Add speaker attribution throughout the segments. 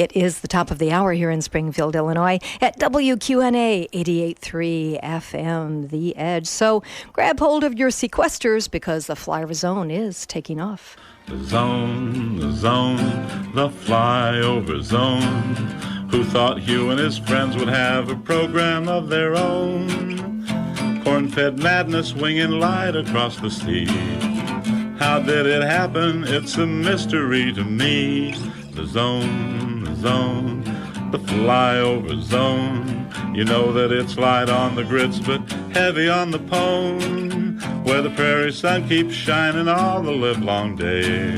Speaker 1: It is the top of the hour here in Springfield, Illinois at WQNA 88.3 FM, The Edge. So grab hold of your sequesters because the Flyoverzone is taking off.
Speaker 2: The zone, the flyover zone. Who thought Hugh and his friends would have a program of their own? Corn-fed madness winging light across the sea. How did it happen? It's a mystery to me. The zone, the flyover zone. You know that it's light on the grits, but heavy on the pone, where the prairie sun keeps shining all the livelong day.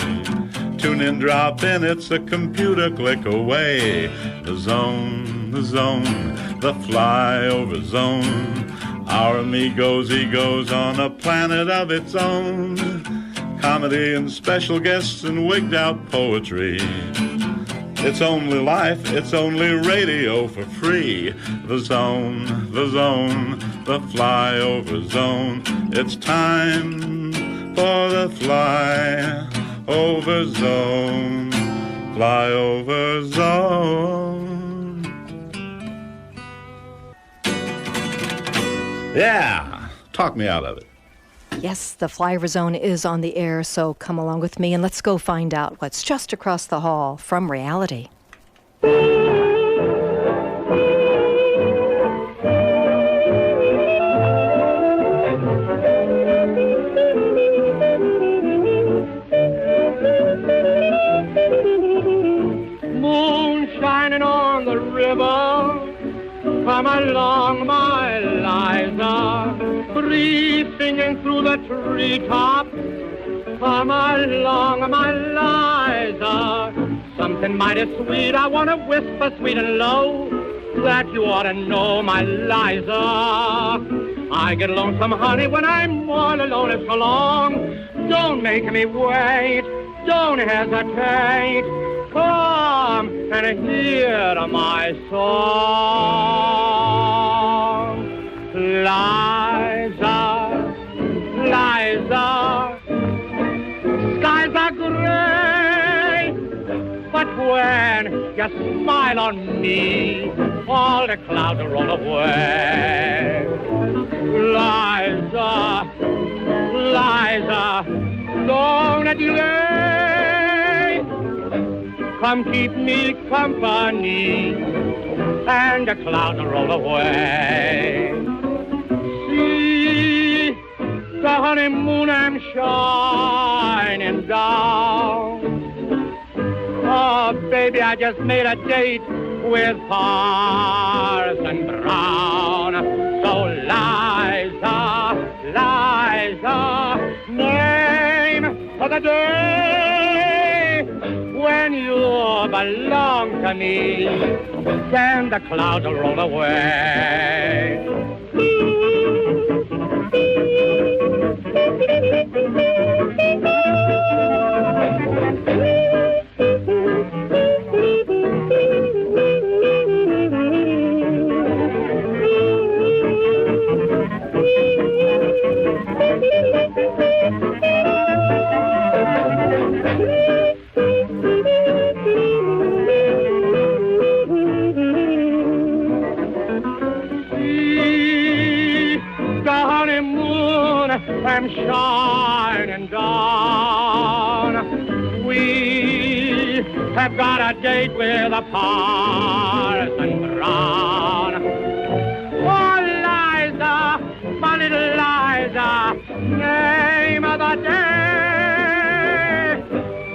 Speaker 2: Tune in, drop in, it's a computer click away. The zone, the flyover zone. Our amigo's egos on a planet of its own. Comedy and special guests and wigged out poetry. It's only life, it's only radio for free. The zone, the flyover zone. It's time for the flyover zone. Flyover zone. Yeah, talk me out of it.
Speaker 1: Yes, the Flyoverzone is on the air, so come along with me and let's go find out what's just across the hall from reality.
Speaker 3: Moon shining on the river, come along, my Liza. Breeze singing through the treetop, come along, my Liza. Something mighty sweet, I want to whisper sweet and low, that you ought to know, my Liza. I get lonesome, honey, when I'm all alone, it's so long. Don't make me wait, don't hesitate. Come and hear my song. Liza, Liza, skies are gray, but when you smile on me, all the clouds roll away. Liza, Liza, don't delay. Come keep me company, and the clouds roll away. See, the honeymoon I'm shining down. Oh, baby, I just made a date with Parson Brown. So Liza, Liza, name of the day when you belong to me, then the clouds will roll away. I'm shining down. We have got a date with a Parson Brown. Oh, Liza, my little Liza, name of the day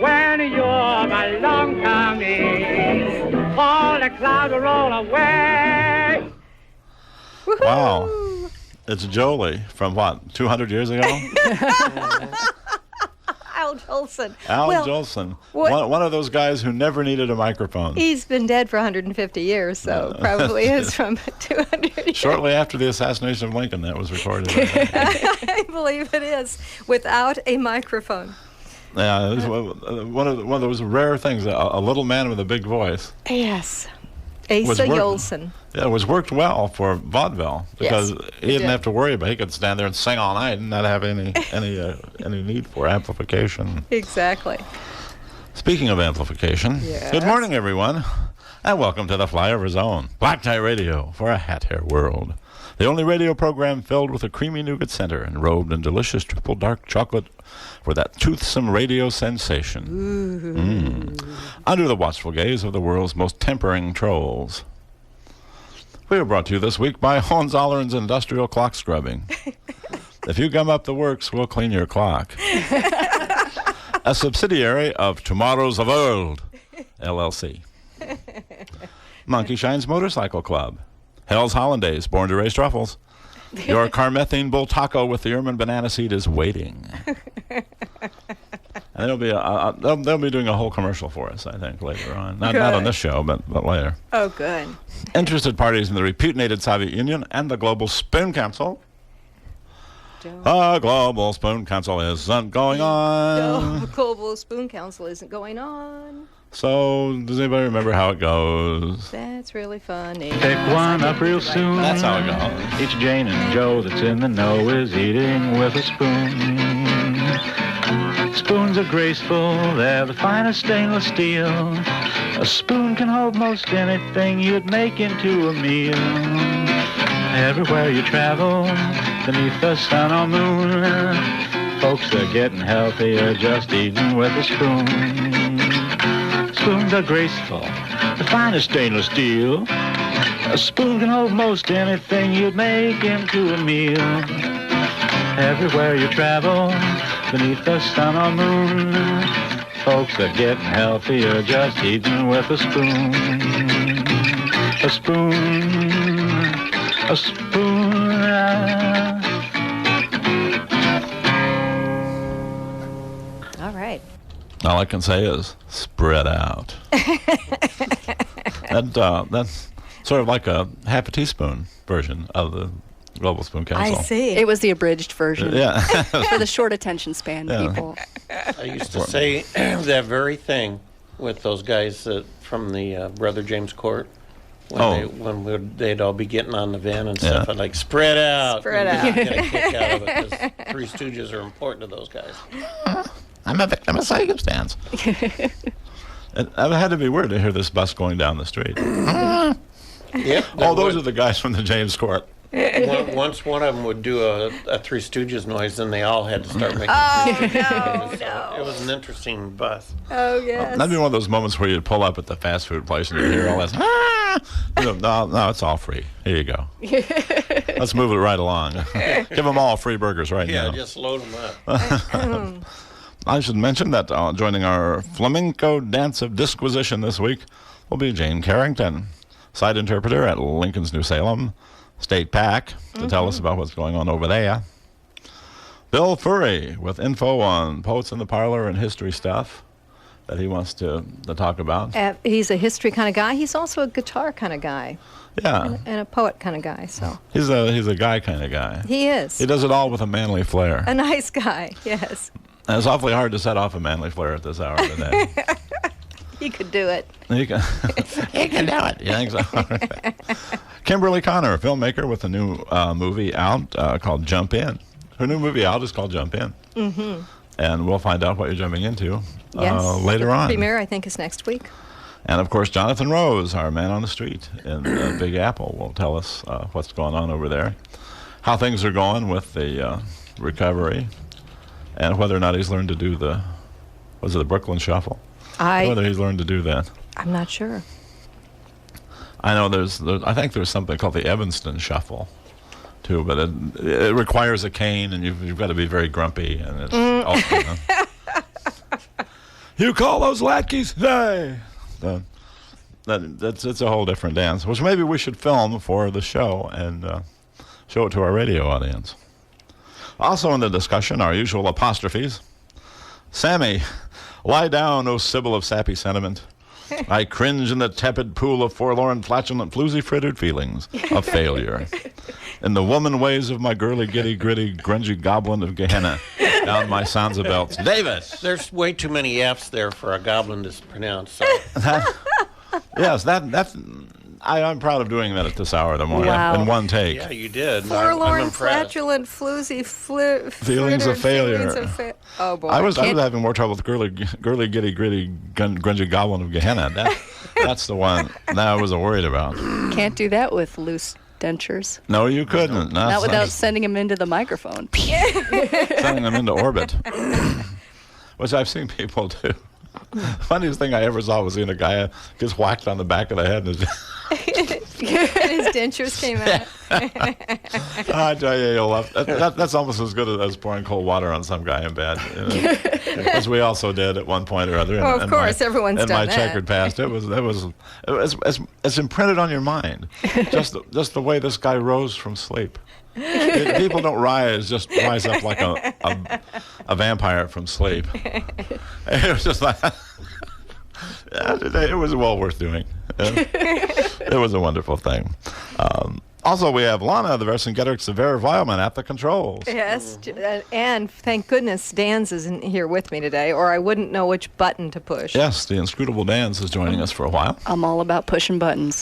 Speaker 3: when you belong to me, all the clouds roll away.
Speaker 2: Wow. It's Jolie from what, 200 years ago?
Speaker 1: Al Jolson.
Speaker 2: Al Jolson. One of those guys who never needed a microphone.
Speaker 1: He's been dead for 150 years, so probably is from 200 years.
Speaker 2: Shortly after the assassination of Lincoln, that was recorded.
Speaker 1: I believe it is, without a microphone.
Speaker 2: Yeah, it was one of those rare things, a little man with a big voice.
Speaker 1: Yes. Asa Jolson.
Speaker 2: Yeah, it was worked well for vaudeville because he didn't have to worry about it. He could stand there and sing all night and not have any need for amplification.
Speaker 1: Exactly.
Speaker 2: Speaking of amplification, good morning, everyone. And welcome to the Flyoverzone, Black Tie Radio for a hat hair world. The only radio program filled with a creamy nougat center and robed in delicious triple dark chocolate for that toothsome radio sensation. Under the watchful gaze of the world's most tempering trolls. We are brought to you this week by Hohenzollerns Industrial Clock Scrubbing. If you gum up the works, we'll clean your clock. A subsidiary of Tomorrow's the World, LLC. Monkey Shine's Motorcycle Club. Hell's Hollandaise, born to raise truffles. Your carmethine bull taco with the Ermine banana seed is waiting. And they'll be doing a whole commercial for us, I think, later on. Not on this show, but later.
Speaker 1: Oh, good.
Speaker 2: Interested parties in the repudiated Soviet Union and the Global Spoon Council. The Global Spoon Council isn't going on.
Speaker 1: The Global Spoon Council isn't going on.
Speaker 2: So, does anybody remember how it goes?
Speaker 1: That's really funny.
Speaker 4: Pick one up real soon.
Speaker 2: That's how it goes.
Speaker 4: Each Jane and Joe that's in the know is eating with a spoon. Spoons are graceful, they're the finest stainless steel. A spoon can hold most anything you'd make into a meal. Everywhere you travel, beneath the sun or moon, folks are getting healthier just eating with a spoon. Spoons are graceful, the finest stainless steel. A spoon can hold most anything you'd make into a meal. Everywhere you travel, beneath the sun or moon, folks are getting healthier just eating with a spoon. A spoon, a spoon.
Speaker 1: All right.
Speaker 2: All I can say is spread out. That's sort of like a half a teaspoon version of the Global Spoon Council.
Speaker 1: I see.
Speaker 5: It was the abridged version.
Speaker 2: Yeah.
Speaker 5: For the short attention span people.
Speaker 6: I used to say that very thing with those guys from the Brother James Court. They'd all be getting on the van and stuff.
Speaker 2: Yeah.
Speaker 6: I'd like, spread out.
Speaker 1: Spread
Speaker 6: and
Speaker 1: out.
Speaker 6: Get a kick out of it because Three Stooges are important to those guys.
Speaker 2: I'm a victim of circumstance. It had to be weird to hear this bus going down the street.
Speaker 6: Yep.
Speaker 2: Oh, those are the guys from the James Court.
Speaker 6: Once one of them would do a Three Stooges noise, then they all had to start making It was an interesting bus.
Speaker 1: Oh, yes.
Speaker 2: That'd be one of those moments where you'd pull up at the fast food place and you'd hear all this. No, it's all free. Here you go. Let's move it right along. Give them all free burgers right now.
Speaker 6: Yeah, just load them up.
Speaker 2: I should mention that joining our flamenco dance of disquisition this week will be Jane Carrington, site interpreter at Lincoln's New Salem State Pack, to tell us about what's going on over there. Bill Furry with info on Poets in the Parlor and history stuff that he wants to talk about.
Speaker 1: He's a history kind of guy. He's also a guitar kind of guy.
Speaker 2: Yeah.
Speaker 1: And a poet kind of guy, so.
Speaker 2: He's a guy kind of guy.
Speaker 1: He is.
Speaker 2: He does it all with a manly flair.
Speaker 1: A nice guy, yes.
Speaker 2: And it's awfully hard to set off a manly flair at this hour today.
Speaker 1: He could do it.
Speaker 2: He can do it. You think so? Kimberly Connor, a filmmaker with a new movie out called Jump In. Her new movie out is called Jump In. Mm-hmm. And we'll find out what you're jumping into later on.
Speaker 1: The premiere, I think, is next week.
Speaker 2: And, of course, Jonathan Rose, our man on the street in Big Apple, will tell us what's going on over there, how things are going with the recovery, and whether or not he's learned to do the Brooklyn Shuffle. Whether he's learned to do that.
Speaker 1: I'm not sure.
Speaker 2: I know I think there's something called the Evanston Shuffle, too, but it requires a cane, and you've got to be very grumpy, and it's you call those latkeys? Hey! It's a whole different dance, which maybe we should film for the show and show it to our radio audience. Also in the discussion, our usual apostrophes. Sammy, lie down, O Sybil of sappy sentiment. I cringe in the tepid pool of forlorn, flatulent, floozy-frittered feelings of failure. In the woman ways of my girly, giddy, gritty, grungy goblin of Gehenna, down my Sansa belts. Davis!
Speaker 6: There's way too many F's there for a goblin to pronounce. So.
Speaker 2: Yes, that I'm proud of doing that at this hour of the morning
Speaker 5: Wow.
Speaker 2: in one take.
Speaker 6: Yeah, you did. I'm
Speaker 1: Forlorn,
Speaker 6: impressed.
Speaker 1: flatulent, floozy,
Speaker 2: Feelings of failure.
Speaker 1: Oh boy!
Speaker 2: I was
Speaker 5: Can't-
Speaker 2: having more trouble with girly, giddy, gritty, grungy goblin of Gehenna. That's the one that I wasn't worried about.
Speaker 5: Can't do that with loose dentures.
Speaker 2: No, you couldn't.
Speaker 5: Not without sending them into the microphone.
Speaker 2: sending them into orbit, which I've seen people do. Funniest thing I ever saw was seeing a guy gets whacked on the back of the head and
Speaker 1: His dentures came out.
Speaker 2: I tell you, you'll love that's almost as good as pouring cold water on some guy in bed, as we also did at one point or other.
Speaker 1: Oh, of course, everyone's
Speaker 2: in
Speaker 1: done
Speaker 2: my
Speaker 1: that.
Speaker 2: checkered past. It's imprinted on your mind, just the way this guy rose from sleep. People don't rise up like a vampire from sleep. It was just like it was well worth doing. It was a wonderful thing. Also, we have Lana, the Vercingetorix Severe Violman, at the controls.
Speaker 1: Yes, and thank goodness Dan's isn't here with me today, or I wouldn't know which button to push.
Speaker 2: Yes, the inscrutable Dan's is joining us for a while.
Speaker 5: I'm all about pushing buttons.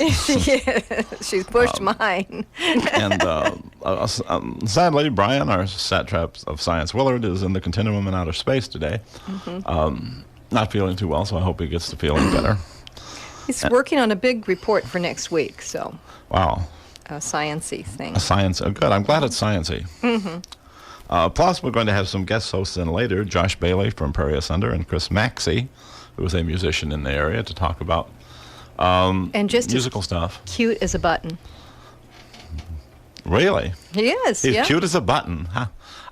Speaker 1: She's pushed mine.
Speaker 2: And sadly, Brian, our satrap of science Willard, is in the continuum in outer space today. Not feeling too well, so I hope he gets to feeling better.
Speaker 1: He's working on a big report for next week, so
Speaker 2: Wow.
Speaker 1: a science-y thing.
Speaker 2: A science. Oh, good. I'm glad it's sciencey. Plus, we're going to have some guest hosts in later, Josh Bailey from Prairie Asunder and Chris Maxey, who is a musician in the area, to talk about
Speaker 1: And just
Speaker 2: musical stuff.
Speaker 1: cute as a button.
Speaker 2: Really?
Speaker 1: He is.
Speaker 2: He's
Speaker 1: yeah.
Speaker 2: cute as a button. Huh?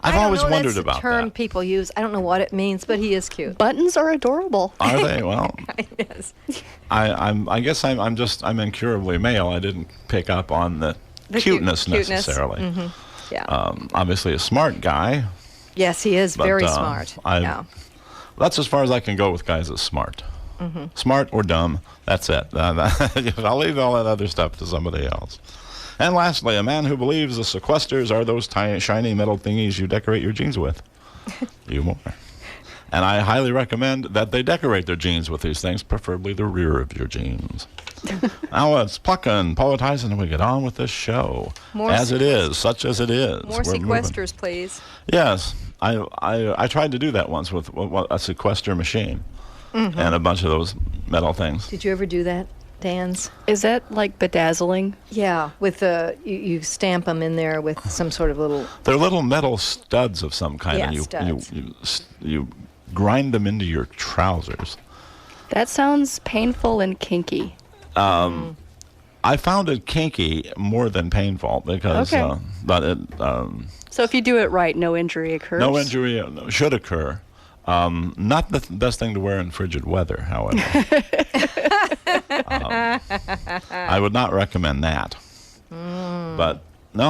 Speaker 2: I've
Speaker 1: I don't
Speaker 2: always
Speaker 1: know,
Speaker 2: wondered
Speaker 1: that's
Speaker 2: about
Speaker 1: the term
Speaker 2: that.
Speaker 1: people use. I don't know what it means, but he is cute.
Speaker 5: Buttons are adorable.
Speaker 2: Are they? Well,
Speaker 1: Yes.
Speaker 2: I guess I'm incurably male. I didn't pick up on the cuteness necessarily.
Speaker 1: Yeah.
Speaker 2: Obviously a smart guy.
Speaker 1: Yes, he is
Speaker 2: but,
Speaker 1: very smart. Yeah.
Speaker 2: That's as far as I can go with guys that's smart. Smart or dumb. That's it. I'll leave all that other stuff to somebody else. And lastly, a man who believes the sequesters are those tiny, shiny metal thingies you decorate your jeans with. You more. And I highly recommend that they decorate their jeans with these things, preferably the rear of your jeans. Now it's plucking, poetizing, and we get on with this show.
Speaker 1: More
Speaker 2: as it is, such as it is.
Speaker 1: More
Speaker 2: We're moving.
Speaker 1: sequesters, please.
Speaker 2: Yes. I tried to do that once with a sequester machine and a bunch of those metal things.
Speaker 1: Did you ever do that, Dan's?
Speaker 5: Is that like bedazzling?
Speaker 1: Yeah, with you stamp them in there with some sort of little.
Speaker 2: They're little metal studs of some kind,
Speaker 1: Yeah,
Speaker 2: and you grind them into your trousers.
Speaker 5: That sounds painful and kinky.
Speaker 2: I found it kinky more than painful because,
Speaker 5: Okay.
Speaker 2: but it
Speaker 5: So if you do it right, no injury occurs.
Speaker 2: no injury should occur. Not the best thing to wear in frigid weather, however. I would not recommend that. But no,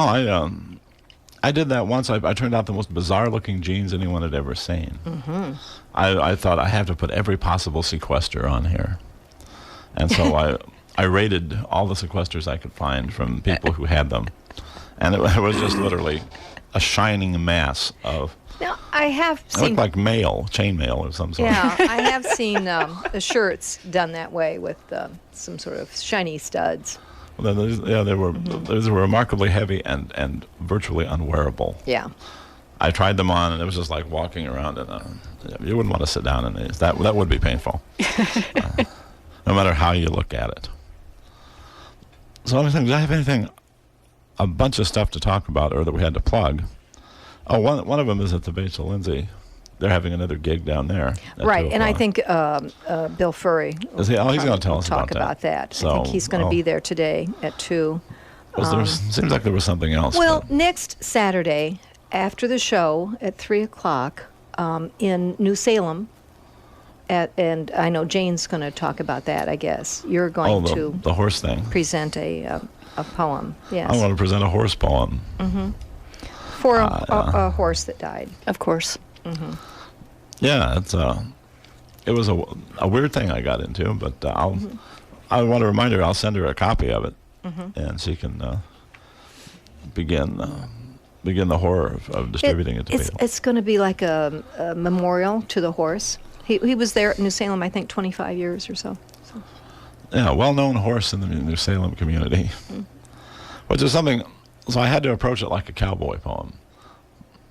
Speaker 2: I did that once. I turned out the most bizarre-looking jeans anyone had ever seen. I thought I have to put every possible sequester on here, and so I rated all the sequesters I could find from people who had them, and it was just literally a shining mass of.
Speaker 1: Now, I have
Speaker 2: It
Speaker 1: seen.
Speaker 2: looked like mail, chain mail of some sort.
Speaker 1: Yeah, I have seen the shirts done that way with some sort of shiny studs.
Speaker 2: Well, they were those were remarkably heavy and virtually unwearable.
Speaker 1: Yeah.
Speaker 2: I tried them on, and it was just like walking around, and you wouldn't want to sit down in these. That would be painful, no matter how you look at it. So let me think. Did I have anything? A bunch of stuff to talk about, or that we had to plug. Oh, one of them is at the Bachel Lindsay. They're having another gig down there. at
Speaker 1: Right,
Speaker 2: 2
Speaker 1: and I
Speaker 2: o'clock.
Speaker 1: think Bill Furry.
Speaker 2: Is he? Oh, he's going to tell
Speaker 1: will
Speaker 2: us
Speaker 1: talk
Speaker 2: about that.
Speaker 1: I think he's going to be there today at 2.
Speaker 2: Seems like there was something else.
Speaker 1: Well,
Speaker 2: but-
Speaker 1: next Saturday after the show at 3 o'clock in New Salem, and I know Jane's going to talk about that. I guess you're going to
Speaker 2: the horse thing.
Speaker 1: present a poem. Yes,
Speaker 2: I want to present a horse poem.
Speaker 1: for a horse that died.
Speaker 5: Of course.
Speaker 2: Yeah, it was a weird thing I got into, but I want to remind her. I'll send her a copy of it, and she can begin the horror of distributing it to people.
Speaker 1: It's going to be like a memorial to the horse. He was there at New Salem, I think, 25 years or so.
Speaker 2: well-known horse in the New Salem community, which is something. So I had to approach it like a cowboy poem.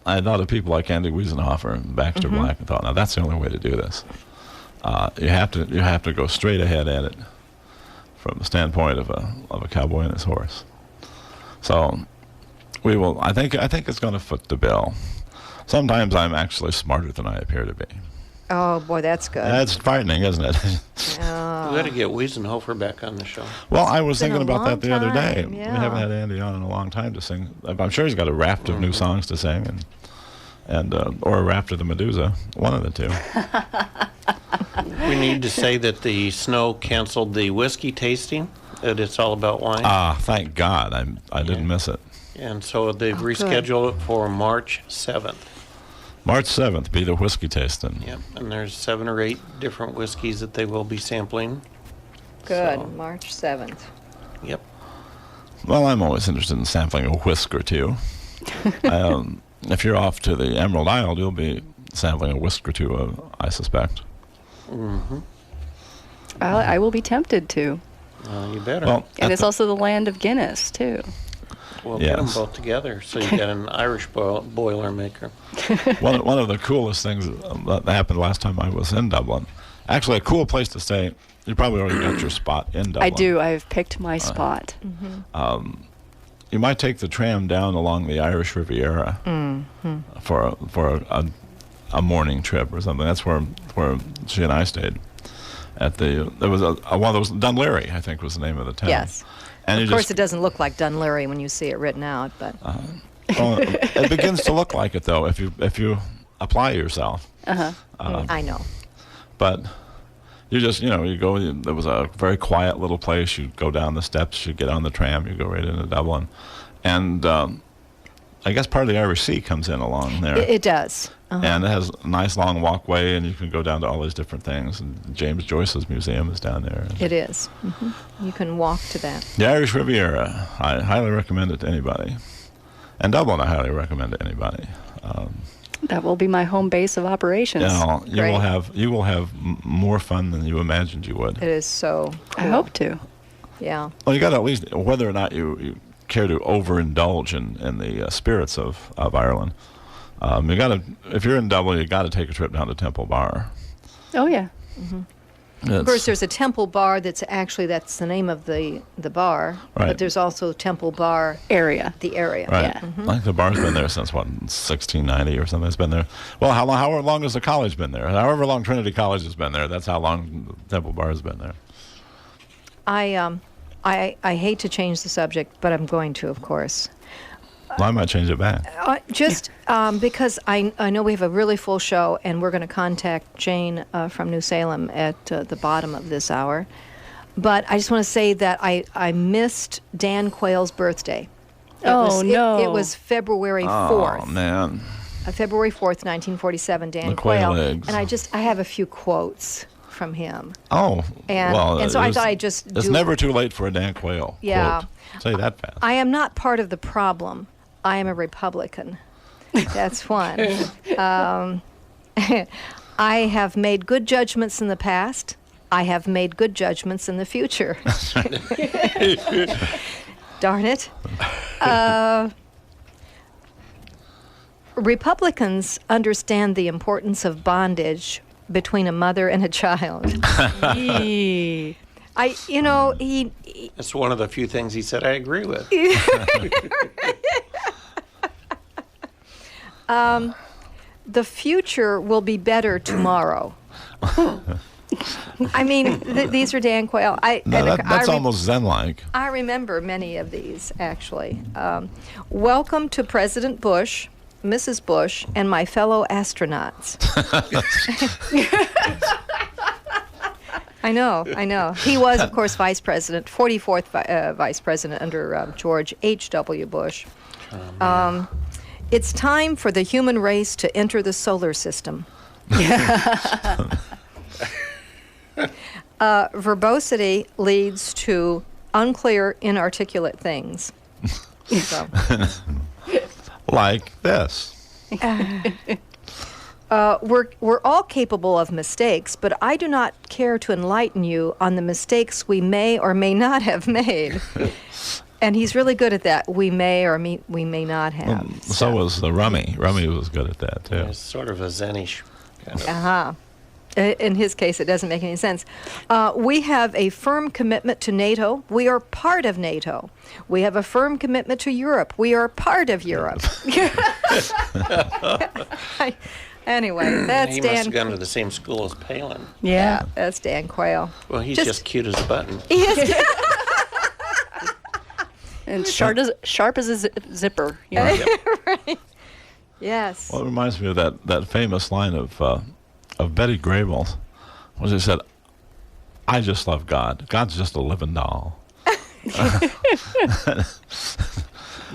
Speaker 2: I thought of people like Andy Wiesenhofer and Baxter Black and thought, now that's the only way to do this. You have to go straight ahead at it from the standpoint of a cowboy and his horse. So we will. I think it's going to foot the bill. Sometimes I'm actually smarter than I appear to be.
Speaker 1: Oh boy, that's good.
Speaker 2: That's frightening, isn't it?
Speaker 6: We got to get Wiesenhofer back on the show.
Speaker 2: Well, I was
Speaker 1: It's been
Speaker 2: thinking
Speaker 1: a
Speaker 2: about that the
Speaker 1: long
Speaker 2: other day.
Speaker 1: time, yeah.
Speaker 2: We haven't had Andy on in a long time to sing. I'm sure he's got a raft of new songs to sing, and or a raft of the Medusa, one of the two.
Speaker 6: We need to say that the snow canceled the whiskey tasting. That it's all about wine.
Speaker 2: Thank God, I didn't miss it.
Speaker 6: And so they've
Speaker 1: good.
Speaker 6: rescheduled it for March 7th.
Speaker 2: March 7th, be the whiskey tasting.
Speaker 6: Yep, and there's 7 or 8 different whiskeys that they will be sampling.
Speaker 1: Good.
Speaker 6: So-
Speaker 1: March 7th.
Speaker 6: Yep.
Speaker 2: Well, I'm always interested in sampling a whisk or two. If you're off to the Emerald Isle, you'll be sampling a whisk or two, I suspect.
Speaker 5: I will be tempted to.
Speaker 6: You better.
Speaker 2: Well,
Speaker 5: And it's also the land of Guinness, too.
Speaker 6: We'll get them
Speaker 2: yes.
Speaker 6: both together so you got an Irish boiler maker.
Speaker 2: one of the coolest things that happened last time I was in Dublin, actually a cool place to stay. You probably already got your spot in Dublin.
Speaker 5: I do. I've picked my spot.
Speaker 2: You might take the tram down along the Irish Riviera for a morning trip or something. That's where she and I stayed. There was one of those, Dunleary, I think was the name of the town.
Speaker 1: Yes.
Speaker 2: And
Speaker 1: Of course, it doesn't look like Dunleary when you see it written out, but
Speaker 2: well, it begins to look like it though if you apply yourself.
Speaker 1: I know.
Speaker 2: But you just you go. There was a very quiet little place. You go down the steps. You get on the tram. You go right into Dublin, and I guess part of the Irish Sea comes in along there.
Speaker 1: It does.
Speaker 2: And it has a nice long walkway, and you can go down to all these different things. And James Joyce's museum is down there.
Speaker 1: It is. You can walk to that.
Speaker 2: The Irish Riviera, I highly recommend it to anybody. And Dublin, I highly recommend to anybody.
Speaker 5: That will be my home base of operations.
Speaker 2: You will have more fun than you imagined you would.
Speaker 1: It is so
Speaker 5: I
Speaker 1: cool.
Speaker 5: hope to.
Speaker 1: Yeah.
Speaker 2: Well, you got to at least, whether or not you care to overindulge in the spirits of Ireland. You got to, if you're in Dublin, you got to take a trip down to Temple Bar.
Speaker 5: Oh, yeah.
Speaker 1: Of course, there's a Temple Bar that's the name of the bar,
Speaker 2: Right.
Speaker 1: but there's also Temple Bar,
Speaker 5: Area.
Speaker 1: the area.
Speaker 2: Right.
Speaker 5: Yeah.
Speaker 2: I think the bar's been there since, 1690 or something. It's been there. Well, how long has the college been there? However long Trinity College has been there, that's how long Temple Bar has been there.
Speaker 1: I hate to change the subject, but I'm going to, of course.
Speaker 2: Well, I might change it back.
Speaker 1: Just because I know we have a really full show, and we're going to contact Jane from New Salem at the bottom of this hour. But I just want to say that I missed Dan Quayle's birthday.
Speaker 5: No.
Speaker 1: It was February 4th.
Speaker 2: Oh, man.
Speaker 1: February 4th, 1947, Dan
Speaker 2: The Quayle
Speaker 1: Quayle.
Speaker 2: eggs.
Speaker 1: And I have a few quotes from him.
Speaker 2: Oh,
Speaker 1: And so I thought I'd just
Speaker 2: It's
Speaker 1: do-
Speaker 2: never too late for a Dan Quayle.
Speaker 1: Yeah.
Speaker 2: Quote. Say that fast.
Speaker 1: I am not part of the problem. I am a Republican. That's one. I have made good judgments in the past. I have made good judgments in the future. Darn it. Republicans understand the importance of bondage between a mother and a child. He
Speaker 6: That's one of the few things he said I agree with.
Speaker 1: the future will be better tomorrow. I mean, these are Dan Quayle.
Speaker 2: That's almost Zen-like.
Speaker 1: I remember many of these, actually. Welcome to President Bush, Mrs. Bush, and my fellow astronauts. I know. He was, of course, vice president, 44th vice president under George H.W. Bush. It's time for the human race to enter the solar system. Verbosity leads to unclear, inarticulate things. So.
Speaker 2: Like this.
Speaker 1: we're all capable of mistakes, but I do not care to enlighten you on the mistakes we may or may not have made. And he's really good at that. We may or we may not have.
Speaker 7: Well, so was the Rummy. Rummy was good at that, too.
Speaker 6: It's sort of a Zen-ish kind of.
Speaker 1: Uh-huh. In his case, it doesn't make any sense. We have a firm commitment to NATO. We are part of NATO. We have a firm commitment to Europe. We are part of Europe. Anyway, that's
Speaker 6: He
Speaker 1: Dan.
Speaker 6: must have gone to the same school as Palin.
Speaker 5: Yeah.
Speaker 1: That's Dan Quayle.
Speaker 6: Well, he's just cute as a button.
Speaker 1: He is.
Speaker 5: And sharp as a zipper. You know?
Speaker 1: Right. Yes.
Speaker 7: Well, it reminds me of that famous line of Betty Grable, when she said, "I just love God. God's just a living doll."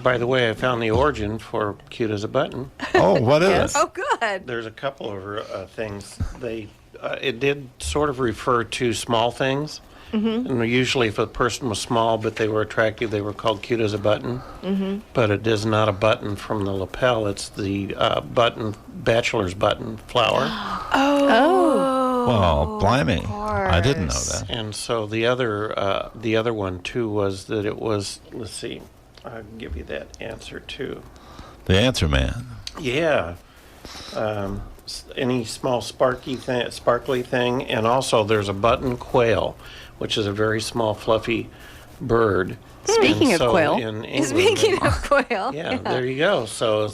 Speaker 6: By the way, I found the origin for cute as a button.
Speaker 7: Oh, what is it?
Speaker 1: Oh, good.
Speaker 6: There's a couple of things. It did sort of refer to small things. Mm-hmm. And usually if a person was small but they were attractive, they were called cute as a button. Mm-hmm. But it is not a button from the lapel. It's the bachelor's button flower.
Speaker 7: Well, blimey. I didn't know that.
Speaker 6: And so the other one, too, was that it was, let's see, I'll give you that answer, too.
Speaker 7: The answer man.
Speaker 6: Yeah. Any small sparkly thing. And also there's a button quail, which is a very small, fluffy bird.
Speaker 5: Speaking of quail.
Speaker 6: In England,
Speaker 1: Speaking of quail.
Speaker 6: yeah, there you go. So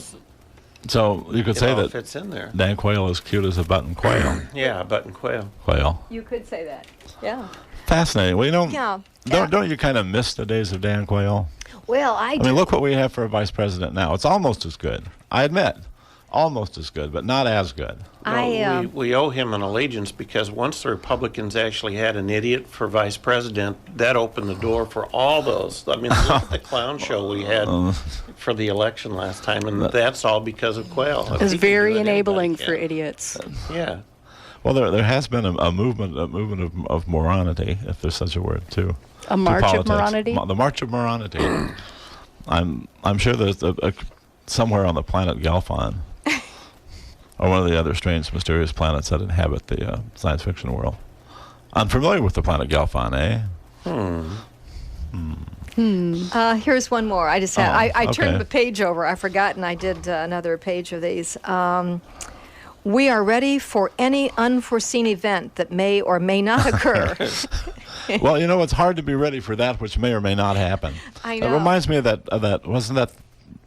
Speaker 7: You could say
Speaker 6: all
Speaker 7: that
Speaker 6: fits in there.
Speaker 7: Dan Quayle is cute as a button quail.
Speaker 6: Yeah, button quail.
Speaker 7: Quail.
Speaker 1: You could say that. Yeah.
Speaker 7: Fascinating. Well,
Speaker 1: Yeah.
Speaker 7: don't you kind of miss the days of Dan Quayle?
Speaker 1: Well,
Speaker 7: I mean, look what we have for a vice president now. It's almost as good. I admit. Almost as good, but not as good.
Speaker 6: We owe him an allegiance because once the Republicans actually had an idiot for vice president, that opened the door for all those. I mean, look at the clown show we had for the election last time, and that's all because of Quayle.
Speaker 5: It was very enabling for idiots.
Speaker 6: Yeah.
Speaker 7: Well, there has been a movement of moronity, if there's such a word, too.
Speaker 5: A march of moronity?
Speaker 7: The march of moronity. I'm sure there's somewhere on the planet Galfon, or one of the other strange, mysterious planets that inhabit the science fiction world. I'm familiar with the planet Galfon, eh?
Speaker 1: Here's one more. I just had, I
Speaker 7: okay.
Speaker 1: turned the page over. I forgot, and I did another page of these. We are ready for any unforeseen event that may or may not occur.
Speaker 7: Well, it's hard to be ready for that which may or may not happen.
Speaker 1: I know.
Speaker 7: It reminds me of that wasn't that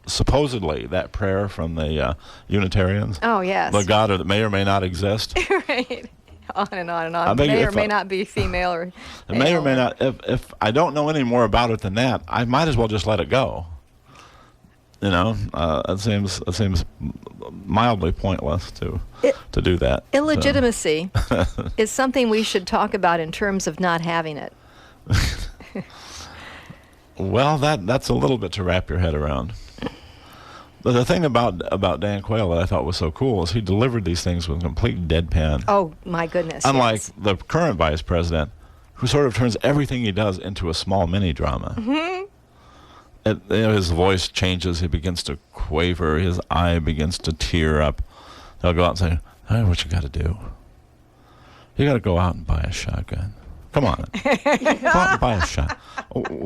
Speaker 7: supposedly that prayer from the Unitarians?
Speaker 1: Oh, yes.
Speaker 7: The God that may or may not exist.
Speaker 1: Right. On and on and on.
Speaker 7: I think
Speaker 1: May or
Speaker 7: if
Speaker 1: may
Speaker 7: I-
Speaker 1: not be female or
Speaker 7: It may or may not. If I don't know any more about it than that, I might as well just let it go. It seems mildly pointless to do that.
Speaker 1: Illegitimacy is something we should talk about in terms of not having it.
Speaker 7: Well, that's a little bit to wrap your head around. But the thing about Dan Quayle that I thought was so cool is he delivered these things with complete deadpan.
Speaker 1: Oh, my goodness.
Speaker 7: Unlike
Speaker 1: yes.
Speaker 7: the current vice president, who sort of turns everything he does into a small mini drama. Mm-hmm. His voice changes. He begins to quaver. His eye begins to tear up. They'll go out and say, "Hey, what you got to do? You got to go out and buy a shotgun. Come on. Go out and buy a shotgun."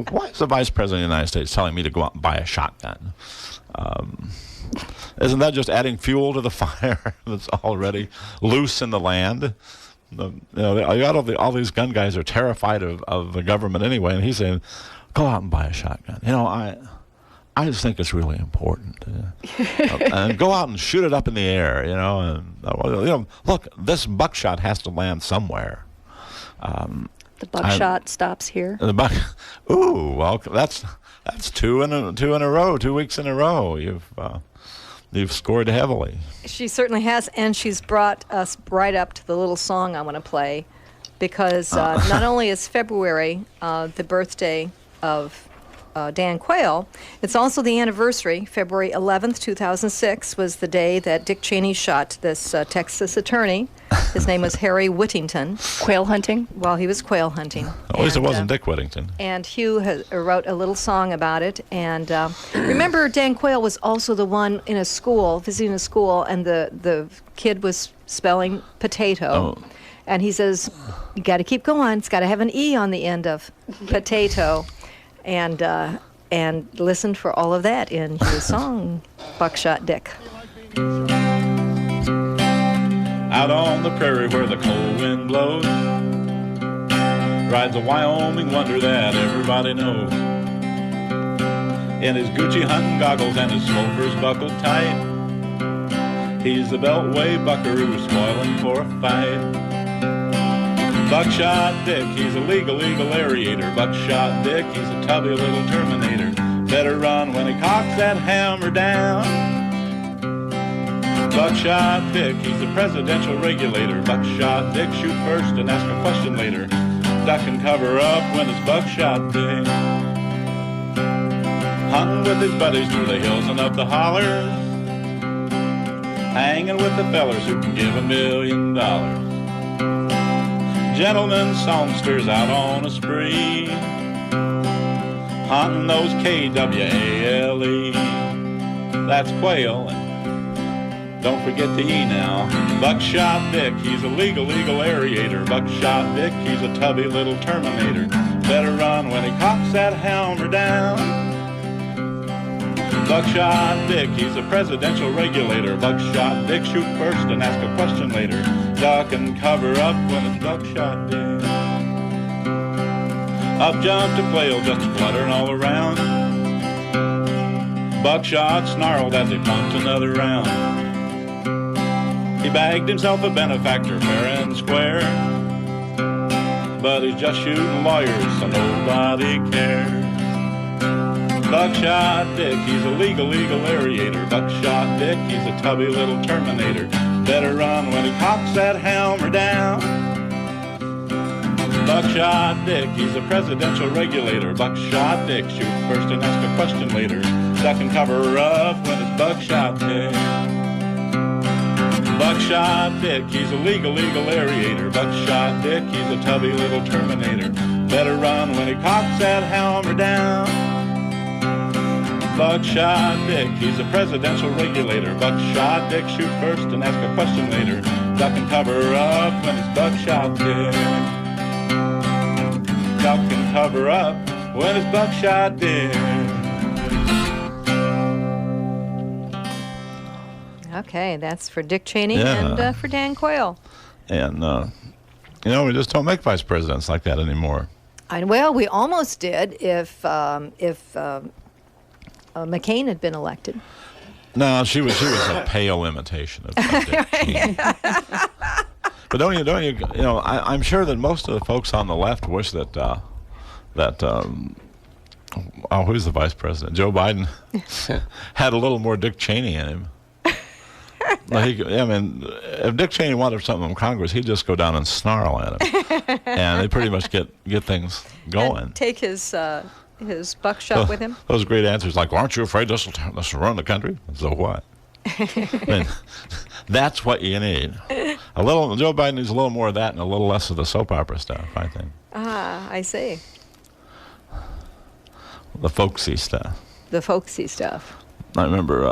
Speaker 7: Why is the vice president of the United States telling me to go out and buy a shotgun? Isn't that just adding fuel to the fire that's already loose in the land? All these gun guys are terrified of the government anyway, and he's saying, "Go out and buy a shotgun." I just think it's really important, and go out and shoot it up in the air. Look, this buckshot has to land somewhere.
Speaker 5: The buckshot stops here.
Speaker 7: Ooh, well, that's two in a row, 2 weeks in a row. You've scored heavily.
Speaker 1: She certainly has, and she's brought us right up to the little song I want to play, because not only is February the birthday of Dan Quayle. It's also the anniversary. February 11th, 2006 was the day that Dick Cheney shot this Texas attorney. His name was Harry Whittington.
Speaker 5: Quail hunting?
Speaker 1: While he was quail hunting.
Speaker 7: At least it wasn't Dick Whittington.
Speaker 1: And Hugh wrote a little song about it. And remember, Dan Quayle was also the one in a school, visiting a school, and the kid was spelling potato.
Speaker 7: Oh.
Speaker 1: And he says, you got to keep going. It's got to have an E on the end of potato. And listened for all of that in his song, Buckshot Dick.
Speaker 2: Out on the prairie where the cold wind blows rides a Wyoming wonder that everybody knows. In his Gucci hunting goggles and his smokers buckled tight, he's the Beltway buckaroo spoiling for a fight. Buckshot Dick, he's a legal aerator. Buckshot Dick, he's a tubby little terminator. Better run when he cocks that hammer down. Buckshot Dick, he's a presidential regulator. Buckshot Dick, shoot first and ask a question later. Duck and cover up when it's Buckshot Dick. Hunting with his buddies through the hills and up the hollers. Hanging with the fellers who can give $1 million. Gentlemen songsters out on a spree, hunting those KWALE. That's quail, and don't forget the E now. Buckshot Dick, he's a legal aerator. Buckshot Dick, he's a tubby little terminator. Better run when he cocks that hammer down. Buckshot Dick, he's a presidential regulator. Buckshot Dick, shoot first and ask a question later. Duck and cover up when it's Buckshot Dick. Up jumped a quail just fluttering all around. Buckshot snarled as he pumped another round. He bagged himself a benefactor fair and square, but he's just shooting lawyers so nobody cares. Buckshot Dick, he's a legal aerator. Buckshot Dick, he's a tubby little terminator. Better run when he cocks that hammer down. Buckshot Dick, he's a presidential regulator. Buckshot Dick, shoot first and ask a question later. Duck and cover up when it's Buckshot Dick. Buckshot Dick, he's a legal aerator. Buckshot Dick, he's a tubby little terminator. Better run when he cocks that hammer down. Buckshot Dick, he's a presidential regulator. Buckshot Dick, shoot first and ask a question later. Duck and cover up when it's Buckshot Dick. Duck and cover up when it's Buckshot Dick.
Speaker 1: Okay, that's for Dick Cheney
Speaker 7: Yeah.
Speaker 1: and for Dan Quayle.
Speaker 7: And, we just don't make vice presidents like that anymore.
Speaker 1: Well, we almost did if McCain had been elected.
Speaker 7: No, she was a pale imitation of Dick Cheney. But don't you I'm sure that most of the folks on the left wish that who's the vice president? Joe Biden had a little more Dick Cheney in him. If Dick Cheney wanted something from Congress, he'd just go down and snarl at him, and they pretty much get things going.
Speaker 1: And take his buckshot with him.
Speaker 7: Those great answers like, "Aren't you afraid this will run the country?" So what? That's what you need. A little. Joe Biden needs a little more of that and a little less of the soap opera stuff, I think.
Speaker 1: Ah, I see.
Speaker 7: The folksy stuff.
Speaker 1: The folksy stuff.
Speaker 7: I remember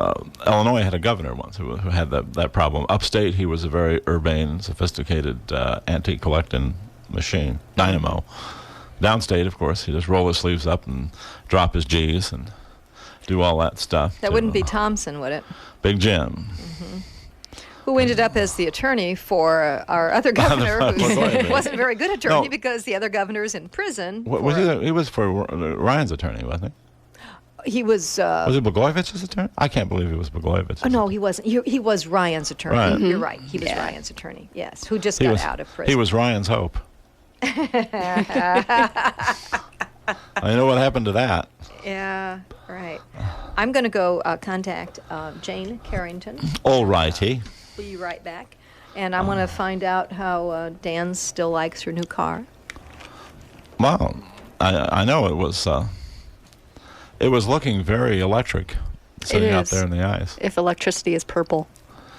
Speaker 7: Illinois had a governor once who had that problem. Upstate, he was a very urbane, sophisticated antique collecting machine, dynamo. Downstate, of course, he just roll his sleeves up and drop his G's and do all that stuff.
Speaker 1: That wouldn't be Thompson, would it?
Speaker 7: Big Jim.
Speaker 1: Mm-hmm. Who ended up as the attorney for our other governor, who wasn't a very good attorney because the other governor's in prison.
Speaker 7: He was for Ryan's attorney, wasn't he?
Speaker 1: He was.
Speaker 7: Was it Blagojevich's attorney? I can't believe he was Blagojevich's.
Speaker 1: Oh, no, he wasn't. He was Ryan's attorney.
Speaker 7: Right.
Speaker 1: Mm-hmm. You're right. He was Ryan's attorney. Yes, who just got out of prison.
Speaker 7: He was Ryan's hope. I know what happened to that.
Speaker 1: Yeah, right. I'm going to go contact Jane Carrington.
Speaker 7: All righty.
Speaker 1: Will you write back? And I want to find out how Dan still likes her new car.
Speaker 7: Well, I know it was. It was looking very electric sitting out
Speaker 5: is.
Speaker 7: there in the ice.
Speaker 5: If electricity is purple.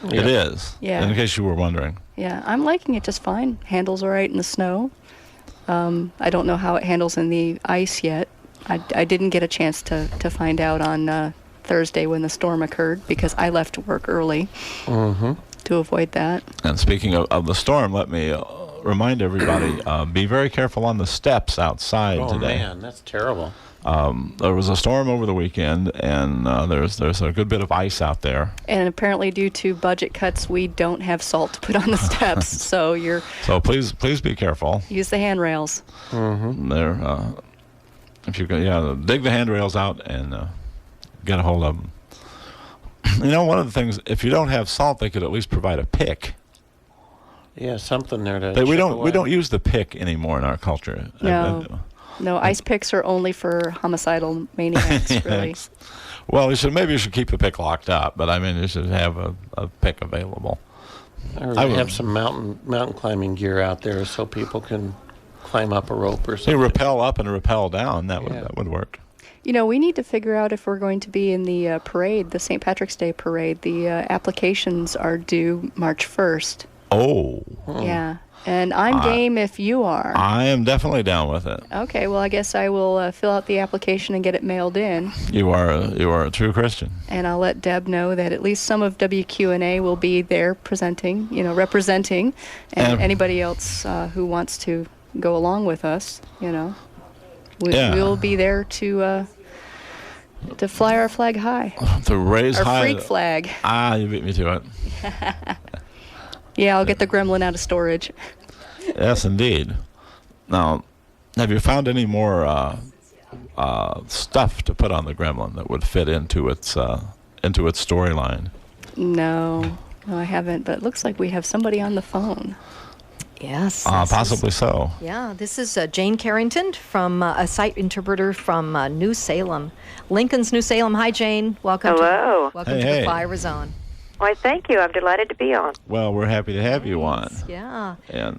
Speaker 7: It is.
Speaker 5: Yeah.
Speaker 7: In case you were wondering.
Speaker 5: Yeah, I'm liking it just fine. Handles all right in the snow. I don't know how it handles in the ice yet. I didn't get a chance to find out on Thursday when the storm occurred because I left work early to avoid that.
Speaker 7: And speaking of the storm, let me remind everybody, be very careful on the steps outside today.
Speaker 6: Oh, man, that's terrible.
Speaker 7: There was a storm over the weekend, and there's a good bit of ice out there.
Speaker 5: And apparently, due to budget cuts, we don't have salt to put on the steps. So
Speaker 7: please be careful.
Speaker 5: use the handrails.
Speaker 7: There, if you can, dig the handrails out and get a hold of them. You know, one of the things, if you don't have salt, they could at least provide a pick.
Speaker 6: Yeah, something there to.
Speaker 7: We
Speaker 6: chip
Speaker 7: don't
Speaker 6: away.
Speaker 7: use the pick anymore in our culture.
Speaker 5: No, ice picks are only for homicidal maniacs, really.
Speaker 7: Well, maybe you should keep the pick locked up, but I mean, you should have a pick available.
Speaker 6: Or
Speaker 7: I would-
Speaker 6: have some mountain climbing gear out there so people can climb up a rope or
Speaker 7: Say
Speaker 6: something.
Speaker 7: rappel up and rappel down. That
Speaker 6: Yeah.
Speaker 7: would work.
Speaker 5: You know, we need to figure out if we're going to be in the parade, the St. Patrick's Day parade. The applications are due March 1st.
Speaker 7: Oh,
Speaker 5: Yeah. And I'm game if you are.
Speaker 7: I am definitely down with it.
Speaker 5: Okay, well, I guess I will fill out the application and get it mailed in.
Speaker 7: You are a true Christian.
Speaker 5: And I'll let Deb know that at least some of WQNA will be there presenting, representing, and anybody else who wants to go along with us, we'll be there to fly our flag high.
Speaker 7: To raise
Speaker 5: Our
Speaker 7: high.
Speaker 5: freak flag.
Speaker 7: You beat me to it.
Speaker 5: Yeah, I'll get the gremlin out of storage.
Speaker 7: Yes, indeed. Now, have you found any more stuff to put on the gremlin that would fit into its storyline?
Speaker 5: No, I haven't. But it looks like we have somebody on the phone.
Speaker 1: Yes.
Speaker 7: Possibly so.
Speaker 1: Yeah, this is Jane Carrington from a site interpreter from New Salem, Lincoln's New Salem. Hi, Jane. Welcome.
Speaker 8: Hello.
Speaker 1: Welcome
Speaker 7: Hey,
Speaker 1: to
Speaker 7: hey.
Speaker 1: the Flyoverzone.
Speaker 8: Why, thank you. I'm delighted to be on.
Speaker 7: Well, we're happy to have you on.
Speaker 1: Yeah.
Speaker 7: And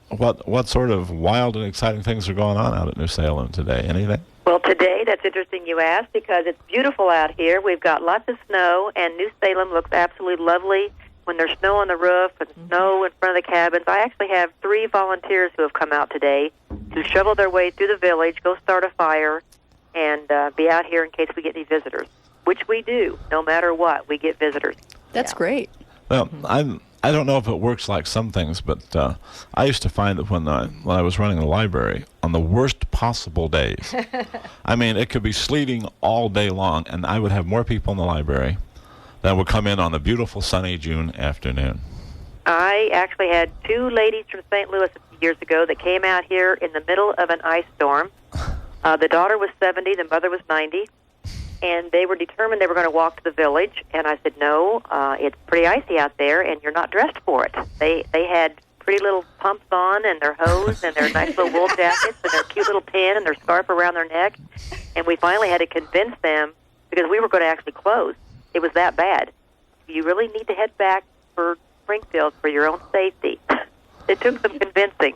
Speaker 7: what sort of wild and exciting things are going on out at New Salem today? Anything?
Speaker 8: Well, today, that's interesting you asked because it's beautiful out here. We've got lots of snow, and New Salem looks absolutely lovely when there's snow on the roof and snow in front of the cabins. I actually have 3 volunteers who have come out today to shovel their way through the village, go start a fire, and be out here in case we get any visitors, which we do. No matter what, we get visitors.
Speaker 5: That's great.
Speaker 7: Well, I don't know if it works like some things, but I used to find that when I was running the library, on the worst possible days, I mean, it could be sleeting all day long, and I would have more people in the library than would come in on a beautiful sunny June afternoon.
Speaker 8: I actually had 2 ladies from St. Louis a few years ago that came out here in the middle of an ice storm. The daughter was 70, the mother was 90. And they were determined they were going to walk to the village. And I said, no, it's pretty icy out there, and you're not dressed for it. They had pretty little pumps on and their hose and their nice little wool jackets and their cute little pin and their scarf around their neck. And we finally had to convince them, because we were going to actually close. It was that bad. You really need to head back for Springfield for your own safety. It took some convincing.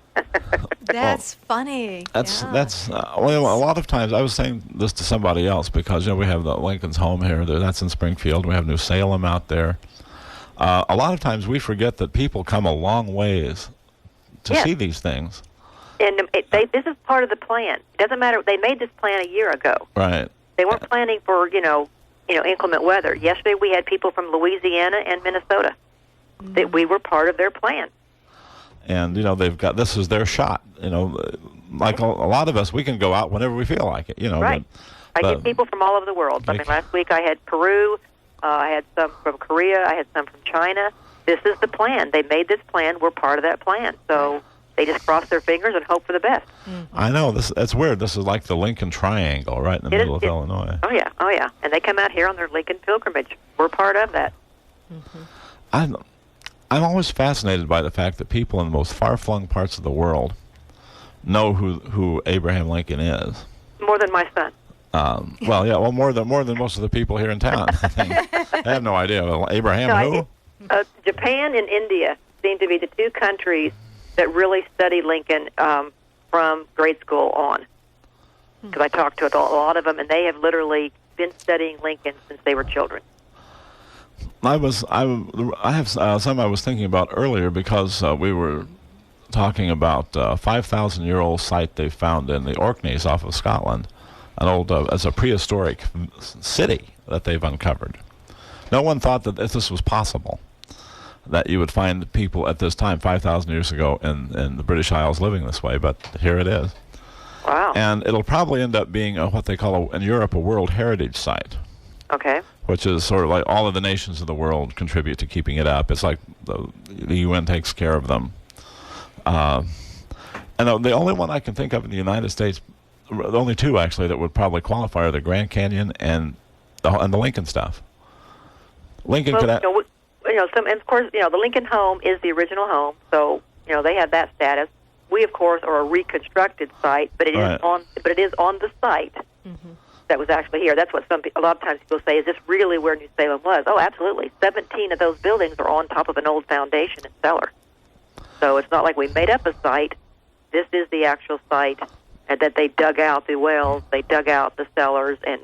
Speaker 1: That's funny.
Speaker 7: That's
Speaker 1: Yeah.
Speaker 7: well, a lot of times I was saying this to somebody else because we have the Lincoln's home here. That's in Springfield. We have New Salem out there. A lot of times we forget that people come a long ways to see these things.
Speaker 8: And this is part of the plan. It doesn't matter. They made this plan a year ago.
Speaker 7: Right.
Speaker 8: They weren't planning for inclement weather. Yesterday we had people from Louisiana and Minnesota that we were part of their plan.
Speaker 7: And they've got, this is their shot. Like a lot of us, we can go out whenever we feel like it.
Speaker 8: Right. I get people from all over the world. I mean, last week I had Peru. I had some from Korea. I had some from China. This is the plan. They made this plan. We're part of that plan. So they just cross their fingers and hope for the best.
Speaker 7: I know. That's weird. This is like the Lincoln Triangle right in the middle of Illinois.
Speaker 8: Oh, yeah. And they come out here on their Lincoln pilgrimage. We're part of that.
Speaker 7: I'm always fascinated by the fact that people in the most far-flung parts of the world know who Abraham Lincoln is.
Speaker 8: More than my son.
Speaker 7: More than most of the people here in town. I think. They have no idea. Well, Abraham who?
Speaker 8: Japan and India seem to be the 2 countries that really study Lincoln from grade school on. because I talked to a lot of them, and they have literally been studying Lincoln since they were children.
Speaker 7: I have some I was thinking about earlier because we were talking about a 5,000-year-old site they found in the Orkneys off of Scotland, an old as a prehistoric city that they've uncovered. No one thought that this was possible, that you would find people at this time 5,000 years ago in the British Isles living this way, but here it is.
Speaker 8: Wow.
Speaker 7: And it'll probably end up being what they call in Europe a World Heritage Site.
Speaker 8: Okay.
Speaker 7: Which is sort of like all of the nations of the world contribute to keeping it up. It's like the UN takes care of them. And the only one I can think of in the United States, the only two actually that would probably qualify are the Grand Canyon and the Lincoln stuff. Lincoln
Speaker 8: well,
Speaker 7: could.
Speaker 8: And of course, the Lincoln home is the original home, so they have that status. We, of course, are a reconstructed site, but it is on the site that was actually here. That's what a lot of times people say, is this really where New Salem was? Oh, absolutely. 17 of those buildings are on top of an old foundation and cellar. So it's not like we made up a site. This is the actual site, and that they dug out the wells, they dug out the cellars, and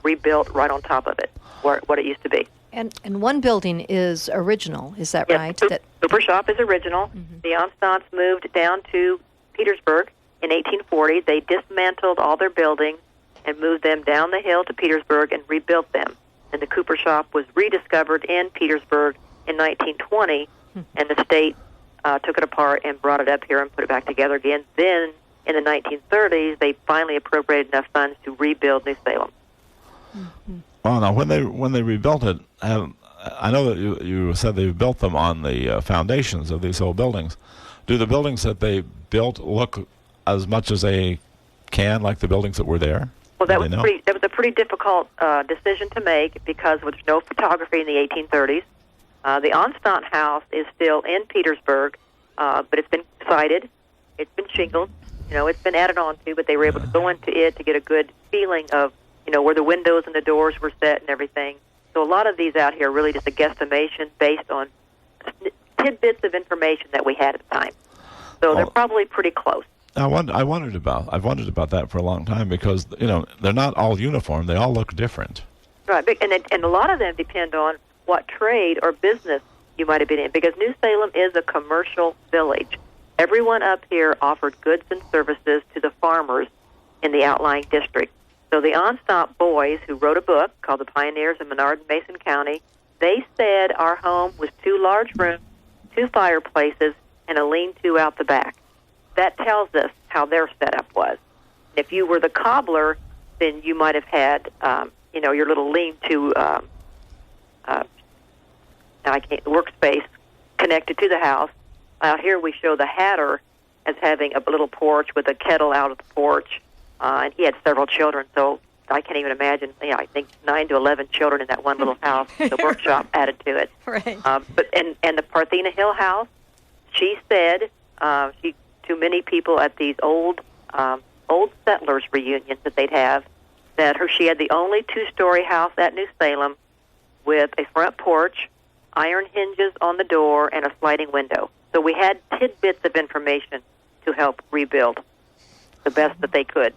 Speaker 8: rebuilt right on top of it, what it used to be.
Speaker 1: And one building is original, is that right?
Speaker 8: Cooper Shop is original. Mm-hmm. The Enstants moved down to Petersburg in 1840. They dismantled all their buildings and moved them down the hill to Petersburg and rebuilt them. And the Cooper Shop was rediscovered in Petersburg in 1920, and the state took it apart and brought it up here and put it back together again. Then, in the 1930s, they finally appropriated enough funds to rebuild New Salem.
Speaker 1: Mm-hmm.
Speaker 7: Well, now when they rebuilt it, I know that you said they built them on the foundations of these old buildings. Do the buildings that they built look as much as they can like the buildings that were there?
Speaker 8: Well, that was a pretty difficult decision to make because there's no photography in the 1830s. The Onstant House is still in Petersburg, but it's been sited, it's been shingled, it's been added on to, but they were able to go into it to get a good feeling of where the windows and the doors were set and everything. So a lot of these out here are really just a guesstimation based on tidbits of information that we had at the time. So they're probably pretty close.
Speaker 7: I've wondered about that for a long time because they're not all uniform. They all look different.
Speaker 8: Right, and a lot of them depend on what trade or business you might have been in, because New Salem is a commercial village. Everyone up here offered goods and services to the farmers in the outlying district. So the Onstant boys, who wrote a book called The Pioneers of Menard and Mason County, they said our home was 2 large rooms, 2 fireplaces, and a lean-to out the back. That tells us how their setup was. If you were the cobbler, then you might have had, your little lean-to workspace connected to the house. Here we show the hatter as having a little porch with a kettle out of the porch. And he had several children, so I can't even imagine. I think 9 to 11 children in that one little house. The workshop added to it.
Speaker 1: Right.
Speaker 8: But the Parthena Hill house, she said to many people at these old settlers reunions that they'd have, that she had the only 2-story house at New Salem with a front porch, iron hinges on the door, and a sliding window. So we had tidbits of information to help rebuild the best that they could.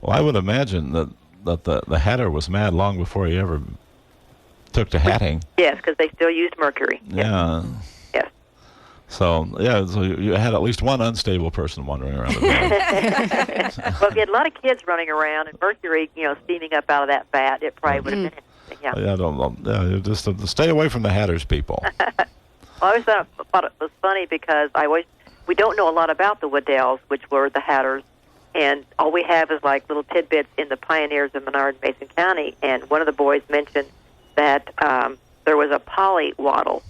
Speaker 7: Well, I would imagine that the hatter was mad long before he ever took to hatting.
Speaker 8: Yes, because they still used mercury.
Speaker 7: Yeah.
Speaker 8: Yes.
Speaker 7: So you had at least one unstable person wandering around the building.
Speaker 8: Well, if you had a lot of kids running around and mercury, steaming up out of that vat, it probably would have been interesting.
Speaker 7: Yeah. Just stay away from the hatters, people.
Speaker 8: Well, I always thought it was funny because we don't know a lot about the Waddells, which were the hatters, and all we have is like little tidbits in the Pioneers of Menard and Mason County. And one of the boys mentioned that there was a polywaddle.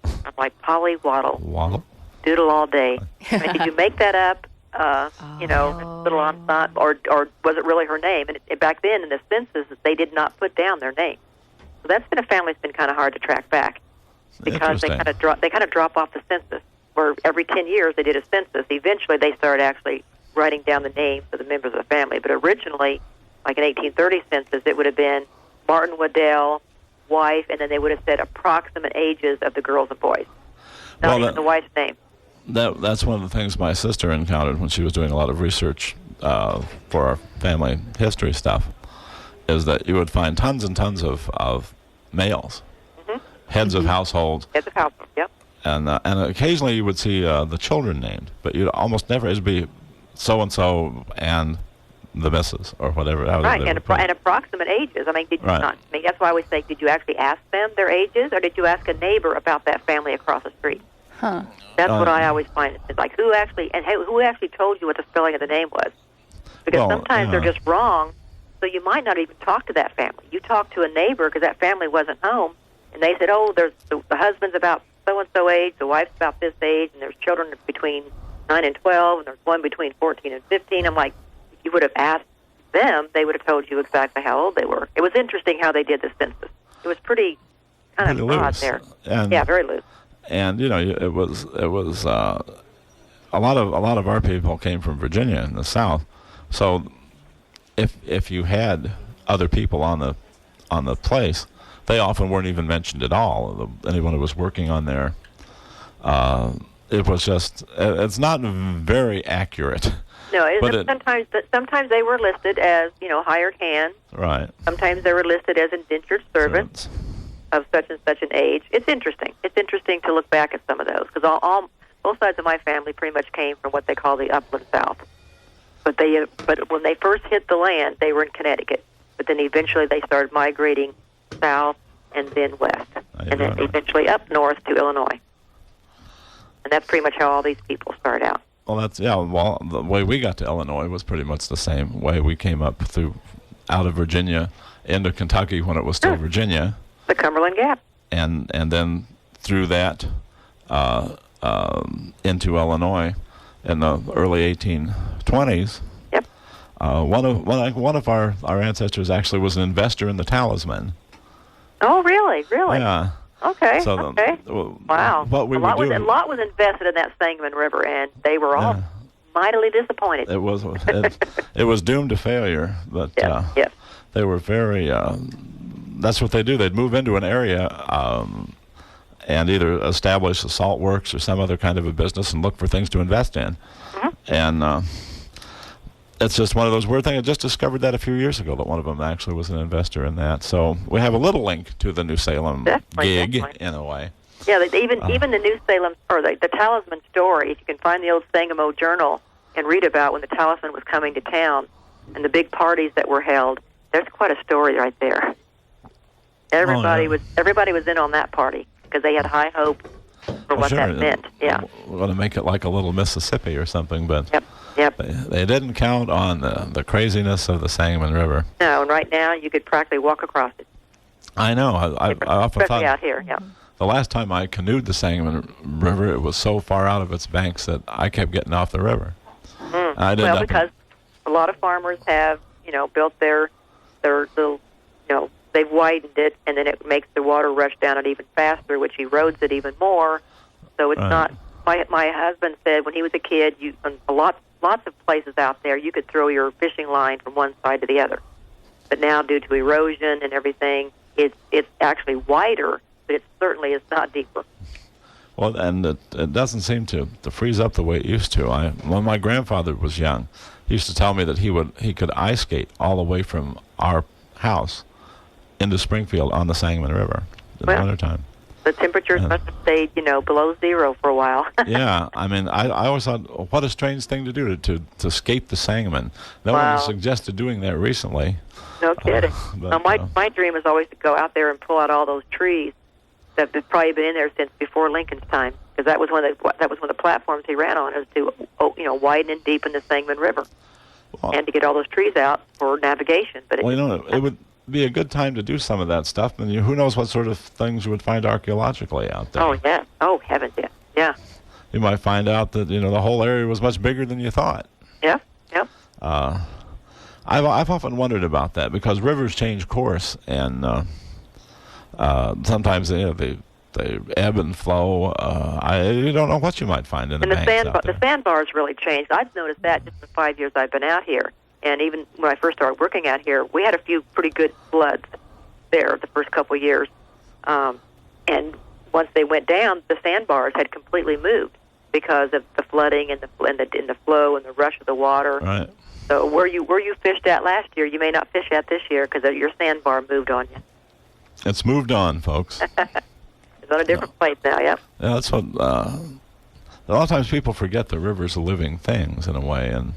Speaker 8: I'm like, polywaddle?
Speaker 7: Waddle?
Speaker 8: Doodle all day. Did you make that up? Little Onstant, or was it really her name? And back then in the census, they did not put down their name. So that's been a family that's been kind of hard to track back because they kind of drop off the census. Where every 10 years they did a census. Eventually they started actually writing down the names of the members of the family. But originally, like an 1830 census, it would have been Martin Waddell, wife, and then they would have said approximate ages of the girls and boys. Not even the wife's name.
Speaker 7: That's one of the things my sister encountered when she was doing a lot of research for our family history stuff, is that you would find tons and tons of males, heads of households.
Speaker 8: Heads of household, yep.
Speaker 7: And occasionally you would see the children named, but you'd almost never, it'd be so-and-so and the missus or whatever.
Speaker 8: Right, and approximate ages. I mean, did you not? I mean, that's why I always say, did you actually ask them their ages, or did you ask a neighbor about that family across the street?
Speaker 5: Huh.
Speaker 8: That's what I always find. It's like, who actually told you what the spelling of the name was? Because sometimes they're just wrong, so you might not even talk to that family. You talk to a neighbor because that family wasn't home, and they said, oh, there's the husband's about so-and-so age, the wife's about this age, and there's children between 9 and 12, and there's one between 14 and 15. I'm like, if you would have asked them, they would have told you exactly how old they were. It was interesting how they did the census. It was pretty kind of odd there. Yeah, very loose.
Speaker 7: And it was a lot of our people came from Virginia in the South, so if you had other people on the place, they often weren't even mentioned at all. Anyone who was working on there, it was just it's not very accurate.
Speaker 8: No, sometimes they were listed as hired hands.
Speaker 7: Right.
Speaker 8: Sometimes they were listed as indentured servants of such and such an age. It's interesting. It's interesting to look back at some of those because both sides of my family pretty much came from what they call the upland South. But when they first hit the land, they were in Connecticut. But then eventually they started migrating south and then west, and then eventually up north to Illinois. And that's pretty much how all these people start out.
Speaker 7: Well, the way we got to Illinois was pretty much the same way. We came up out of Virginia into Kentucky when it was still Virginia.
Speaker 8: The Cumberland Gap.
Speaker 7: And then through that into Illinois in the early 1820s.
Speaker 8: Yep.
Speaker 7: One of our ancestors actually was an investor in the Talisman.
Speaker 8: Oh, really? Really?
Speaker 7: Yeah.
Speaker 8: Okay.
Speaker 7: So
Speaker 8: okay.
Speaker 7: Wow. What we were doing.
Speaker 8: A lot was invested in that Sangamon River, and they were all mightily disappointed.
Speaker 7: It was doomed to failure, but they were very. That's what they do. They'd move into an area and either establish a salt works or some other kind of a business and look for things to invest in. Mm-hmm. And it's just one of those weird things. I just discovered that a few years ago that one of them actually was an investor in that. So we have a little link to the New Salem gig in a way.
Speaker 8: Yeah, even the New Salem, or the Talisman story, if you can find the old Sangamo Journal and read about when the Talisman was coming to town and the big parties that were held, there's quite a story right there. Everybody was in on that party because they had high hope for what that meant. Yeah.
Speaker 7: We're going to make it like a little Mississippi or something, but
Speaker 8: Yep.
Speaker 7: They didn't count on the craziness of the Sangamon River.
Speaker 8: No, and right now you could practically walk across it.
Speaker 7: I know. I often thought
Speaker 8: out here. Yeah.
Speaker 7: The last time I canoed the Sangamon River, it was so far out of its banks that I kept getting off the river.
Speaker 8: Mm. Because a lot of farmers have built their they've widened it, and then it makes the water rush down it even faster, which erodes it even more. So it's not. My husband said when he was a kid, lots of places out there you could throw your fishing line from one side to the other. But now, due to erosion and everything, it's actually wider, but it certainly is not deeper.
Speaker 7: Well, and it doesn't seem to freeze up the way it used to. When my grandfather was young, he used to tell me that he could ice skate all the way from our house into Springfield on the Sangamon River in the wintertime.
Speaker 8: The temperatures must have stayed, below zero for a while.
Speaker 7: Yeah, I mean, I always thought, what a strange thing to do to skate the Sangamon. No one has suggested doing that recently.
Speaker 8: No kidding. My dream is always to go out there and pull out all those trees that have probably been in there since before Lincoln's time, because that was one of the platforms he ran on, is to widen and deepen the Sangamon River, and to get all those trees out for navigation. But
Speaker 7: it would be a good time to do some of that stuff, and who knows what sort of things you would find archaeologically out there.
Speaker 8: Oh yeah. Oh heavens, yeah.
Speaker 7: You might find out that the whole area was much bigger than you thought.
Speaker 8: Yeah. Yep.
Speaker 7: I've often wondered about that because rivers change course, and sometimes they ebb and flow. You don't know what you might find in the banks out there.
Speaker 8: The sandbars really changed. I've noticed that just in the 5 years I've been out here. And even when I first started working out here, we had a few pretty good floods there the first couple of years. And once they went down, the sandbars had completely moved. because of the flooding and the flow and the rush of the water.
Speaker 7: Right.
Speaker 8: So where you fished at last year, you may not fish at this year because your sandbar moved on you.
Speaker 7: It's moved on, folks.
Speaker 8: It's on a different place now. Yep.
Speaker 7: Yeah, that's what. A lot of times people forget the rivers are living things in a way, and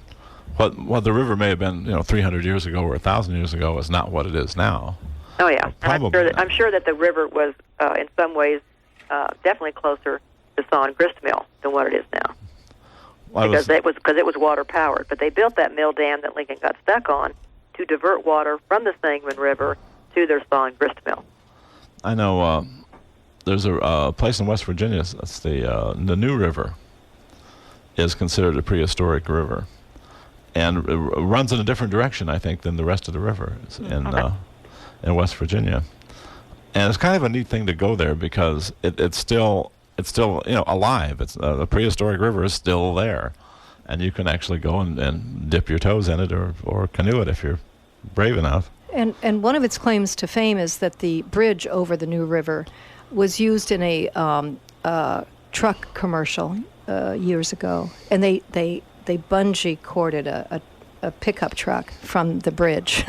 Speaker 7: what the river may have been, 300 years ago or 1,000 years ago is not what it is now.
Speaker 8: Oh yeah,
Speaker 7: Probably.
Speaker 8: I'm sure that the river was in some ways definitely closer to Saw and Grist Mill than what it is now. Because it was water powered, but they built that mill dam that Lincoln got stuck on to divert water from the Sangamon River to their Saw and Grist Mill.
Speaker 7: I know there's a place in West Virginia. That's the New River is considered a prehistoric river, and it runs in a different direction, I think, than the rest of the rivers in West Virginia. And it's kind of a neat thing to go there because it's still alive. It's the prehistoric river is still there, and you can actually go and dip your toes in it or canoe it if you're brave enough.
Speaker 1: And one of its claims to fame is that the bridge over the New River was used in a truck commercial years ago, and they bungee corded a pickup truck from the bridge.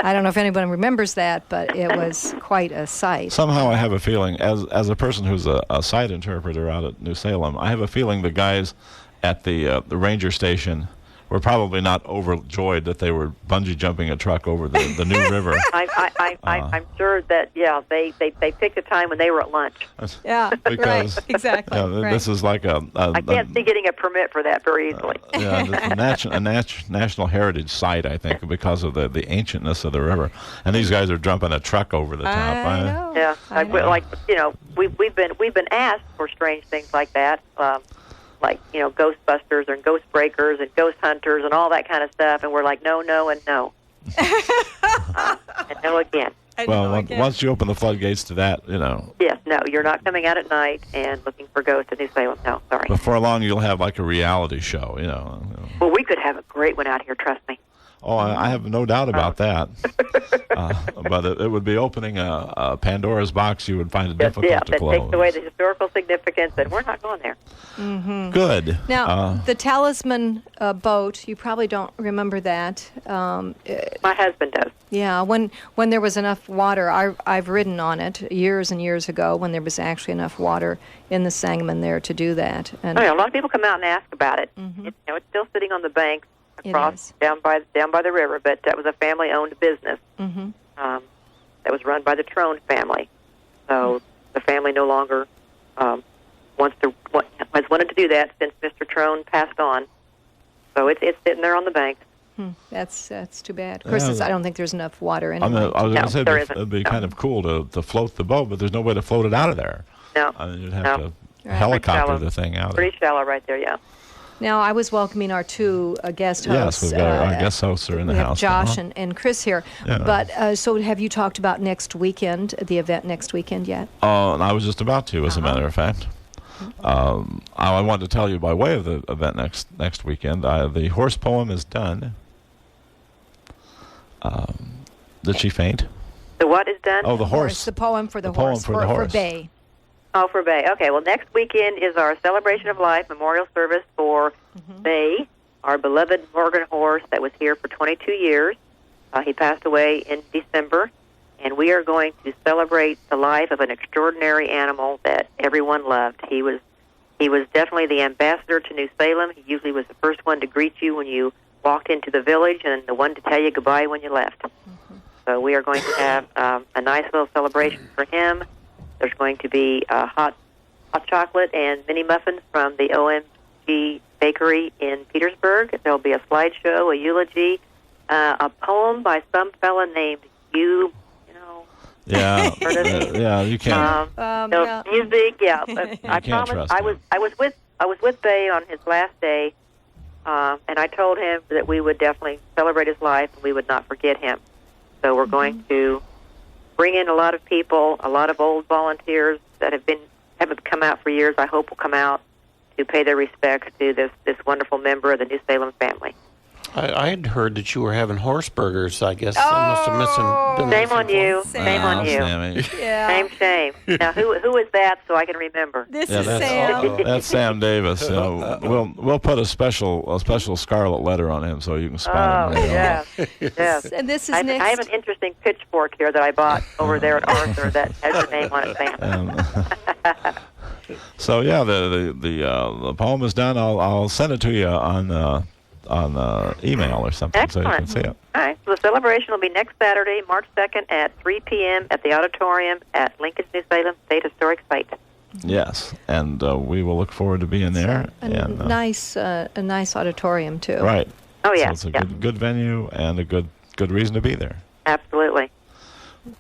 Speaker 1: I don't know if anyone remembers that, but it was quite a sight.
Speaker 7: Somehow I have a feeling, as a person who's a site interpreter out at New Salem, I have a feeling the guys at the ranger station were probably not overjoyed that they were bungee jumping a truck over the New River.
Speaker 8: I'm sure that they picked a time when they were at lunch.
Speaker 1: Yeah,
Speaker 7: because,
Speaker 1: right, exactly.
Speaker 7: Right. This is like
Speaker 8: I can't see getting a permit for that very easily.
Speaker 7: It's a national heritage site, I think, because of the ancientness of the river. And these guys are jumping a truck over the top.
Speaker 1: I know.
Speaker 8: Yeah,
Speaker 1: I know.
Speaker 8: like we've been asked for strange things like that. Like, Ghostbusters and Ghost Breakers and Ghost Hunters and all that kind of stuff, and we're like, no, and no. And no again.
Speaker 7: Once you open the floodgates to that,
Speaker 8: Yes, no, you're not coming out at night and looking for ghosts in New Salem. No, sorry.
Speaker 7: Before long, you'll have like a reality show,
Speaker 8: Well, we could have a great one out here, trust me.
Speaker 7: Oh, I have no doubt about that. But it would be opening a Pandora's box you would find it difficult to close.
Speaker 8: That takes away the historical significance, and we're not going there.
Speaker 1: Mm-hmm.
Speaker 7: Good.
Speaker 1: Now, the Talisman boat, you probably don't remember that.
Speaker 8: My husband does.
Speaker 1: Yeah, when there was enough water, I've ridden on it years and years ago when there was actually enough water in the Sangamon there to do that. And
Speaker 8: a lot of people come out and ask about it.
Speaker 1: Mm-hmm.
Speaker 8: It's still sitting on the bank across down by the river, but that was a family-owned business.
Speaker 1: Mm-hmm.
Speaker 8: That was run by the Trone family. So the family no longer has wanted to do that since Mr. Trone passed on. So it's sitting there on the bank.
Speaker 1: That's too bad. Of course, I don't think there's enough water in it.
Speaker 7: I was going to say
Speaker 8: there
Speaker 7: it'd be kind of cool to float the boat, but there's no way to float it out of there.
Speaker 8: No.
Speaker 7: You'd have to helicopter the thing out.
Speaker 8: Pretty shallow right there, yeah.
Speaker 1: Now, I was welcoming our two guest hosts.
Speaker 7: Yes, we've got our guest hosts are in the house.
Speaker 1: Josh
Speaker 7: now.
Speaker 1: and Chris here.
Speaker 7: Yeah.
Speaker 1: But so have you talked about next weekend, the event next weekend yet?
Speaker 7: I was just about to, as a matter of fact. I wanted to tell you by way of the event next weekend. The horse poem is done. Did she faint?
Speaker 8: The what is done?
Speaker 7: Oh, the horse.
Speaker 1: The poem for the
Speaker 7: poem
Speaker 1: horse.
Speaker 7: for the horse.
Speaker 1: For Bay.
Speaker 8: Oh, for Bay. Okay, well, next weekend is our Celebration of Life memorial service for Bay, our beloved Morgan horse that was here for 22 years. He passed away in December, and we are going to celebrate the life of an extraordinary animal that everyone loved. He was definitely the ambassador to New Salem. He usually was the first one to greet you when you walked into the village and the one to tell you goodbye when you left. So we are going to have a nice little celebration for him. There's going to be hot chocolate and mini muffins from the OMG Bakery in Petersburg. There'll be a slideshow, a eulogy, a poem by some fella named Hugh.
Speaker 7: Yeah, you can't.
Speaker 8: Music, yeah.
Speaker 7: I promise.
Speaker 8: I was with Bay on his last day, and I told him that we would definitely celebrate his life and we would not forget him. So we're going to bring in a lot of people, a lot of old volunteers that haven't come out for years. I hope will come out to pay their respects to this wonderful member of the New Salem family.
Speaker 6: I had heard that you were having horse burgers. I guess I must have been
Speaker 8: Shame on you.
Speaker 1: Sam.
Speaker 8: Shame on you.
Speaker 7: Sammy.
Speaker 1: Yeah.
Speaker 8: Shame. Now, who is that so I can remember?
Speaker 1: This
Speaker 7: Yeah,
Speaker 1: is
Speaker 7: that's,
Speaker 1: Sam.
Speaker 7: that's Sam Davis. We'll put a special scarlet letter on him so you can spot him.
Speaker 8: Yes. Yes.
Speaker 1: And this is
Speaker 8: I
Speaker 1: next.
Speaker 8: have an interesting pitchfork here that I bought over there at Arthur that has your name on it, Sam.
Speaker 7: So yeah, the poem is done. I'll send it to you on email or something so you can
Speaker 8: Excellent.
Speaker 7: see it.
Speaker 8: All right. So the celebration will be next Saturday, March 2nd at 3 p.m. at the auditorium at Lincoln's New Salem State Historic Site.
Speaker 7: Yes, and we will look forward to being there.
Speaker 1: a nice auditorium too.
Speaker 7: Right.
Speaker 8: Oh, yeah.
Speaker 7: So it's a good venue and a good reason to be there.
Speaker 8: Absolutely.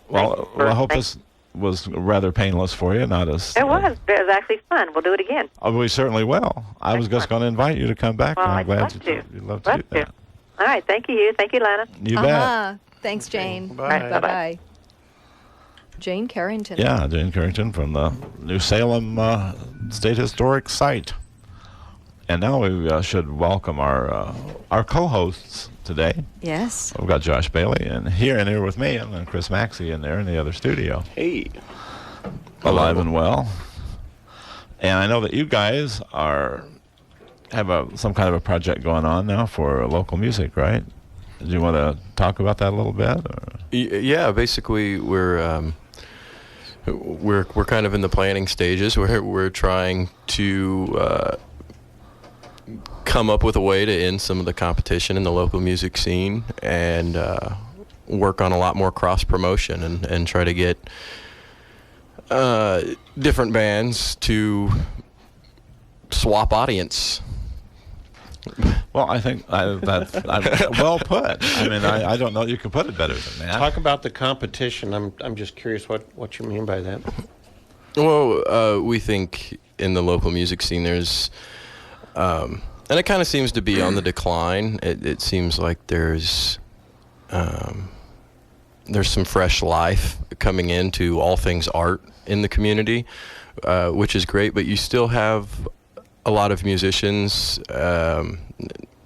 Speaker 7: Well, I hope this was rather painless for you, not as...
Speaker 8: It was. It was actually fun. We'll do it again.
Speaker 7: We certainly will. I was just going to invite you to come back,
Speaker 8: Well,
Speaker 7: and I'm
Speaker 8: I'd
Speaker 7: glad
Speaker 8: love to.
Speaker 7: you'd love to do that.
Speaker 8: All right. Thank you. Thank you, Lana.
Speaker 7: You bet.
Speaker 1: Thanks, Jane.
Speaker 6: Bye.
Speaker 8: Right, bye-bye.
Speaker 1: Bye. Jane Carrington.
Speaker 7: Yeah, Jane Carrington from the New Salem State Historic Site. And now we should welcome our co-hosts today.
Speaker 1: Yes.
Speaker 7: We've got Josh Bailey and here with me, and then Chris Maxey in there in the other studio.
Speaker 9: Hey.
Speaker 7: Alive and well. And I know that you guys have some kind of a project going on now for local music, right? Do you want to talk about that a little bit? Or?
Speaker 9: Yeah, basically we're kind of in the planning stages. We're trying to come up with a way to end some of the competition in the local music scene and work on a lot more cross promotion and try to get different bands to swap audience.
Speaker 7: Well, I think that's well put. I mean, I don't know you could put it better than that.
Speaker 6: Talk about the competition. I'm just curious what you mean by that.
Speaker 9: Well, we think in the local music scene there's, and it kind of seems to be on the decline. It seems like there's some fresh life coming into all things art in the community, which is great, but you still have a lot of musicians.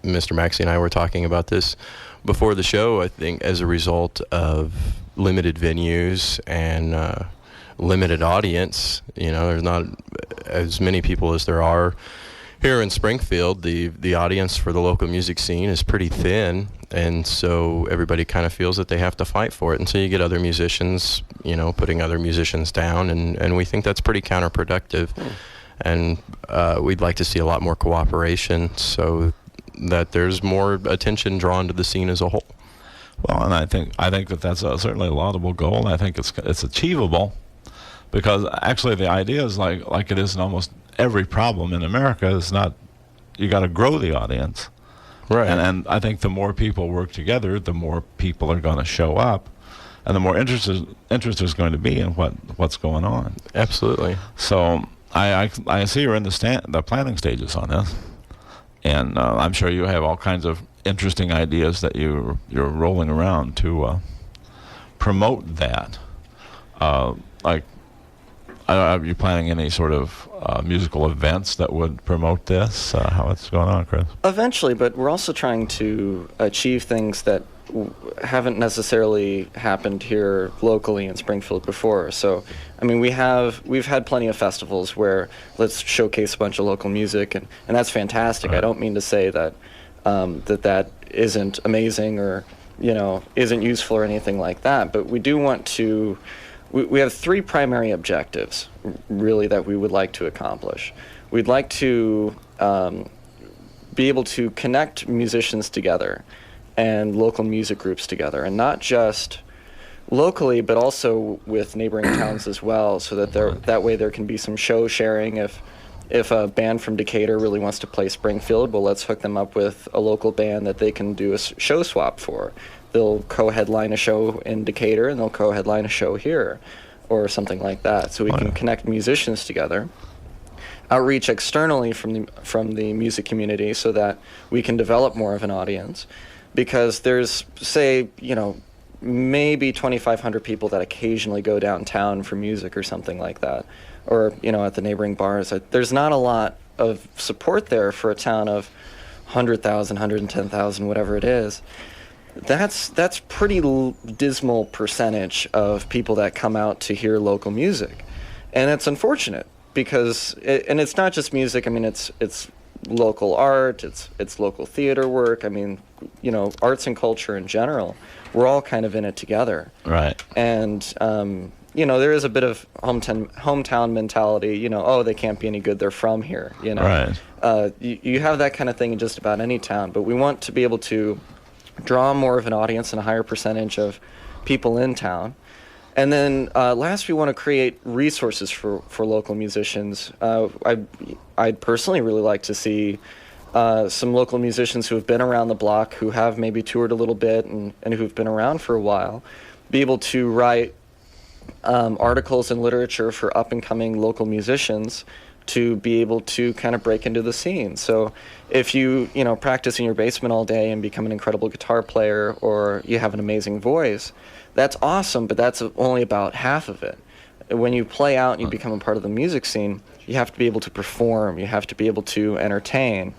Speaker 9: Mr. Maxey and I were talking about this before the show. I think as a result of limited venues and limited audience, there's not as many people as there are here in Springfield. The audience for the local music scene is pretty thin, and so everybody kind of feels that they have to fight for it. And so you get other musicians, putting other musicians down, and we think that's pretty counterproductive. And we'd like to see a lot more cooperation so that there's more attention drawn to the scene as a whole.
Speaker 7: Well, and I think that that's certainly a laudable goal, and I think it's achievable, because actually the idea is like it is in almost every problem in America is not, you got to grow the audience,
Speaker 9: right?
Speaker 7: And I think the more people work together, the more people are going to show up, and the more interest there's going to be in what's going on.
Speaker 9: Absolutely.
Speaker 7: So I see you're in the planning stages on this, and I'm sure you have all kinds of interesting ideas that you're rolling around to promote that. Are you planning any sort of musical events that would promote this? How it's going on, Chris?
Speaker 10: Eventually, but we're also trying to achieve things that haven't necessarily happened here locally in Springfield before. So, I mean, we've had plenty of festivals where let's showcase a bunch of local music, and that's fantastic. Right. I don't mean to say that that isn't amazing or isn't useful or anything like that, but we do want to. We have three primary objectives, really, that we would like to accomplish. We'd like to be able to connect musicians together and local music groups together, and not just locally, but also with neighboring towns as well, so that that way there can be some show sharing. If a band from Decatur really wants to play Springfield, well, let's hook them up with a local band that they can do a show swap for. They'll co-headline a show in Decatur, and they'll co-headline a show here, or something like that. So we can connect musicians together. Outreach externally from the music community, so that we can develop more of an audience. Because there's, say, maybe 2,500 people that occasionally go downtown for music or something like that, or at the neighboring bars. There's not a lot of support there for a town of 100,000, 110,000, whatever it is, that's pretty dismal percentage of people that come out to hear local music. And it's unfortunate because, and it's not just music. I mean, it's local art, it's local theater work. I mean, arts and culture in general. We're all kind of in it together.
Speaker 7: Right.
Speaker 10: And, there is a bit of hometown mentality, oh, they can't be any good, they're from here,
Speaker 7: Right.
Speaker 10: You have that kind of thing in just about any town, but we want to be able to draw more of an audience and a higher percentage of people in town. And then last, we want to create resources for local musicians. I'd personally really like to see some local musicians who have been around the block, who have maybe toured a little bit and who've been around for a while, be able to write articles in literature for up-and-coming local musicians to be able to kind of break into the scene. So if you practice in your basement all day and become an incredible guitar player, or you have an amazing voice, that's awesome, but that's only about half of it. When you play out and you become a part of the music scene, you have to be able to perform, you have to be able to entertain.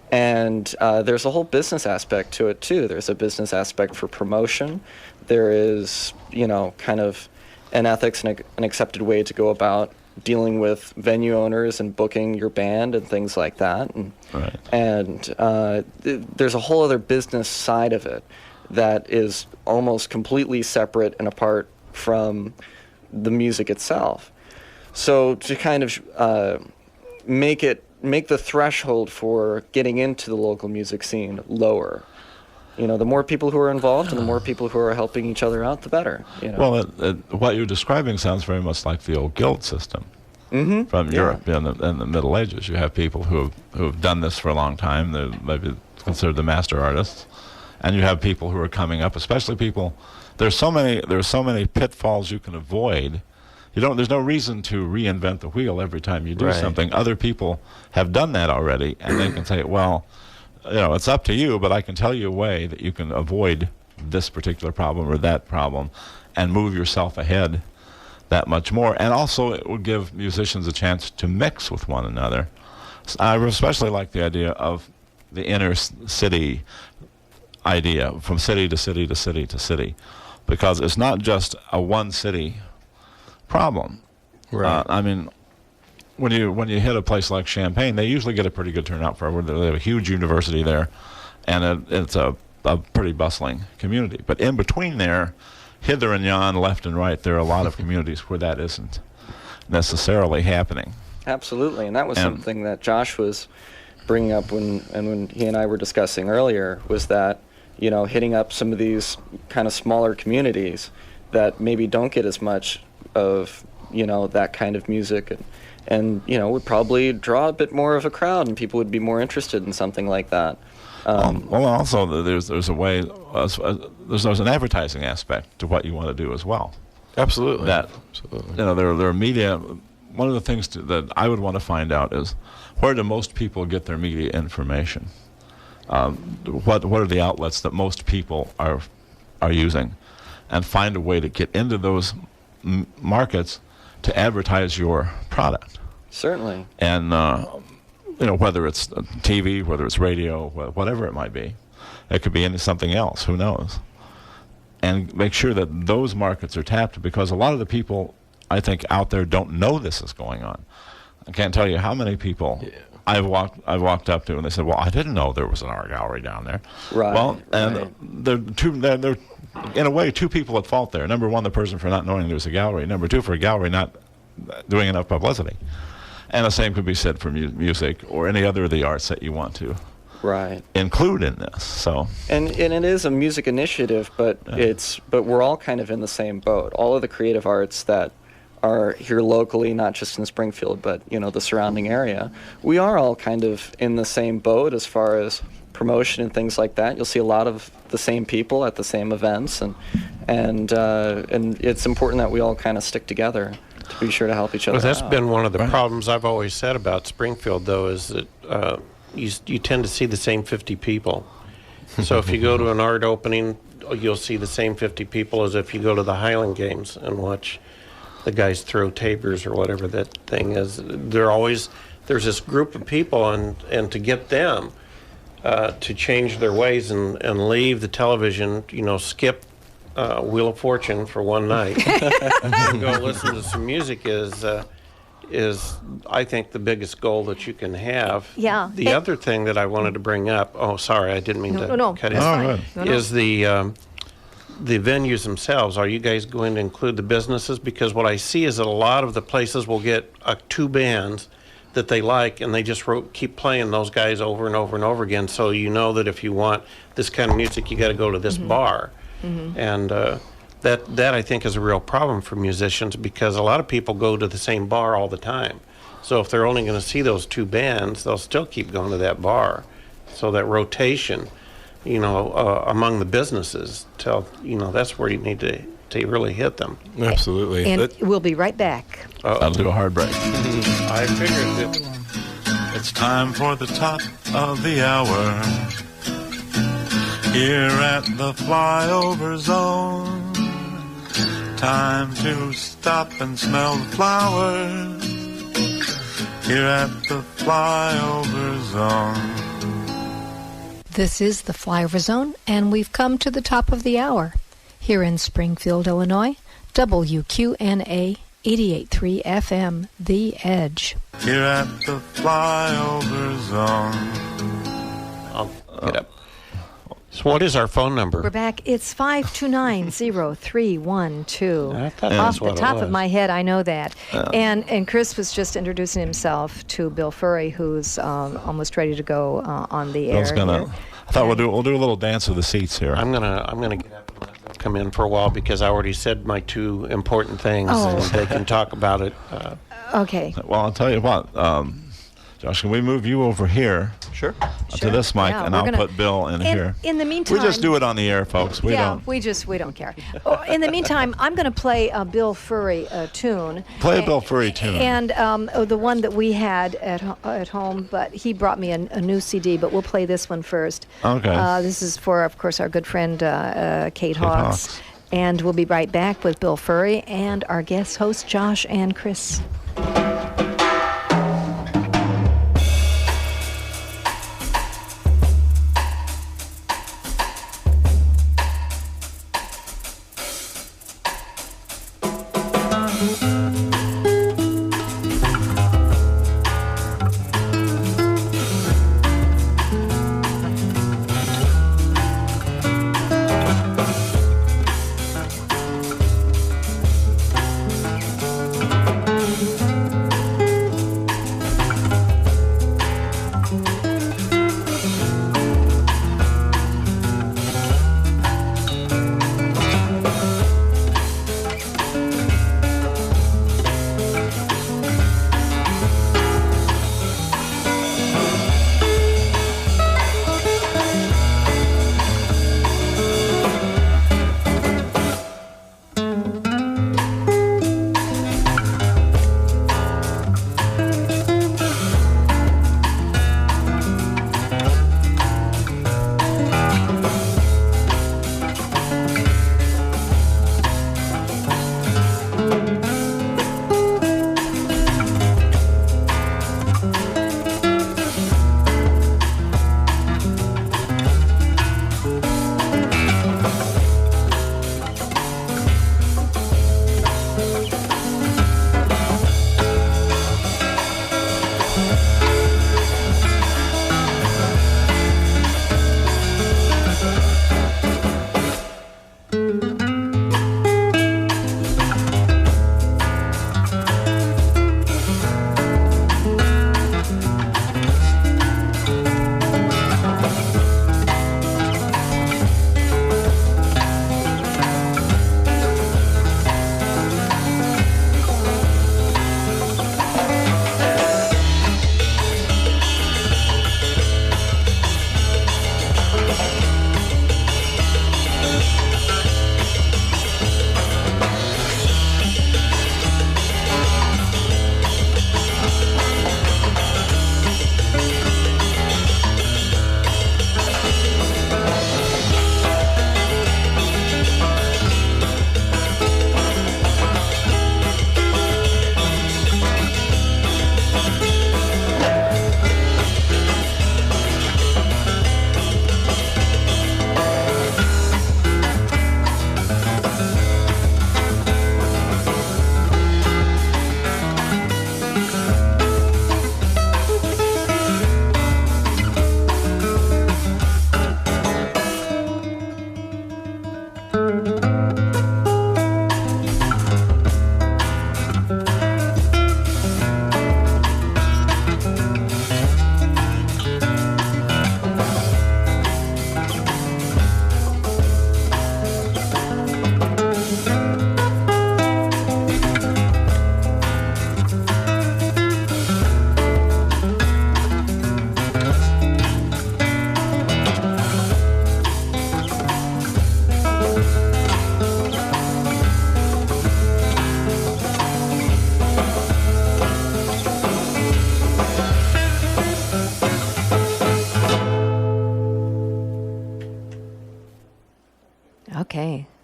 Speaker 10: And there's a whole business aspect to it too. There's a business aspect for promotion. There is, kind of an ethics and an accepted way to go about dealing with venue owners and booking your band and things like that.
Speaker 7: Right.
Speaker 10: And there's a whole other business side of it that is almost completely separate and apart from the music itself. So to kind of make the threshold for getting into the local music scene lower. The more people who are involved and the more people who are helping each other out, the better.
Speaker 7: Well, what you're describing sounds very much like the old guild system from Europe in the Middle Ages. You have people who have done this for a long time. They're maybe considered the master artists, and you have people who are coming up, especially people. There's so many pitfalls you can avoid. There's no reason to reinvent the wheel every time you do something. Other people have done that already, and they can say, well, it's up to you, but I can tell you a way that you can avoid this particular problem or that problem and move yourself ahead that much more. And also it would give musicians a chance to mix with one another. I especially like the idea of the inner city idea, from city to city to city to city, because it's not just a one city problem.
Speaker 6: Right.
Speaker 7: I mean, when you hit a place like Champaign, they usually get a pretty good turnout for it. They have a huge university there, and it's a pretty bustling community. But in between there, hither and yon, left and right, there are a lot of communities where that isn't necessarily happening.
Speaker 10: Absolutely, and that was something that Josh was bringing up when he and I were discussing earlier, was that hitting up some of these kind of smaller communities that maybe don't get as much of that kind of music and would probably draw a bit more of a crowd, and people would be more interested in something like that.
Speaker 7: Well, also there's a way, there's an advertising aspect to what you want to do as well.
Speaker 9: Absolutely.
Speaker 7: Absolutely. There are media. One of the things that I would want to find out is, where do most people get their media information? What are the outlets that most people are using, and find a way to get into those markets to advertise your product.
Speaker 10: Certainly.
Speaker 7: And whether it's TV, whether it's radio, whatever it might be, it could be into something else. Who knows? And make sure that those markets are tapped, because a lot of the people, I think, out there don't know this is going on. I can't tell you how many people I've walked up to, and they said, "Well, I didn't know there was an art gallery down there."
Speaker 10: Right.
Speaker 7: Well, and they're in a way two people at fault there. Number one, the person for not knowing there's a gallery. Number two, for a gallery not doing enough publicity. And the same could be said for music or any other of the arts that you want to include in this. So
Speaker 10: and it is a music initiative, but we're all kind of in the same boat. All of the creative arts that are here locally, not just in Springfield, but the surrounding area, we are all kind of in the same boat as far as promotion and things like that. You'll see a lot of the same people at the same events, and it's important that we all kind of stick together to be sure to help each other
Speaker 6: Well, that's
Speaker 10: out.
Speaker 6: been one of the problems I've always said about Springfield, though, is that you tend to see the same 50 people. So if you go to an art opening, you'll see the same 50 people as if you go to the Highland Games and watch the guys throw tabers or whatever that thing is. There's this group of people, and to get them, to change their ways and leave the television, skip Wheel of Fortune for one night and go listen to some music is I think the biggest goal that you can have.
Speaker 1: Yeah.
Speaker 6: The other thing that I wanted to bring up, sorry, I didn't mean to cut in, is the venues themselves. Are you guys going to include the businesses? Because what I see is that a lot of the places will get 2 bands that they like, and they just keep playing those guys over and over and over again. So you know that if you want this kind of music, you got to go to this bar. And that I think is a real problem for musicians, because a lot of people go to the same bar all the time. So if they're only going to see those 2 bands, they'll still keep going to that bar. So that rotation, among the businesses, that's where you need to really hit them.
Speaker 9: Absolutely.
Speaker 1: And we'll be right back.
Speaker 7: I'll do a hard break.
Speaker 6: I figured that.
Speaker 2: It's time for the top of the hour here at the Flyoverzone. Time to stop and smell the flowers here at the Flyoverzone.
Speaker 1: This is the Flyoverzone, and we've come to the top of the hour here in Springfield, Illinois. WQNA 88.3 FM, The Edge.
Speaker 2: Here at the Flyoverzone.
Speaker 6: I'll get up. So what is our phone number?
Speaker 1: We're back. It's 529-0312.
Speaker 6: I thought
Speaker 1: Off
Speaker 6: that's
Speaker 1: the
Speaker 6: what it
Speaker 1: top
Speaker 6: was.
Speaker 1: of my head, I know that. And Chris was just introducing himself to Bill Furry, who's almost ready to go on the air.
Speaker 7: I thought we'll do a little dance of the seats here.
Speaker 6: I'm gonna get up and let them come in for a while, because I already said my 2 important things, and they can talk about it.
Speaker 1: Okay.
Speaker 7: Well, I'll tell you what, Josh, can we move you over here?
Speaker 9: Sure.
Speaker 7: To this mic,
Speaker 1: Yeah,
Speaker 7: and
Speaker 1: we're
Speaker 7: I'll
Speaker 1: gonna-
Speaker 7: put Bill in here.
Speaker 1: In the meantime,
Speaker 7: We just do it on the air, folks. We don't
Speaker 1: we don't care. In the meantime, I'm going to play a Bill Furry tune.
Speaker 7: play a Bill Furry tune.
Speaker 1: And the one that we had at home, but he brought me a new CD, but we'll play this one first.
Speaker 7: Okay.
Speaker 1: This is for, of course, our good friend Kate Hawks. And we'll be right back with Bill Furry and our guest hosts, Josh and Chris.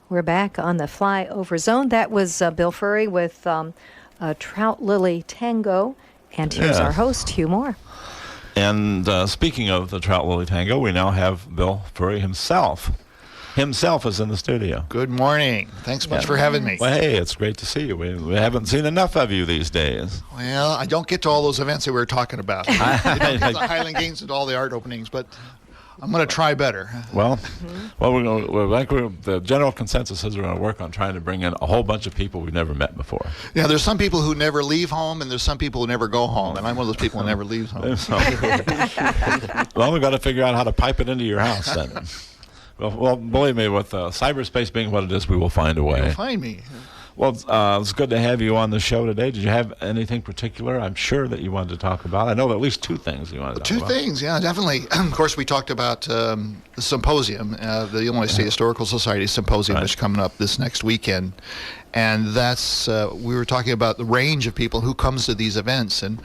Speaker 1: We're back on the Flyoverzone. That was Bill Furry with Trout Lily Tango. And here's our host, Hugh Moore.
Speaker 7: And speaking of the Trout Lily Tango, we now have Bill Furry himself. Himself is in the studio.
Speaker 11: Good morning. Thanks much for having me.
Speaker 7: Well, hey, it's great to see you. We haven't seen enough of you these days.
Speaker 11: Well, I don't get to all those events that we were talking about. I don't get to the Highland Games and all the art openings, but I'm going to try better.
Speaker 7: Well, the general consensus is we're going to work on trying to bring in a whole bunch of people we've never met before.
Speaker 11: Yeah, there's some people who never leave home, and there's some people who never go home, and I'm one of those people who never leaves home.
Speaker 7: Well, we've got to figure out how to pipe it into your house then. Well, believe me, with cyberspace being what it is, we will find a way.
Speaker 11: You'll find me.
Speaker 7: Well, it's good to have you on the show today. Did you have anything particular, I'm sure, that you wanted to talk about? I know at least two things you wanted to talk about.
Speaker 11: Two things, yeah, definitely. Of course, we talked about the symposium, the Illinois State Historical Society Symposium, which is coming up this next weekend. And that's, we were talking about the range of people who comes to these events. And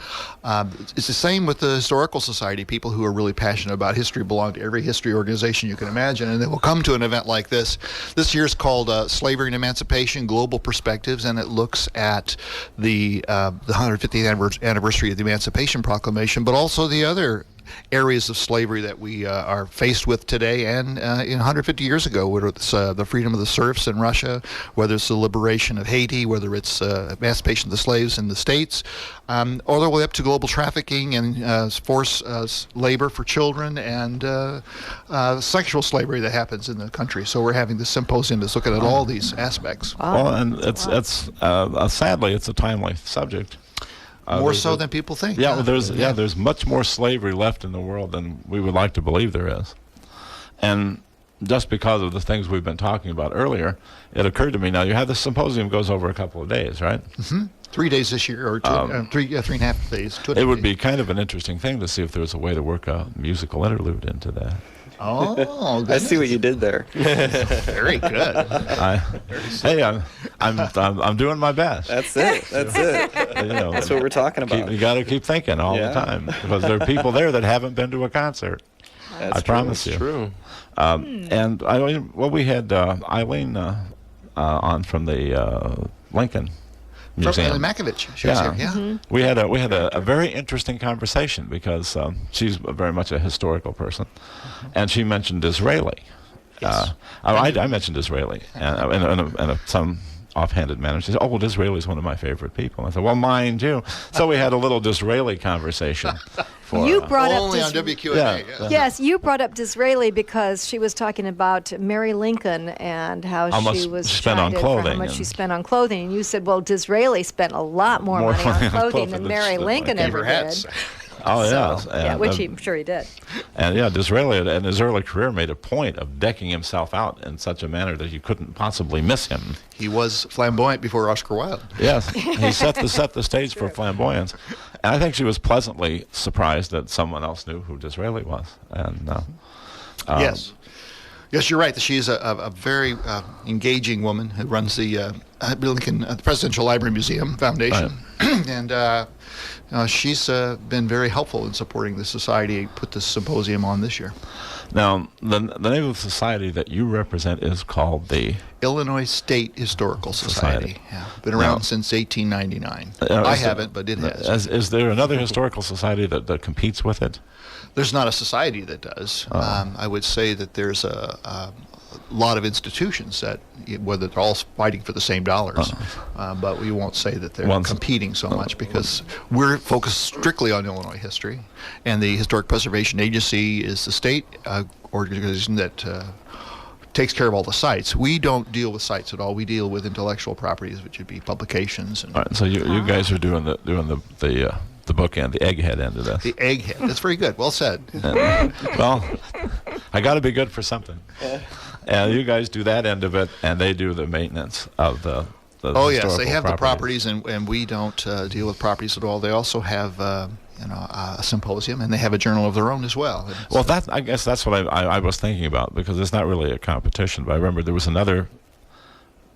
Speaker 11: it's the same with the Historical Society. People who are really passionate about history belong to every history organization you can imagine. And they will come to an event like this. This year's called Slavery and Emancipation, Global Perspectives. And it looks at the 150th anniversary of the Emancipation Proclamation, but also the other areas of slavery that we are faced with today and 150 years ago, whether it's the freedom of the serfs in Russia, whether it's the liberation of Haiti, whether it's emancipation of the slaves in the States, all the way up to global trafficking and forced labor for children and sexual slavery that happens in the country. So we're having this symposium that's looking at all these aspects.
Speaker 7: Well, and it's sadly, it's a timely subject.
Speaker 11: More so than people think.
Speaker 7: Yeah, there's much more slavery left in the world than we would like to believe there is. And just because of the things we've been talking about earlier, it occurred to me, now you have this symposium goes over a couple of days, right?
Speaker 11: Mm-hmm. 3 days this year, or 3.5 days.
Speaker 7: It would be kind of an interesting thing to see if there was a way to work a musical interlude into that.
Speaker 10: Oh, I see what you did there.
Speaker 11: Very good.
Speaker 7: I'm doing my best.
Speaker 10: That's it. That's what we're talking about.
Speaker 7: You got to keep thinking all the time, because there are people there that haven't been to a concert. I promise you.
Speaker 9: True.
Speaker 7: And we had Eileen on from the Lincoln Museum.
Speaker 11: From Makovich. She was here. Yeah. Mm-hmm.
Speaker 7: We had a very interesting conversation because she's very much a historical person, and she mentioned Disraeli.
Speaker 11: Yes.
Speaker 7: I mentioned Disraeli in some offhanded manner. She said, "Oh, well, Disraeli's one of my favorite people." I said, "Well, mine too." So we had a little Disraeli conversation.
Speaker 1: You brought up
Speaker 11: only on WQNA.
Speaker 7: Yeah.
Speaker 1: Yes, you brought up Disraeli because she was talking about Mary Lincoln and how she was
Speaker 7: spent on clothing,
Speaker 1: how much she spent on clothing, and you said, "Well, Disraeli spent a lot more money on clothing than Mary Lincoln ever did."
Speaker 7: Oh, yes.
Speaker 1: Yeah, which I'm sure he did.
Speaker 7: And Disraeli in his early career made a point of decking himself out in such a manner that you couldn't possibly miss him.
Speaker 11: He was flamboyant before Oscar Wilde.
Speaker 7: Yes, he set the stage for flamboyance. And I think she was pleasantly surprised that someone else knew who Disraeli was. And
Speaker 11: yes, you're right. She's a very engaging woman who runs the Lincoln Presidential Library Museum Foundation, right. And she's been very helpful in supporting the society. Put this symposium on this year.
Speaker 7: Now, the name of the society that you represent is called the
Speaker 11: Illinois State Historical Society. Yeah, been around since 1899. I haven't, but it has.
Speaker 7: Is there another historical society that competes with it?
Speaker 11: There's not a society that does. I would say that there's a lot of institutions that, whether they're all fighting for the same dollars, but we won't say that they're competing so much because we're focused strictly on Illinois history, and the Historic Preservation Agency is the state organization that takes care of all the sites. We don't deal with sites at all. We deal with intellectual properties, which would be publications. And
Speaker 7: all right, so you guys are doing the bookend, the egghead end of this.
Speaker 11: The egghead. That's very good. Well said.
Speaker 7: Well, I got to be good for something. And you guys do that end of it, and they do the maintenance of the
Speaker 11: oh, yes. They have the properties, and we don't deal with properties at all. They also have a symposium, and they have a journal of their own as well.
Speaker 7: Well, I guess that's what I was thinking about, because it's not really a competition. But I remember there was another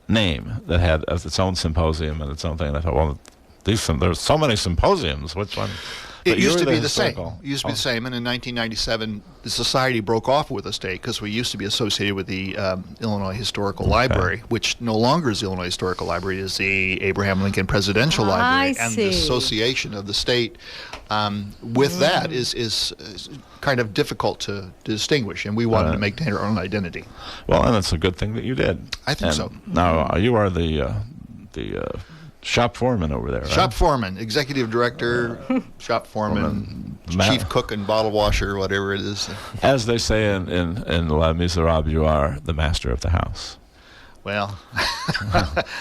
Speaker 7: name that had its own symposium and its own thing, and I thought, well, there's so many symposiums. Which one?
Speaker 11: It
Speaker 7: But
Speaker 11: used
Speaker 7: you're
Speaker 11: to
Speaker 7: the
Speaker 11: be the same.
Speaker 7: historical.
Speaker 11: It used to be the same, and in 1997, the society broke off with the state because we used to be associated with the Illinois Historical Library, which no longer is the Illinois Historical Library, is the Abraham Lincoln Presidential Library, and the association of the state with that is kind of difficult to distinguish, and we wanted to make our own identity.
Speaker 7: Well, and it's a good thing that you did.
Speaker 11: I think
Speaker 7: And
Speaker 11: so.
Speaker 7: Now you are the shop foreman over there, right?
Speaker 11: Shop foreman, executive director, shop foreman, chief cook and bottle washer, whatever it is.
Speaker 7: As they say in Les Miserables, you are the master of the house.
Speaker 11: Well,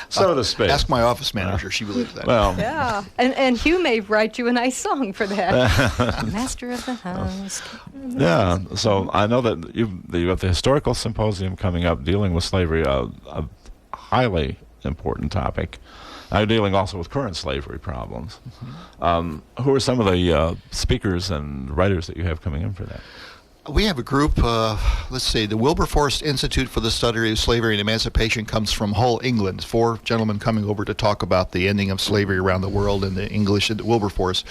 Speaker 7: so to speak.
Speaker 11: Ask my office manager; she believes that.
Speaker 7: Well,
Speaker 5: Yeah, and Hugh may write you a nice song for that. Master of the house.
Speaker 7: yeah. So I know that you have the historical symposium coming up dealing with slavery, a highly important topic. Now, you're dealing also with current slavery problems. Who are some of the speakers and writers that you have coming in for that?
Speaker 11: We have a group, let's see, the Wilberforce Institute for the Study of Slavery and Emancipation comes from Hull, England. 4 gentlemen coming over to talk about the ending of slavery around the world and the English and the Wilberforce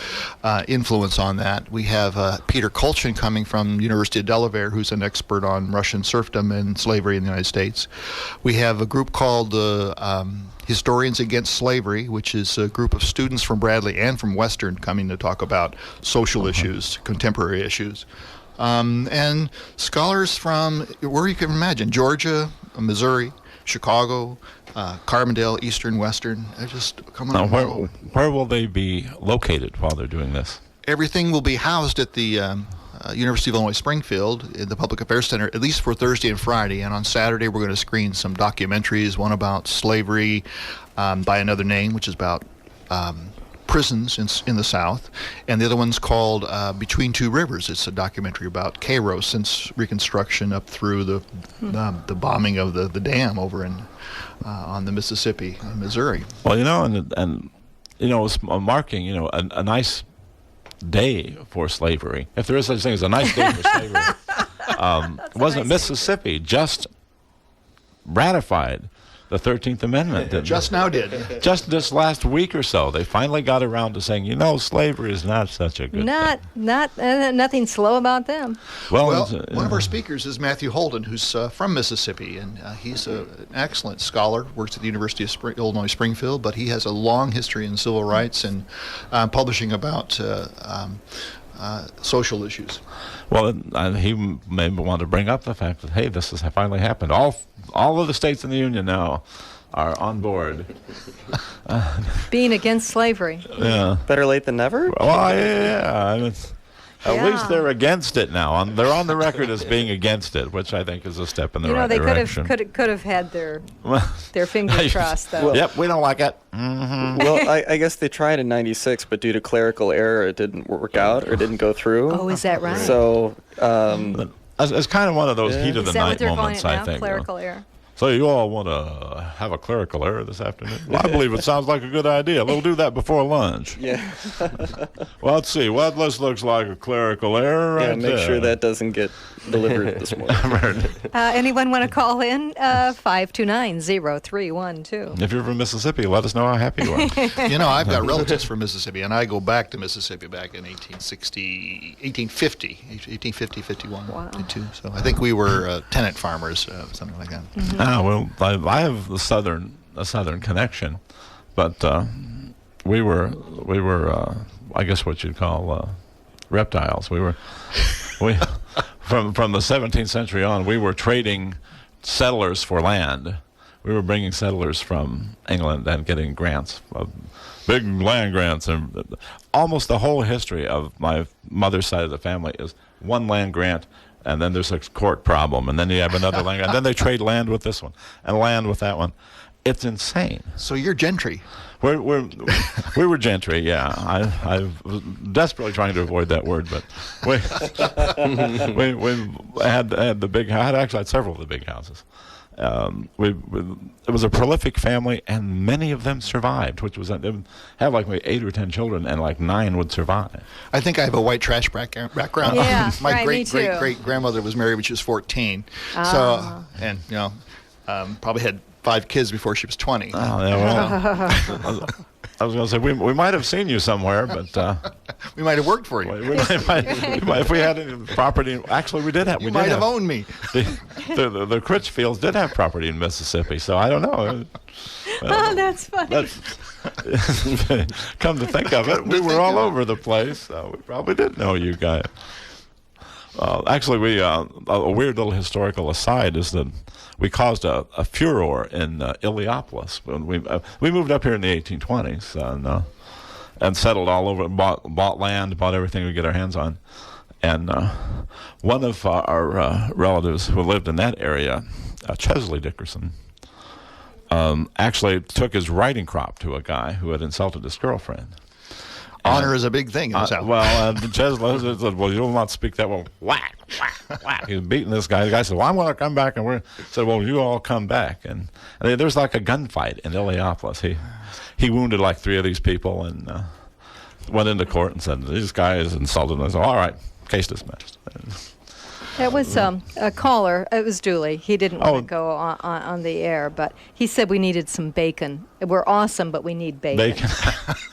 Speaker 11: influence on that. We have Peter Kolchin coming from University of Delaware, who's an expert on Russian serfdom and slavery in the United States. We have a group called Historians Against Slavery, which is a group of students from Bradley and from Western coming to talk about social issues, contemporary issues. And scholars from where you can imagine, Georgia, Missouri, Chicago, Carbondale, Eastern, Western. They're just coming
Speaker 7: Now,
Speaker 11: up.
Speaker 7: where will they be located while they're doing this?
Speaker 11: Everything will be housed at the University of Illinois Springfield in the Public Affairs Center, at least for Thursday and Friday. And on Saturday, we're going to screen some documentaries, one about slavery by another name, which is about prisons in the South, and the other one's called Between Two Rivers. It's a documentary about Cairo since Reconstruction up through the bombing of the dam over on the Mississippi in Missouri.
Speaker 7: Well, and it's marking, a nice day for slavery. If there is such thing as a nice day for slavery, wasn't Mississippi just ratified the 13th Amendment?
Speaker 11: Just now did.
Speaker 7: Just this last week or so, they finally got around to saying, slavery is not such a good thing.
Speaker 1: Nothing slow about them.
Speaker 11: Well, one of our speakers is Matthew Holden, who's from Mississippi, and he's an excellent scholar, works at the University of Illinois Springfield, but he has a long history in civil rights and publishing about social issues.
Speaker 7: Well, he may want to bring up the fact that, hey, this has finally happened. All of the states in the Union now are on board.
Speaker 1: Being against slavery.
Speaker 7: Yeah.
Speaker 10: Better late than never?
Speaker 7: Well, yeah. At least they're against it now. They're on the record as being against it, which I think is a step in the right direction.
Speaker 1: They could have had their fingers crossed, though.
Speaker 7: Yep, we don't like it. Mm-hmm.
Speaker 10: Well, I guess they tried in '96, but due to clerical error, it didn't work out or didn't go through.
Speaker 1: Oh, is that right?
Speaker 10: So
Speaker 7: it's kind of one of those heat of the night moments, I think.
Speaker 1: Clerical error.
Speaker 7: So you all want to have a clerical error this afternoon? Well, I believe it sounds like a good idea. We'll do that before lunch.
Speaker 10: Yeah.
Speaker 7: Well, let's see. Well, this looks like a clerical error right
Speaker 10: make
Speaker 7: there.
Speaker 10: sure that doesn't get delivered this morning.
Speaker 1: Anyone want to call in? 529-0312.
Speaker 7: If you're from Mississippi, let us know how happy you are.
Speaker 11: I've got relatives from Mississippi, and I go back to Mississippi back in 1850, 51,
Speaker 1: Wow.
Speaker 11: 52. So I think we were tenant farmers, something like that.
Speaker 1: Mm-hmm.
Speaker 7: Well, I have a southern connection, but we were I guess what you'd call reptiles. We from the 17th century on, we were trading settlers for land. We were bringing settlers from England and getting grants, big land grants, and almost the whole history of my mother's side of the family is one land grant. And then there's a court problem, and then you have another land, and then they trade land with this one, and land with that one. It's insane.
Speaker 11: So you're gentry.
Speaker 7: We were gentry, yeah. I was desperately trying to avoid that word, but we had the big. I actually had several of the big houses. It was a prolific family, and many of them survived, which was they would have like maybe 8 or 10 children, and like 9 would survive.
Speaker 11: I think I have a white trash background.
Speaker 1: Yeah,
Speaker 11: My
Speaker 1: right,
Speaker 11: great
Speaker 1: me too.
Speaker 11: great grandmother was married when she was 14, so probably had 5 kids before she was 20.
Speaker 7: Oh, yeah, well, I was going to say we might have seen you somewhere, but
Speaker 11: we might have worked for you.
Speaker 7: we might, if we had any property. Actually, we did have.
Speaker 11: You might have owned me.
Speaker 7: The Critchfields did have property in Mississippi, so I don't know.
Speaker 1: Oh, that's funny.
Speaker 7: Come to think of it, we were all over the place, so we probably did know you guys. Actually, we a weird little historical aside is that we caused a furor in Illiopolis when we moved up here in the 1820s and settled all over, bought land, bought everything we could get our hands on, and one of our relatives who lived in that area, Chesley Dickerson, actually took his riding crop to a guy who had insulted his girlfriend.
Speaker 11: Honor is a big thing in the South.
Speaker 7: Well, Chesley said, "Well, you will not speak that one." Whack, whack, whack. He was beating this guy. The guy said, "Well, I'm going to come back," and we said, "Well, you all come back." And there was like a gunfight in Illiopolis. He wounded like 3 of these people and went into court and said, "These guys insulted us." All right, case dismissed.
Speaker 1: That was a caller. It was Dooley. He didn't want to go on the air, but he said we needed some bacon. We're awesome, but we need bacon.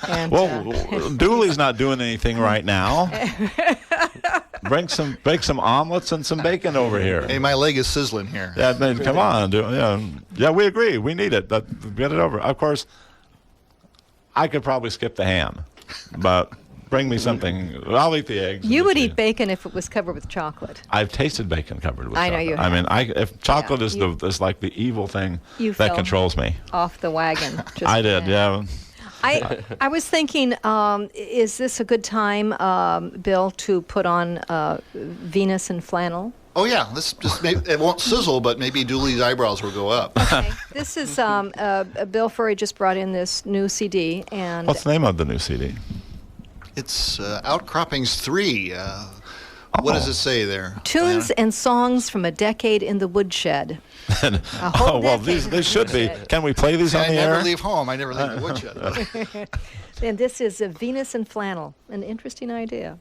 Speaker 1: And,
Speaker 7: Dooley's not doing anything right now. Bake some omelets and some bacon over here.
Speaker 11: Hey, my leg is sizzling here.
Speaker 7: Yeah, come on. Yeah, we agree. We need it. Get it over. Of course, I could probably skip the ham, but bring me something. I'll eat the eggs.
Speaker 1: You would eat bacon if it was covered with chocolate.
Speaker 7: I've tasted bacon covered with chocolate.
Speaker 1: I know you have.
Speaker 7: I mean, if chocolate is like the evil thing that controls me.
Speaker 1: Off the wagon.
Speaker 7: I did, yeah.
Speaker 1: I was thinking, is this a good time, Bill, to put on Venus and Flannel?
Speaker 11: Oh yeah, it won't sizzle, but maybe Dooley's eyebrows will go up.
Speaker 1: Okay. This is Bill Furry just brought in this new CD, and
Speaker 7: what's the name of the new CD?
Speaker 11: It's Outcroppings 3. What does it say there?
Speaker 1: Tunes and songs from a decade in the woodshed.
Speaker 7: They should be. Can we play these on the air?
Speaker 11: I never leave home. I never leave the woodshed.
Speaker 1: And this is Venus and Flannel. An interesting idea.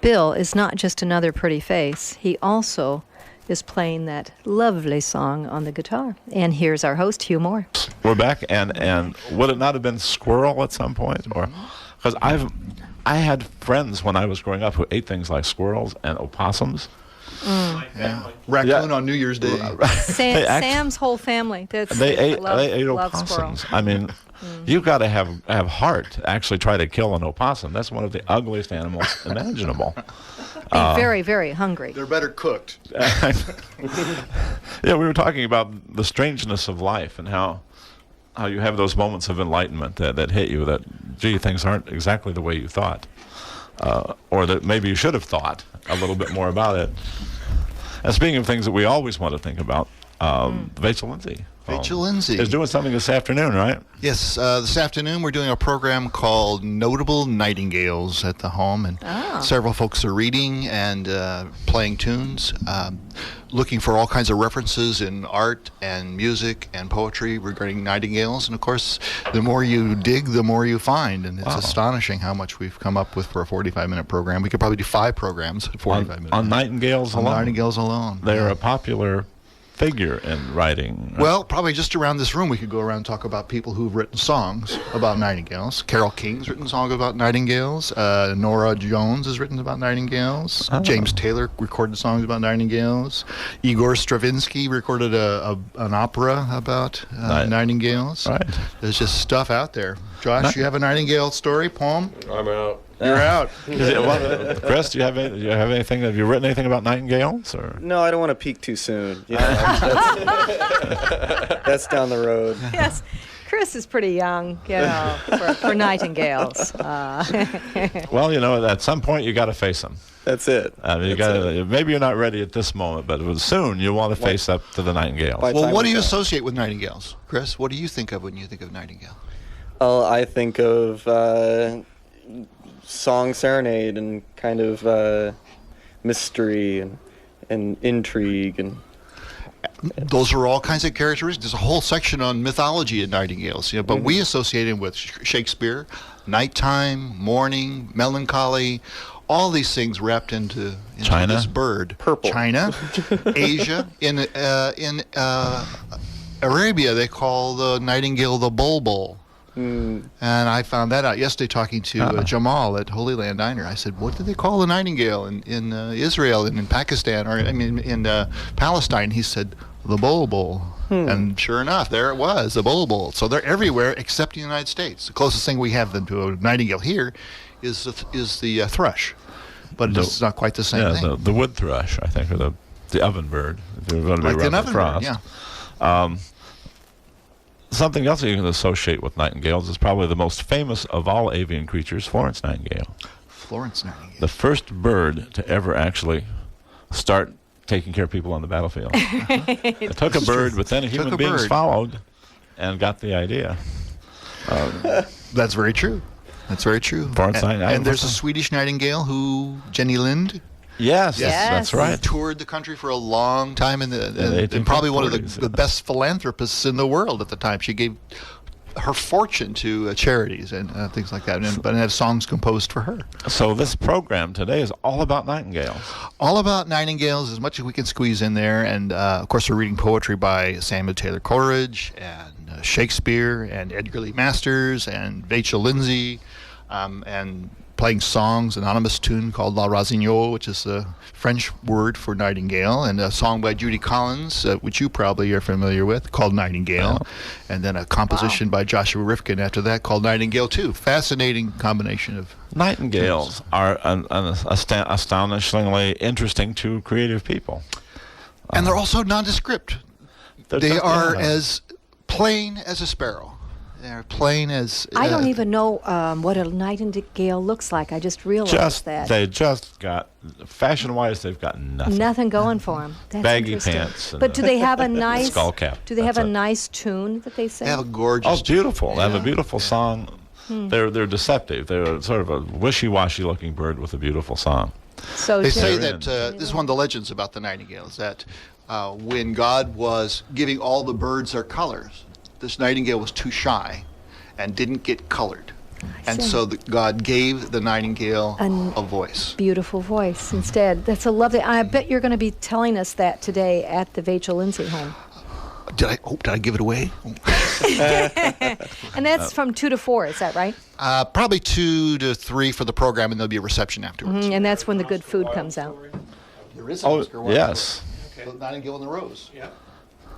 Speaker 1: Bill is not just another pretty face. He also is playing that lovely song on the guitar. And here's our host, Hugh Moore.
Speaker 7: We're back, and would it not have been squirrel at some point? Or because I had friends when I was growing up who ate things like squirrels and opossums.
Speaker 11: Raccoon on New Year's Day.
Speaker 1: Sam's whole family.
Speaker 7: They ate
Speaker 1: love
Speaker 7: opossums.
Speaker 1: squirrel.
Speaker 7: I mean, you've got to have heart to actually try to kill an opossum. That's one of the ugliest animals imaginable.
Speaker 1: Very, very hungry.
Speaker 11: They're better cooked.
Speaker 7: Yeah, we were talking about the strangeness of life and how you have those moments of enlightenment that hit you that, gee, things aren't exactly the way you thought. Or that maybe you should have thought a little bit more about it. And speaking of things that we always want to think about, Rachel Lindsay.
Speaker 11: Rachel Lindsay
Speaker 7: is doing something this afternoon, right?
Speaker 11: Yes, this afternoon we're doing a program called Notable Nightingales at the home, and several folks are reading and playing tunes, looking for all kinds of references in art and music and poetry regarding nightingales. And of course, the more you dig, the more you find, and it's astonishing how much we've come up with for a 45-minute program. We could probably do 5 programs at 45 minutes.
Speaker 7: On nightingales alone?
Speaker 11: On nightingales alone.
Speaker 7: They're a popular figure in writing.
Speaker 11: Well, probably just around this room we could go around and talk about people who've written songs about nightingales. Carole King's written songs about nightingales. Nora Jones has written about nightingales. James Taylor recorded songs about nightingales. Igor Stravinsky recorded an opera about nightingales.
Speaker 7: Right.
Speaker 11: There's just stuff out there. Josh, you have a nightingale story, poem?
Speaker 9: I'm out.
Speaker 11: You're out.
Speaker 7: Chris, do you have anything? Have you written anything about nightingales? Or?
Speaker 10: No, I don't want to peak too soon. You know, that's down the road.
Speaker 1: Yes. Chris is pretty young, for nightingales.
Speaker 7: Well, at some point you got to face them.
Speaker 10: That's it.
Speaker 7: Maybe you're not ready at this moment, but soon you want to face up to the nightingales.
Speaker 11: Well, what do you associate with nightingales, Chris? What do you think of when you think of nightingale?
Speaker 10: Well, I think of song serenade and kind of mystery and intrigue and.
Speaker 11: Those are all kinds of characteristics. There's a whole section on mythology in nightingales, but we associate them with Shakespeare, nighttime, morning, melancholy, all these things wrapped into
Speaker 7: China,
Speaker 11: this bird.
Speaker 10: Purple.
Speaker 11: China, Asia. In Arabia, they call the nightingale the bulbul. And I found that out yesterday talking to Jamal at Holy Land Diner. I said, what do they call the nightingale in Israel and in Pakistan, or in Palestine? He said, the bulbul. And sure enough, there it was, the bulbul. So they're everywhere except in the United States. The closest thing we have to a nightingale here is the thrush. But it's not quite the same thing.
Speaker 7: The wood thrush, I think, or the oven bird. If you're going to be
Speaker 11: the oven
Speaker 7: across.
Speaker 11: bird, yeah.
Speaker 7: Something else that you can associate with nightingales is probably the most famous of all avian creatures, Florence Nightingale.
Speaker 11: Florence Nightingale.
Speaker 7: The first bird to ever actually start taking care of people on the battlefield. It took a bird, but then human beings followed and got the idea.
Speaker 11: That's very true. That's very true.
Speaker 7: Florence Nightingale.
Speaker 11: And there's a Swedish nightingale Jenny Lind.
Speaker 7: Yes, that's right.
Speaker 11: Who toured the country for a long time and
Speaker 7: the
Speaker 11: probably one of
Speaker 7: the
Speaker 11: best philanthropists in the world at the time. She gave her fortune to charities and things like that, but had songs composed for her.
Speaker 7: So this program today is all about nightingales.
Speaker 11: All about nightingales, as much as we can squeeze in there. And, of course, we're reading poetry by Samuel Taylor Coleridge and Shakespeare and Edgar Lee Masters and Rachel Lindsay and playing songs, an anonymous tune called La Rossignol, which is the French word for nightingale, and a song by Judy Collins, which you probably are familiar with, called Nightingale, and then a composition by Joshua Rifkin after that called Nightingale 2. Fascinating combination of
Speaker 7: nightingales
Speaker 11: tunes.
Speaker 7: Are astonishingly interesting to creative people.
Speaker 11: And they're also nondescript. They are as plain as a sparrow. They're plain as...
Speaker 1: I don't even know what a nightingale looks like. I just realized that.
Speaker 7: They just got, fashion-wise, they've got nothing.
Speaker 1: Nothing going for them. That's
Speaker 7: baggy
Speaker 1: interesting.
Speaker 7: pants.
Speaker 1: But do they have a nice...
Speaker 7: skull cap.
Speaker 1: Do they have a nice tune that they sing?
Speaker 11: They have a gorgeous...
Speaker 7: Oh, beautiful. They have a beautiful song. They're deceptive. They're sort of a wishy-washy looking bird with a beautiful song.
Speaker 1: So
Speaker 11: they say that this is one of the legends about the nightingale, is that when God was giving all the birds their colors, this nightingale was too shy and didn't get colored. And so God gave the nightingale a voice.
Speaker 1: Beautiful voice instead. That's a lovely. I bet you're going to be telling us that today at the Vachel Lindsay home.
Speaker 11: Did I give it away?
Speaker 1: And that's from 2 to 4, is that right?
Speaker 11: Probably 2 to 3 for the program, and there'll be a reception afterwards.
Speaker 1: And that's when the good food comes out.
Speaker 11: There is an Oscar Wilde
Speaker 7: yes.
Speaker 11: story. The Nightingale and the Rose. Yeah.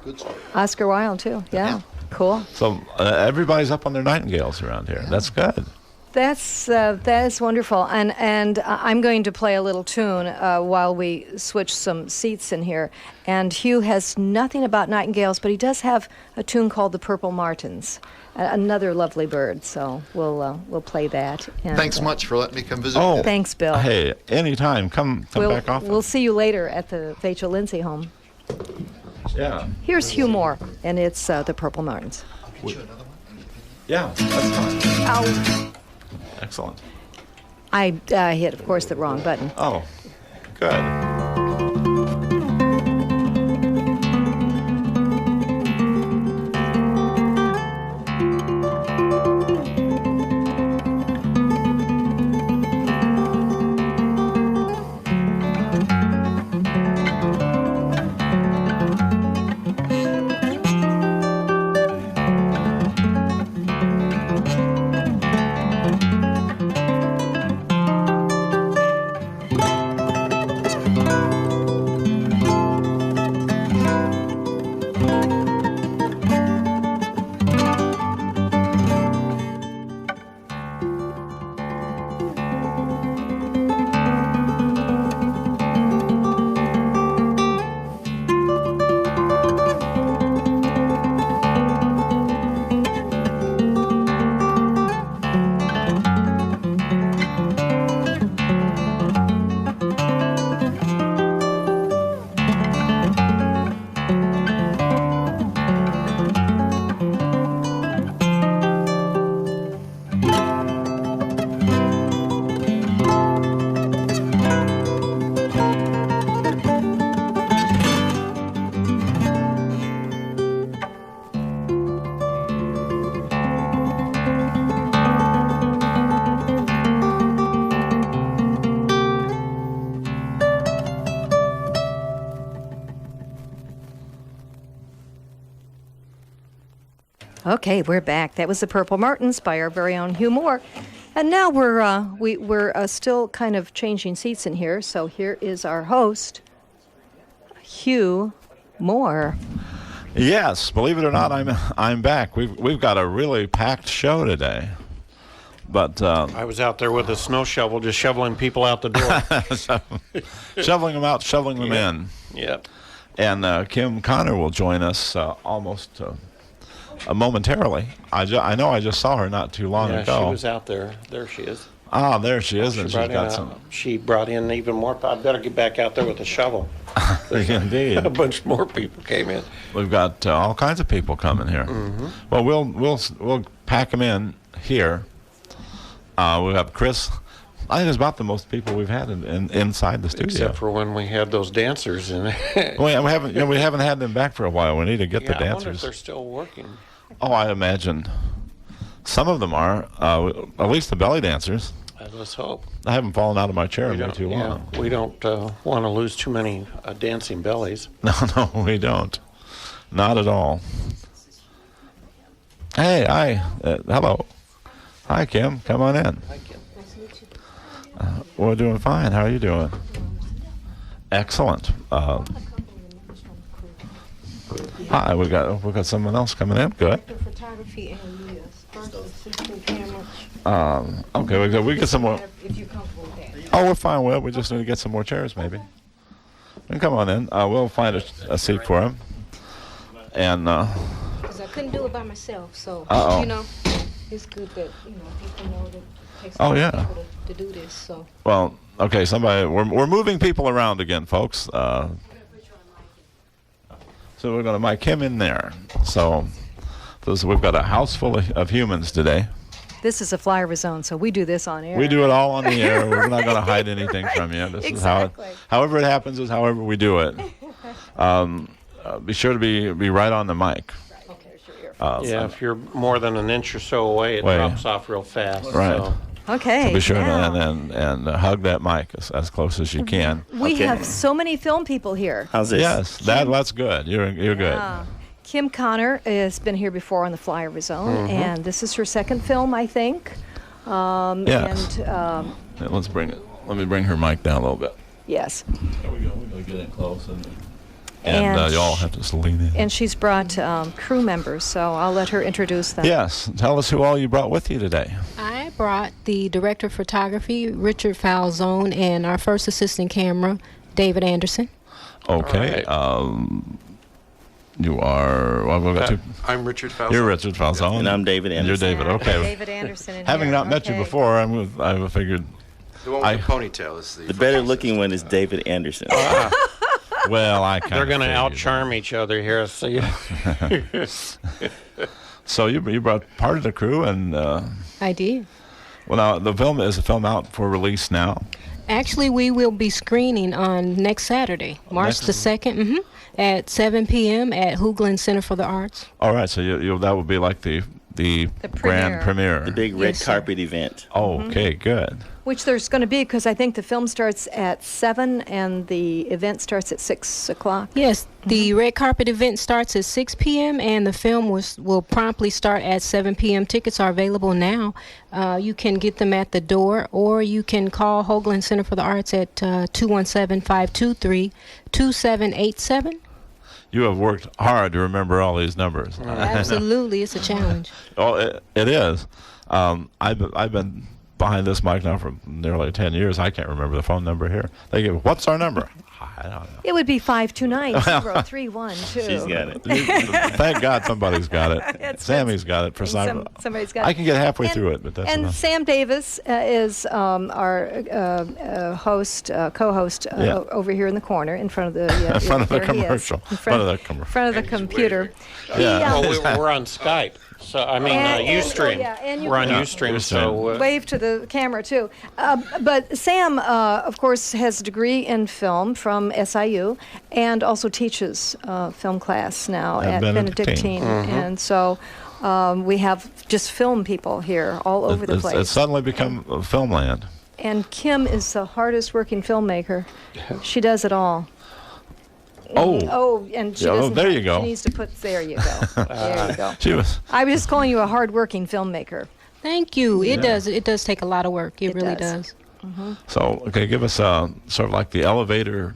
Speaker 11: Good story.
Speaker 1: Oscar Wilde, too. Yeah. Cool.
Speaker 7: So everybody's up on their nightingales around here. Yeah. That's good.
Speaker 1: That is wonderful, and I'm going to play a little tune while we switch some seats in here. And Hugh has nothing about nightingales, but he does have a tune called "The Purple Martins," another lovely bird. So we'll play that. And,
Speaker 11: thanks much for letting me come visit.
Speaker 7: Oh,
Speaker 1: thanks, Bill.
Speaker 7: Hey, anytime, come back often.
Speaker 1: We'll see you later at the Vachel Lindsay home.
Speaker 7: Yeah.
Speaker 1: Here's Hugh Moore, and it's "The Purple Martins."
Speaker 11: I'll get you another one.
Speaker 7: Yeah, that's fine.
Speaker 1: Ow.
Speaker 7: Excellent.
Speaker 1: I hit, of course, the wrong button.
Speaker 7: Oh, good.
Speaker 1: Okay, we're back. That was the Purple Martins by our very own Hugh Moore. And now we're still kind of changing seats in here. So here is our host, Hugh Moore.
Speaker 7: Yes, believe it or not, I'm back. We've got a really packed show today. But
Speaker 6: I was out there with a snow shovel, just shoveling people out the door.
Speaker 7: shoveling them out, shoveling them in.
Speaker 6: Yep.
Speaker 7: And Kim Connor will join us almost momentarily. I know I just saw her not too long ago.
Speaker 6: She was out there. There she is.
Speaker 7: Ah, there she is, and she's got some.
Speaker 6: She brought in even more. I better get back out there with a shovel.
Speaker 7: Indeed.
Speaker 6: A bunch more people came in.
Speaker 7: We've got all kinds of people coming here.
Speaker 6: Mm-hmm.
Speaker 7: Well, we'll pack them in here. We have Chris. I think it's about the most people we've had inside the studio.
Speaker 6: Except for when we had those dancers in.
Speaker 7: We haven't had them back for a while. We need to get the dancers.
Speaker 6: I wonder if they're still working.
Speaker 7: Oh, I imagine some of them are. At least the belly dancers.
Speaker 6: Let's hope.
Speaker 7: I haven't fallen out of my chair in way too long.
Speaker 6: We don't want to lose too many dancing bellies.
Speaker 7: No, we don't. Not at all. Hey, hi. Hello. Hi, Kim. Come on in.
Speaker 6: Hi, Kim.
Speaker 12: Nice to meet you.
Speaker 7: We're doing fine. How are you doing? Excellent. Hi, we got someone else coming in. Good.
Speaker 12: Photography and first assistant camera.
Speaker 7: Okay, we get some more.
Speaker 12: If you're comfortable with that.
Speaker 7: Oh, we're fine with it. We just need to get some more chairs, maybe. And come on in. We'll find a seat for him. And
Speaker 12: Because I couldn't do it by myself, so it's good that people know that it takes people to do this. So.
Speaker 7: Well, okay. We're moving people around again, folks. So we're going to mic him in there. So we've got a house full of humans today.
Speaker 1: This is a Flyoverzone, so we do this on air.
Speaker 7: We do it all on the air. We're not going to hide anything from you. This
Speaker 1: exactly.
Speaker 7: is however it happens is however we do it. Be sure to be right on the mic.
Speaker 1: Okay, sure.
Speaker 6: If you're more than an inch or so away, it drops off real fast.
Speaker 7: Right.
Speaker 6: So.
Speaker 1: Okay.
Speaker 7: So be sure
Speaker 1: now.
Speaker 7: and hug that mic as close as you can.
Speaker 1: We have so many film people here.
Speaker 13: How's this?
Speaker 7: Yes, that's good. You're good.
Speaker 1: Kim Connor has been here before on the Flyoverzone, and this is her second film, I think.
Speaker 7: Yes.
Speaker 1: And
Speaker 7: Let's bring it. Let me bring her mic down a little bit.
Speaker 1: yes.
Speaker 7: There we go. We're going to get in close. And y'all have to just lean in.
Speaker 1: And she's brought crew members, so I'll let her introduce them.
Speaker 7: Yes. Tell us who all you brought with you today.
Speaker 12: I brought the director of photography, Richard Falzone, and our first assistant camera, David Anderson.
Speaker 7: Okay. You are. Well, we'll go to.
Speaker 14: I'm Richard Falzone.
Speaker 7: You're Richard Falzone.
Speaker 13: And I'm David Anderson.
Speaker 7: You're David. Okay.
Speaker 1: David Anderson. In
Speaker 7: Having
Speaker 1: here.
Speaker 7: not met you before, I figured.
Speaker 14: The one with the ponytail is the
Speaker 13: better looking one is David Anderson.
Speaker 7: Well, I kind
Speaker 6: They're
Speaker 7: of.
Speaker 6: going to out-charm each other here. So
Speaker 7: So you brought part of the crew, and
Speaker 12: I did.
Speaker 7: well, now the film is a film out for release now.
Speaker 12: Actually, we will be screening on next Saturday, March the 2nd, at 7 p.m. at Hoogland Center for the Arts.
Speaker 7: All right, so you that would be like the grand premiere,
Speaker 13: The big red carpet event.
Speaker 7: Oh, okay, good.
Speaker 1: Which there's going to be, because I think the film starts at 7 and the event starts at 6 o'clock.
Speaker 12: Yes, the red carpet event starts at 6 p.m. and the film will promptly start at 7 p.m. Tickets are available now. You can get them at the door, or you can call Hoagland Center for the Arts at 217-523-2787.
Speaker 7: You have worked hard to remember all these numbers.
Speaker 12: Absolutely, it's a challenge.
Speaker 7: Oh, it is. I've been behind this mic now for nearly 10 years. I can't remember the phone number here. They give, what's our number? I don't know.
Speaker 1: It would be 529-0312.
Speaker 13: She's got it.
Speaker 7: Thank God somebody's got it. Sammy's got it for some.
Speaker 1: Somebody's got it.
Speaker 7: I can get halfway through it, but that's
Speaker 1: And
Speaker 7: enough.
Speaker 1: Sam Davis is our host, co-host over here in the corner, in front of the
Speaker 7: In front of the
Speaker 1: there he is.
Speaker 7: commercial.
Speaker 1: In front of the computer.
Speaker 7: Yeah.
Speaker 6: Well, we're on Skype. So I mean, Ustream.
Speaker 1: and you
Speaker 6: We're on
Speaker 1: can
Speaker 6: Ustream. So
Speaker 1: wave to the camera too. But Sam, of course, has a degree in film from SIU, and also teaches film class now at Benedictine. And so we have just film people here all over the place.
Speaker 7: It's suddenly become film land.
Speaker 1: And Kim is the hardest working filmmaker. She does it all. And she doesn't.
Speaker 7: There you go.
Speaker 1: She needs to put. There you go. There you go.
Speaker 7: She was.
Speaker 1: I was just calling you a hard-working filmmaker.
Speaker 12: Thank you. It does. It does take a lot of work. It really does.
Speaker 7: So, okay, give us sort of like the elevator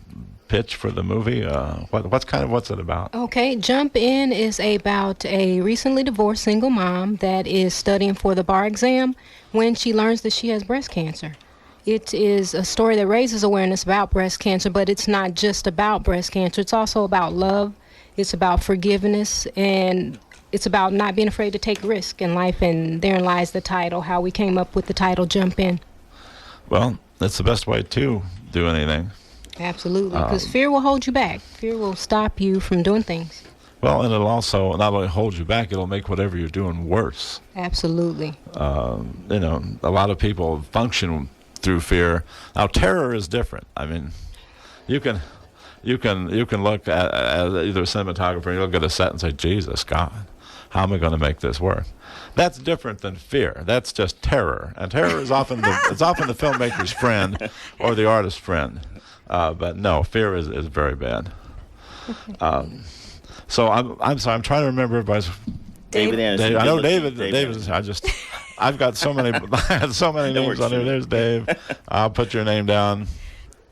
Speaker 7: pitch for the movie. What's it about?
Speaker 12: Okay, Jump In is about a recently divorced single mom that is studying for the bar exam when she learns that she has breast cancer. It is a story that raises awareness about breast cancer, but it's not just about breast cancer. It's also about love. It's about forgiveness, and it's about not being afraid to take risk in life, and therein lies the title, how we came up with the title Jump In.
Speaker 7: Well, that's the best way to do anything.
Speaker 12: Absolutely, because fear will hold you back. Fear will stop you from doing things.
Speaker 7: Well, and it'll also not only hold you back, it'll make whatever you're doing worse.
Speaker 12: Absolutely.
Speaker 7: A lot of people function through fear. Now, terror is different. I mean, you can look at either a cinematographer and you look at a set and say, Jesus God, how am I going to make this work? That's different than fear. That's just terror, and terror is often the filmmaker's friend or the artist's friend. But no, fear is very bad. So I'm sorry. I'm trying to remember everybody's.
Speaker 13: David Anderson.
Speaker 7: I know David. I've got so many names on here. There's Dave. I'll put your name down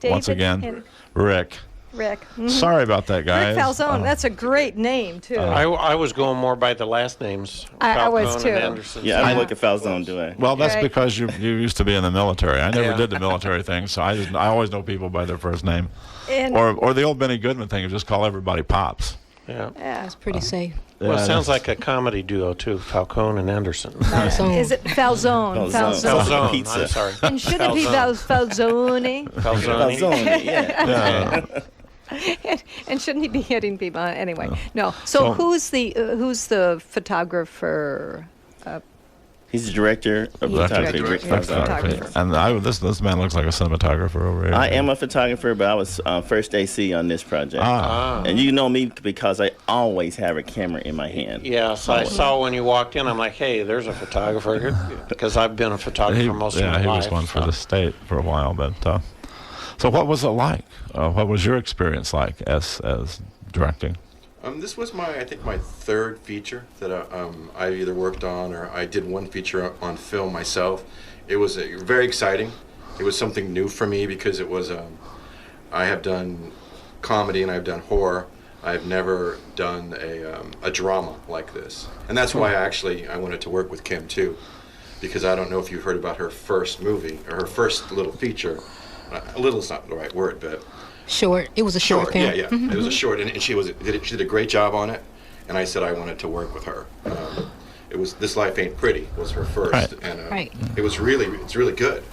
Speaker 7: once again. Rick.
Speaker 1: Mm-hmm.
Speaker 7: Sorry about that, guys.
Speaker 1: Rick Falzone. That's a great name too.
Speaker 6: I was going more by the last names.
Speaker 1: I was
Speaker 6: Falcone
Speaker 1: too.
Speaker 6: and Anderson.
Speaker 13: Yeah, I don't look at Falzone, do I?
Speaker 7: Well, that's
Speaker 1: Right.
Speaker 7: because you used to be in the military. I never did the military thing, so I always know people by their first name. Or the old Benny Goodman thing of just call everybody Pops.
Speaker 6: Yeah.
Speaker 12: That's pretty safe.
Speaker 6: Well, it sounds like a comedy duo too, Falcone and Anderson.
Speaker 12: Falzone.
Speaker 1: Is it Falzone?
Speaker 6: Falzone.
Speaker 13: Pizza.
Speaker 6: I'm sorry.
Speaker 1: And should it be Falzone?
Speaker 6: Falzone.
Speaker 13: Yeah.
Speaker 1: And shouldn't he be hitting people? Anyway, no. So who's the photographer?
Speaker 13: He's the director of photography.
Speaker 7: And this man looks like a cinematographer over here.
Speaker 13: I am a photographer, but I was first AC on this project. And you know me because I always have a camera in my hand.
Speaker 6: Yeah, so I saw when you walked in, I'm like, hey, there's a photographer here, because I've been a photographer most of my life.
Speaker 7: Yeah, he was one for the state for a while. But so what was it like? What was your experience like as directing?
Speaker 14: This was I think my third feature that I either worked on or I did one feature on film myself. It was very exciting. It was something new for me because it was, I have done comedy and I've done horror. I've never done a drama like this. And that's why I wanted to work with Kim too, because I don't know if you've heard about her first movie or her first little feature. A little is not the right word, but
Speaker 12: short. It was a short film.
Speaker 14: Yeah. It was a short, and she did a great job on it. And I said I wanted to work with her. It was This Life Ain't Pretty was her first, and it's really good.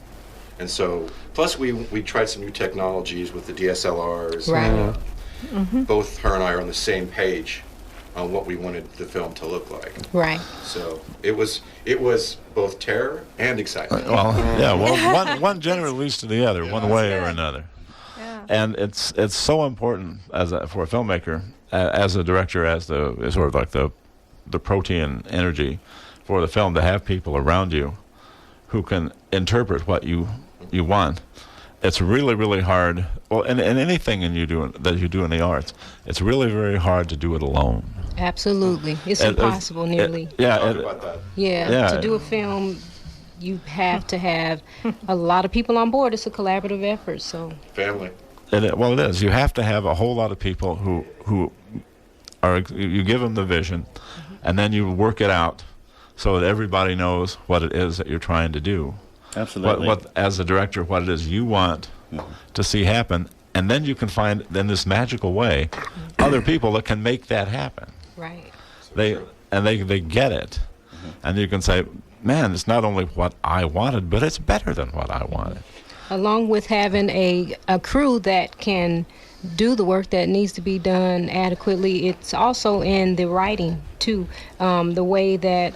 Speaker 14: And so, plus we tried some new technologies with the DSLRs.
Speaker 12: Right.
Speaker 14: Both her and I are on the same page on what we wanted the film to look like.
Speaker 12: Right.
Speaker 14: So it was both terror and excitement.
Speaker 7: One generally leads to the other, one way or another. And it's so important for a filmmaker, as a director, as the sort of like the protein energy for the film, to have people around you who can interpret what you want. It's really, really hard. Well, and anything that you do in the arts, it's really very hard to do it alone.
Speaker 12: Absolutely, it's impossible nearly. To do a film, you have to have a lot of people on board. It's a collaborative effort. So
Speaker 14: family.
Speaker 7: It is. You have to have a whole lot of people who are. You give them the vision, and then you work it out so that everybody knows what it is that you're trying to do.
Speaker 13: Absolutely.
Speaker 7: What as a director, what it is you want to see happen, and then you can find in this magical way other people that can make that happen.
Speaker 12: Right.
Speaker 7: They get it, and you can say, man, it's not only what I wanted, but it's better than what I wanted.
Speaker 12: Along with having a crew that can do the work that needs to be done adequately, it's also in the writing too. The way that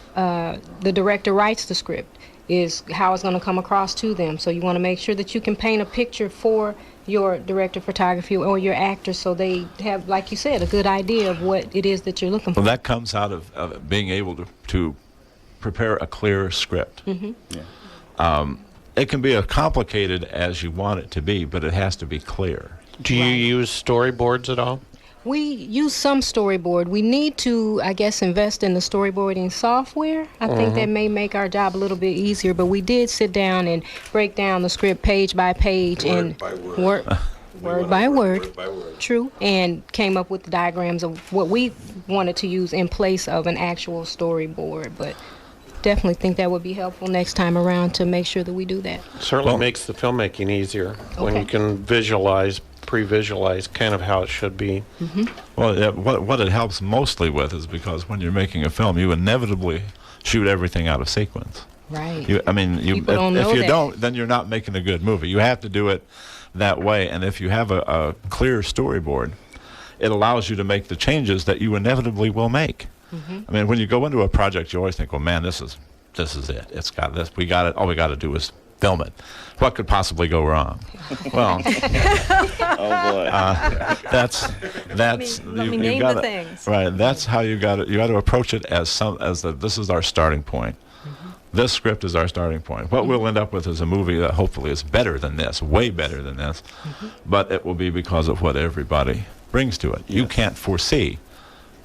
Speaker 12: the director writes the script is how it's going to come across to them. So you want to make sure that you can paint a picture for your director of photography or your actors, so they have, like you said, a good idea of what it is that you're looking for.
Speaker 7: Well, that comes out of being able to prepare a clear script. It can be as complicated as you want it to be, but it has to be clear.
Speaker 6: Do you use storyboards at all?
Speaker 12: We use some storyboard. We need to, I guess, invest in the storyboarding software. I think that may make our job a little bit easier, but we did sit down and break down the script page by page
Speaker 14: Word
Speaker 12: by word. True. And came up with the diagrams of what we wanted to use in place of an actual storyboard. But definitely think that would be helpful next time around to make sure that we do that.
Speaker 6: Certainly makes the filmmaking easier when you can pre-visualize kind of how it should be.
Speaker 7: Well, what it helps mostly with is because when you're making a film, you inevitably shoot everything out of sequence.
Speaker 12: Right.
Speaker 7: If you don't, then you're not making a good movie. You have to do it that way, and if you have a clear storyboard, it allows you to make the changes that you inevitably will make. I mean, when you go into a project, you always think, well, man, this is it. It's got this. We got it. All we got to do is film it. What could possibly go wrong? Well,
Speaker 13: oh boy,
Speaker 7: that's
Speaker 1: let me name the things.
Speaker 7: Right. That's how you got it. You got to approach it as this is our starting point. This script is our starting point. What we'll end up with is a movie that hopefully is better than this, way better than this, but it will be because of what everybody brings to it. Yes. You can't foresee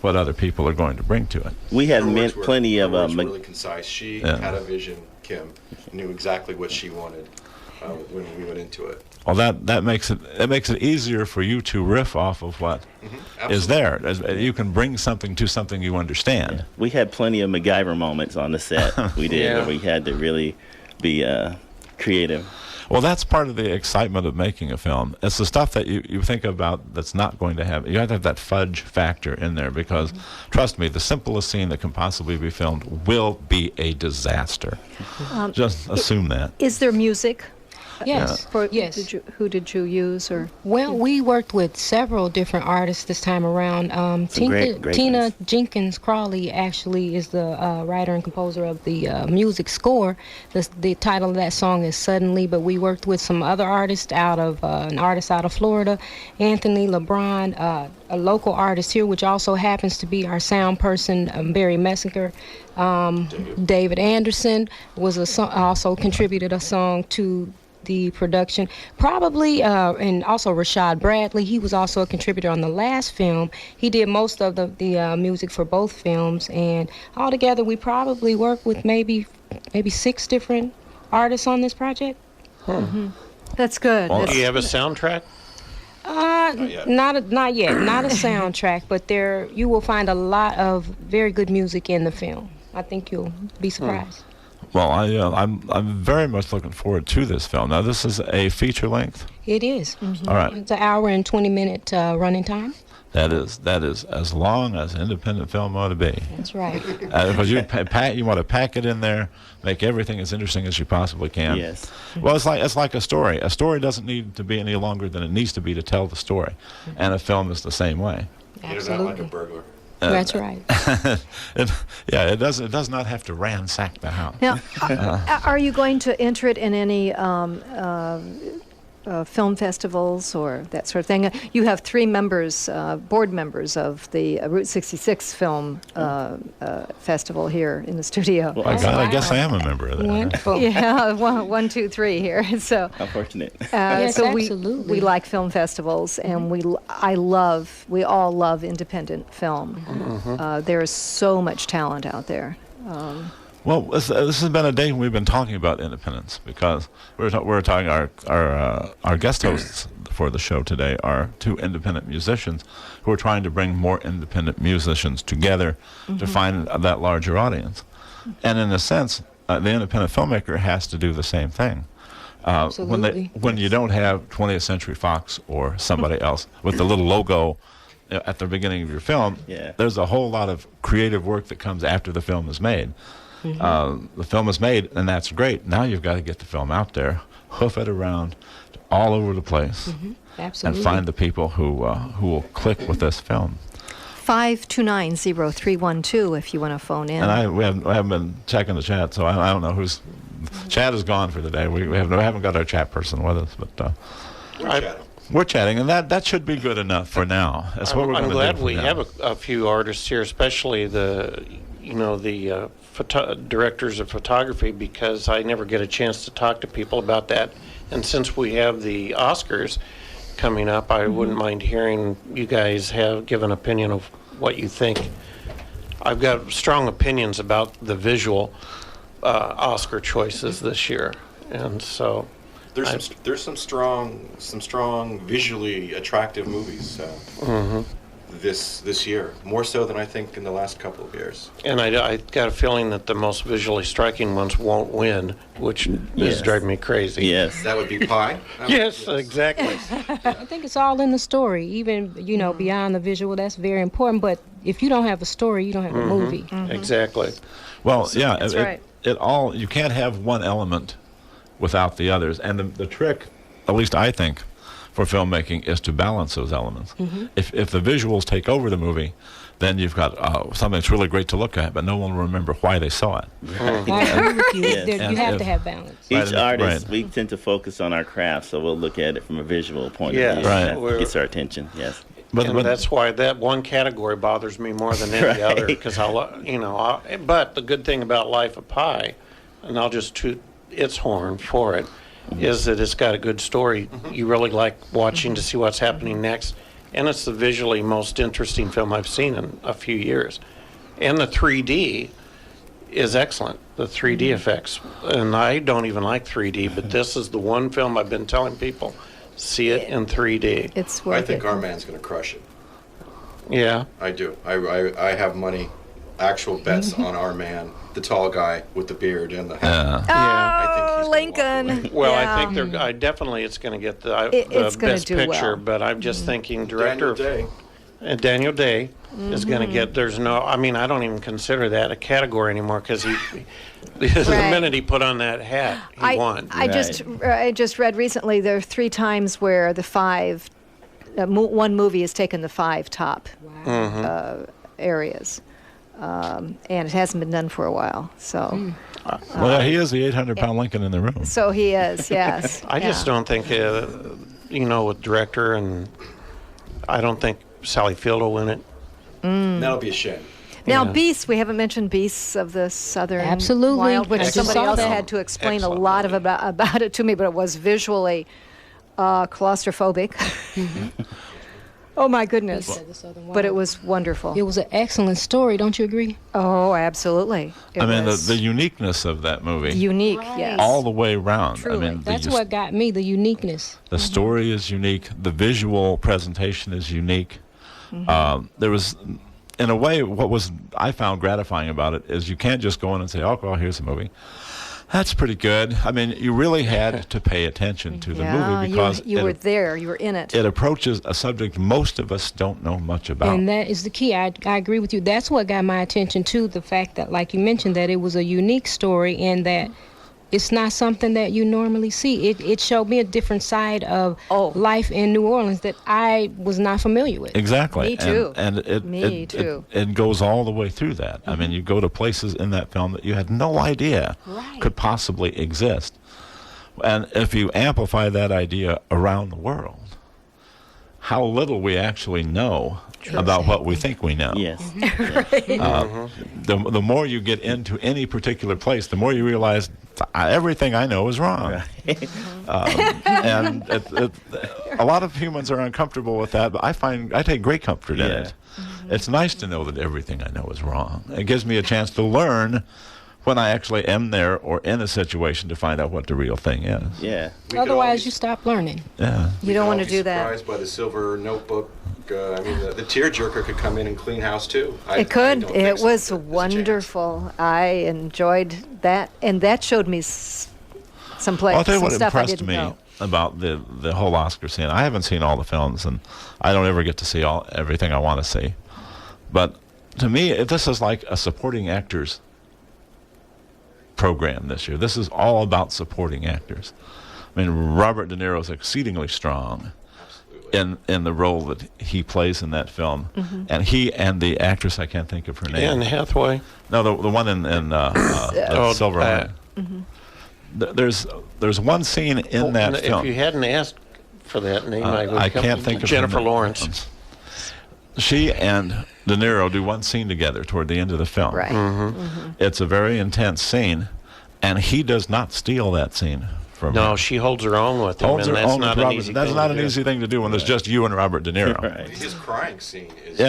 Speaker 7: what other people are going to bring to it.
Speaker 13: We had plenty of
Speaker 14: really concise. She had a vision. Kim knew exactly what she wanted when we went into it.
Speaker 7: Well, that makes it easier for you to riff off of what is there. You can bring something to something you understand.
Speaker 13: Yeah. We had plenty of MacGyver moments on the set. We did. Where we had to really be creative.
Speaker 7: Well, that's part of the excitement of making a film. It's the stuff that you think about that's not going to happen. You have to have that fudge factor in there because, trust me, the simplest scene that can possibly be filmed will be a disaster. Just assume that.
Speaker 1: Is there music?
Speaker 12: Yes. Yes.
Speaker 1: Who did you use? Or
Speaker 12: Well, we worked with several different artists this time around.
Speaker 13: great
Speaker 12: Tina
Speaker 13: ones.
Speaker 12: Jenkins Crawley actually is the writer and composer of the music score. The title of that song is Suddenly, but we worked with some other artists an artist out of Florida, Anthony LeBron, a local artist here, which also happens to be our sound person, Barry Messinger. David Anderson was also contributed a song to the production, probably, and also Rashad Bradley. He was also a contributor on the last film. He did most of the music for both films, and altogether we probably worked with maybe 6 different artists on this project.
Speaker 1: That's good.
Speaker 6: Do you have a soundtrack?
Speaker 12: Not yet. Not a soundtrack, but you will find a lot of very good music in the film. I think you'll be surprised.
Speaker 7: Well, I'm very much looking forward to this film. Now, this is a feature length.
Speaker 12: It is.
Speaker 7: All right.
Speaker 12: It's an hour and 20-minute running time.
Speaker 7: That is as long as independent film ought to be.
Speaker 12: That's right.
Speaker 7: Because you want to pack it in there, make everything as interesting as you possibly can.
Speaker 13: Yes.
Speaker 7: Well, it's like a story. A story doesn't need to be any longer than it needs to be to tell the story, and a film is the same way.
Speaker 14: Get it out like a burglar.
Speaker 12: That's right.
Speaker 7: It does not have to ransack the house.
Speaker 1: Now, are you going to enter it in any film festivals or that sort of thing? You have 3 members, board members of the Route 66 Film Festival here in the studio.
Speaker 7: Well, I guess I am a member of that.
Speaker 12: Wonderful.
Speaker 1: Yeah, 1, 2, 3 here. So
Speaker 13: How fortunate.
Speaker 12: Yes,
Speaker 1: so
Speaker 12: absolutely.
Speaker 1: we like film festivals, and we all love independent film. There is so much talent out there.
Speaker 7: Well, this has been a day when we've been talking about independence, because we're talking our guest hosts for the show today are 2 independent musicians who are trying to bring more independent musicians together to find that larger audience. And in a sense, the independent filmmaker has to do the same thing. When you don't have 20th Century Fox or somebody else with the little logo at the beginning of your film, there's a whole lot of creative work that comes after the film is made. The film is made, and that's great. Now you've got to get the film out there, hoof it around all over the place,
Speaker 12: Absolutely.
Speaker 7: and find the people who will click with this film.
Speaker 1: 529-0312 if you want to phone in.
Speaker 7: And we haven't been checking the chat, so I don't know who's. Chat is gone for the day. We haven't got our chat person with us, but we're chatting, and that should be good enough for now. That's what we're going to do.
Speaker 6: I'm glad we have a few artists here, especially the directors of photography, because I never get a chance to talk to people about that. And since we have the Oscars coming up, I wouldn't mind hearing you guys give an opinion of what you think. I've got strong opinions about the visual Oscar choices this year, and so
Speaker 14: there's some strong visually attractive movies this year, more so than I think in the last couple of years.
Speaker 6: And I got a feeling that the most visually striking ones won't win, which is driving me crazy.
Speaker 13: Yes.
Speaker 14: That would be Pi?
Speaker 6: Yes, exactly.
Speaker 12: I think it's all in the story, even, beyond the visual. That's very important. But if you don't have a story, you don't have a movie.
Speaker 6: Exactly.
Speaker 7: Well,
Speaker 1: That's right.
Speaker 7: You can't have one element without the others. And the trick, at least I think, for filmmaking is to balance those elements. If the visuals take over the movie, then you've got something that's really great to look at, but no one will remember why they saw it.
Speaker 12: I agree with you.
Speaker 13: Yes.
Speaker 12: You have to have balance.
Speaker 13: Each artist, we tend to focus on our craft, so we'll look at it from a visual point of view.
Speaker 7: Right.
Speaker 13: That gets our attention, yes.
Speaker 6: But that's why that one category bothers me more than any other, because but the good thing about Life of Pi, and I'll just toot its horn for it, is that it's got a good story. You really like watching to see what's happening next, and it's the visually most interesting film I've seen in a few years. And the 3D is excellent, the 3D effects. And I don't even like 3D, but this is the one film I've been telling people, see it in 3D.
Speaker 1: It's worth
Speaker 14: I think
Speaker 1: it.
Speaker 14: our man's going to crush it.
Speaker 6: Yeah.
Speaker 14: I do. I have money, actual bets on our man, the tall guy with the beard and the hat.
Speaker 1: Oh, Lincoln.
Speaker 6: Well, I think definitely it's going to get the
Speaker 1: It's gonna
Speaker 6: best
Speaker 1: do
Speaker 6: picture,
Speaker 1: well.
Speaker 6: but I'm just thinking director of And Daniel Day is going to get. There's no. I mean, I don't even consider that a category anymore because the minute he put on that hat, he won.
Speaker 1: I just read recently there are 3 times where the 5, one movie has taken the 5 top areas, and it hasn't been done for a while. So.
Speaker 7: Well, he is the 800-pound Lincoln in the room.
Speaker 1: So he is, yes.
Speaker 6: I just don't think, with director, and I don't think Sally Field will win it.
Speaker 14: That'll be a shame.
Speaker 1: Now, Beasts, we haven't mentioned Beasts of the Southern Wild, which somebody else had to explain a lot about it to me, but it was visually claustrophobic. Oh, my goodness. But it was wonderful.
Speaker 12: It was an excellent story, don't you agree?
Speaker 1: Oh, absolutely.
Speaker 7: The uniqueness of that movie.
Speaker 1: Unique, yes.
Speaker 7: All the way around.
Speaker 1: Truly.
Speaker 12: That's what got me, the uniqueness.
Speaker 7: The story is unique. The visual presentation is unique. There was, in a way, I found gratifying about it is you can't just go in and say, oh, well, here's a movie. That's pretty good. I mean, you really had to pay attention to the movie because
Speaker 1: you were there, you were in it.
Speaker 7: It approaches a subject most of us don't know much about.
Speaker 12: And that is the key. I agree with you. That's what got my attention too, the fact that, like you mentioned, that it was a unique story and that it's not something that you normally see. It showed me a different side of life in New Orleans that I was not familiar with.
Speaker 7: Exactly.
Speaker 1: Me too.
Speaker 7: And it goes all the way through that. I mean, you go to places in that film that you had no idea could possibly exist. And if you amplify that idea around the world, how little we actually know about what we think we know.
Speaker 13: Yes.
Speaker 7: The more you get into any particular place, the more you realize everything I know is wrong. And a lot of humans are uncomfortable with that, but I take great comfort in it. It's nice to know that everything I know is wrong. It gives me a chance to learn when I actually am there or in a situation to find out what the real thing is.
Speaker 13: Yeah.
Speaker 12: Otherwise, you stop learning.
Speaker 7: Yeah.
Speaker 1: You don't want to do that.
Speaker 14: Surprised by the silver notebook. I mean, the tearjerker could come in and clean house too.
Speaker 1: It could. It was wonderful. I enjoyed that, and that showed me some plays.
Speaker 7: I'll tell you what
Speaker 1: stuff I
Speaker 7: impressed
Speaker 1: didn't
Speaker 7: me
Speaker 1: know.
Speaker 7: about the whole Oscar scene. I haven't seen all the films, and I don't ever get to see everything I want to see. But to me, this is like a supporting actors program this year. This is all about supporting actors. I mean, Robert De Niro is exceedingly strong in the role that he plays in that film, and he and the actress, I can't think of her name.
Speaker 6: Anne Hathaway.
Speaker 7: No, the one in Silver Lining. There's one scene in that film.
Speaker 6: If you hadn't asked for that name,
Speaker 7: I can't think of
Speaker 6: Jennifer
Speaker 7: her name.
Speaker 6: Lawrence.
Speaker 7: She and De Niro do one scene together toward the end of the film.
Speaker 1: Right.
Speaker 7: It's a very intense scene, and he does not steal that scene from her.
Speaker 6: No, she holds her own with him, and that's not an easy
Speaker 7: That's not an easy thing to do when there's just you and Robert De Niro.
Speaker 14: His crying scene is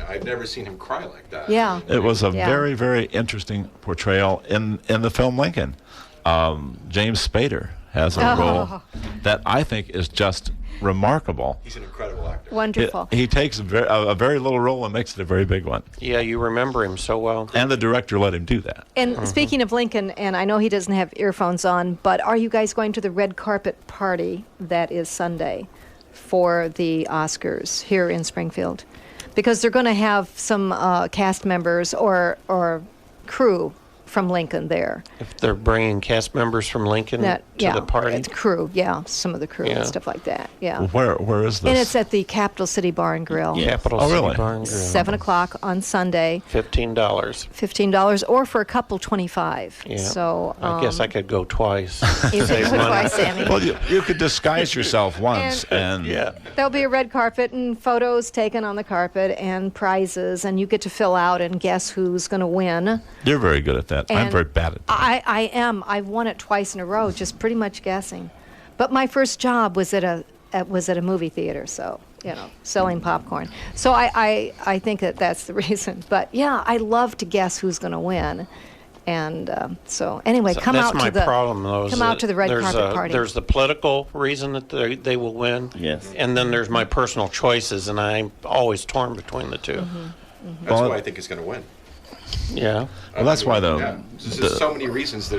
Speaker 14: I've never seen him cry like that.
Speaker 1: Yeah.
Speaker 7: It was a very, very interesting portrayal in the film Lincoln. James Spader has a role that I think is just remarkable.
Speaker 14: He's an incredible actor.
Speaker 1: Wonderful.
Speaker 7: He takes a very little role and makes it a very big one.
Speaker 6: Yeah, you remember him so well.
Speaker 7: And the director let him do that.
Speaker 1: And speaking of Lincoln, and I know he doesn't have earphones on, but are you guys going to the red carpet party that is Sunday for the Oscars here in Springfield? Because they're going to have some cast members or crew from Lincoln there.
Speaker 6: If they're bringing cast members from Lincoln to the party?
Speaker 1: It's crew, some of the crew and stuff like that,
Speaker 7: Where is this?
Speaker 1: And it's at the Capital City Bar and Grill.
Speaker 6: Capital City
Speaker 7: really?
Speaker 6: Bar and Grill.
Speaker 1: 7 o'clock on Sunday.
Speaker 6: $15.
Speaker 1: $15, or for a couple, $25.
Speaker 6: Yeah.
Speaker 1: So
Speaker 6: I guess I could go twice.
Speaker 1: You could go twice, Sammy.
Speaker 7: Well, you could disguise yourself once, and
Speaker 1: There'll be a red carpet and photos taken on the carpet and prizes, and you get to fill out and guess who's going to win.
Speaker 7: You're very good at that. I'm
Speaker 1: And
Speaker 7: very bad at that.
Speaker 1: I am. I've won it twice in a row, just pretty much guessing. But my first job was at a movie theater, so selling popcorn. So I think that's the reason. But yeah, I love to guess who's going to win. And so anyway, come out to the red carpet party.
Speaker 6: There's the political reason that they will win.
Speaker 13: Yes.
Speaker 6: And then there's my personal choices, and I'm always torn between the two.
Speaker 14: That's why I think it's going to win.
Speaker 6: Yeah.
Speaker 7: Well, that's why
Speaker 14: There's so many reasons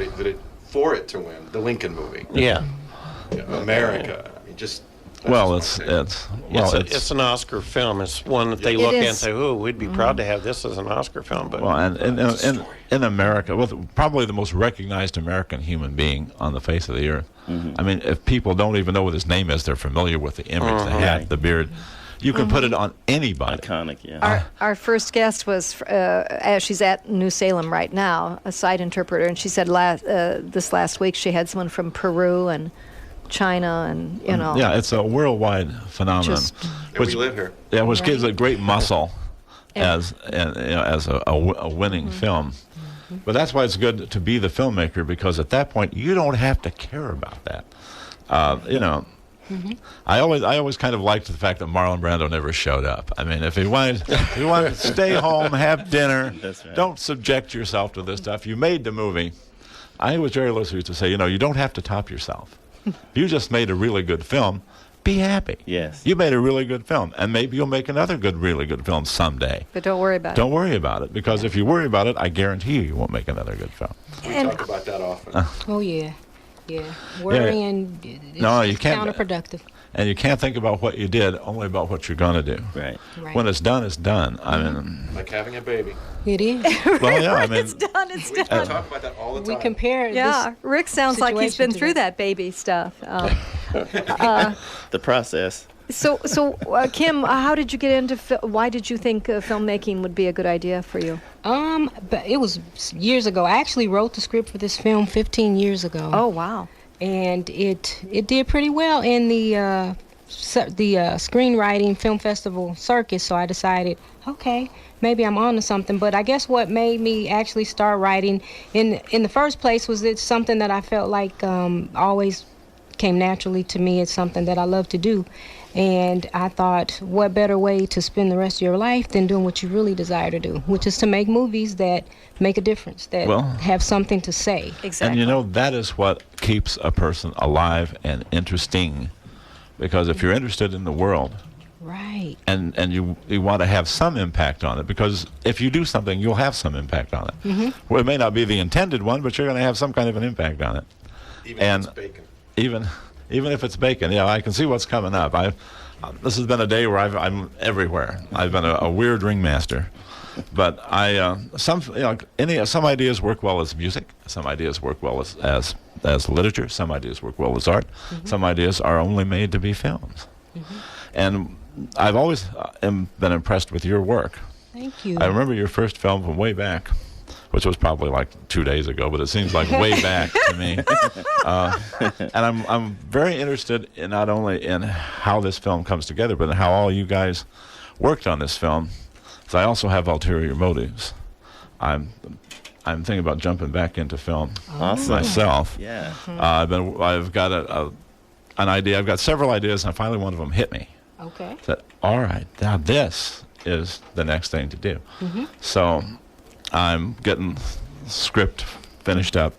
Speaker 14: for it to win. The Lincoln movie.
Speaker 6: Yeah.
Speaker 14: America. I mean, just
Speaker 7: Well, it's
Speaker 6: an Oscar film. It's one that they look at and say, "Oh, we'd be proud to have this as an Oscar film." But
Speaker 7: in America, with probably the most recognized American human being on the face of the earth. I mean, if people don't even know what his name is, they're familiar with the image, the hat, the beard. You can put it on anybody.
Speaker 13: Iconic, yeah.
Speaker 1: Our first guest was, she's at New Salem right now, a site interpreter, and she said this last week she had someone from Peru and China, and
Speaker 7: Yeah, it's a worldwide phenomenon.
Speaker 14: We live here.
Speaker 7: Yeah, which gives a great muscle as a winning film. But that's why it's good to be the filmmaker, because at that point you don't have to care about that. I always kind of liked the fact that Marlon Brando never showed up. I mean, if he wanted to stay home, have dinner, don't subject yourself to this stuff. You made the movie. I was very loosely used to say, you don't have to top yourself. You just made a really good film. Be happy.
Speaker 13: Yes.
Speaker 7: You made a really good film, and maybe you'll make another really good film someday.
Speaker 1: But don't worry about it.
Speaker 7: Don't worry about it, because if you worry about it, I guarantee you won't make another good film.
Speaker 14: We talk about that often.
Speaker 12: Oh, yeah. Yeah. Worrying is
Speaker 7: you can't,
Speaker 12: counterproductive.
Speaker 7: And you can't think about what you did, only about what you're going to do.
Speaker 13: Right.
Speaker 7: When it's done, it's done. I mean,
Speaker 14: like having a baby.
Speaker 12: It is.
Speaker 7: Well, yeah, I mean,
Speaker 1: it's done. It's
Speaker 14: we
Speaker 1: done.
Speaker 14: talk about that all the time.
Speaker 12: We compare.
Speaker 1: Yeah, Rick sounds like he's been through that baby stuff.
Speaker 13: The process.
Speaker 1: So, Kim, how did you get into? Why did you think filmmaking would be a good idea for you?
Speaker 12: But it was years ago. I actually wrote the script for this film 15 years ago.
Speaker 1: Oh, wow.
Speaker 12: And it did pretty well in the screenwriting film festival circuit. So I decided, okay, maybe I'm on to something. But I guess what made me actually start writing in the first place was it's something that I felt like always came naturally to me. It's something that I love to do. And I thought, what better way to spend the rest of your life than doing what you really desire to do, which is to make movies that make a difference, that have something to say.
Speaker 1: Exactly.
Speaker 7: And that is what keeps a person alive and interesting. Because if you're interested in the world,
Speaker 12: right,
Speaker 7: and you want to have some impact on it, because if you do something, you'll have some impact on it.
Speaker 12: Mm-hmm.
Speaker 7: Well, it may not be the intended one, but you're going to have some kind of an impact on it.
Speaker 14: Even if it's bacon.
Speaker 7: Even if it's bacon, I can see what's coming up. This has been a day where I'm everywhere. I've been a weird ringmaster, but some ideas work well as music. Some ideas work well as literature. Some ideas work well as art. Mm-hmm. Some ideas are only made to be films. Mm-hmm. And I've always been impressed with your work.
Speaker 12: Thank you.
Speaker 7: I remember your first film from way back, which was probably like 2 days ago, but it seems like way back to me. And I'm very interested in not only in how this film comes together, but in how all you guys worked on this film. So I also have ulterior motives. I'm thinking about jumping back into film myself.
Speaker 13: Yeah.
Speaker 7: I've got an idea. I've got several ideas, and finally one of them hit me.
Speaker 12: Okay.
Speaker 7: Said, all right, now this is the next thing to do.
Speaker 12: Mm-hmm.
Speaker 7: So I'm getting script finished up,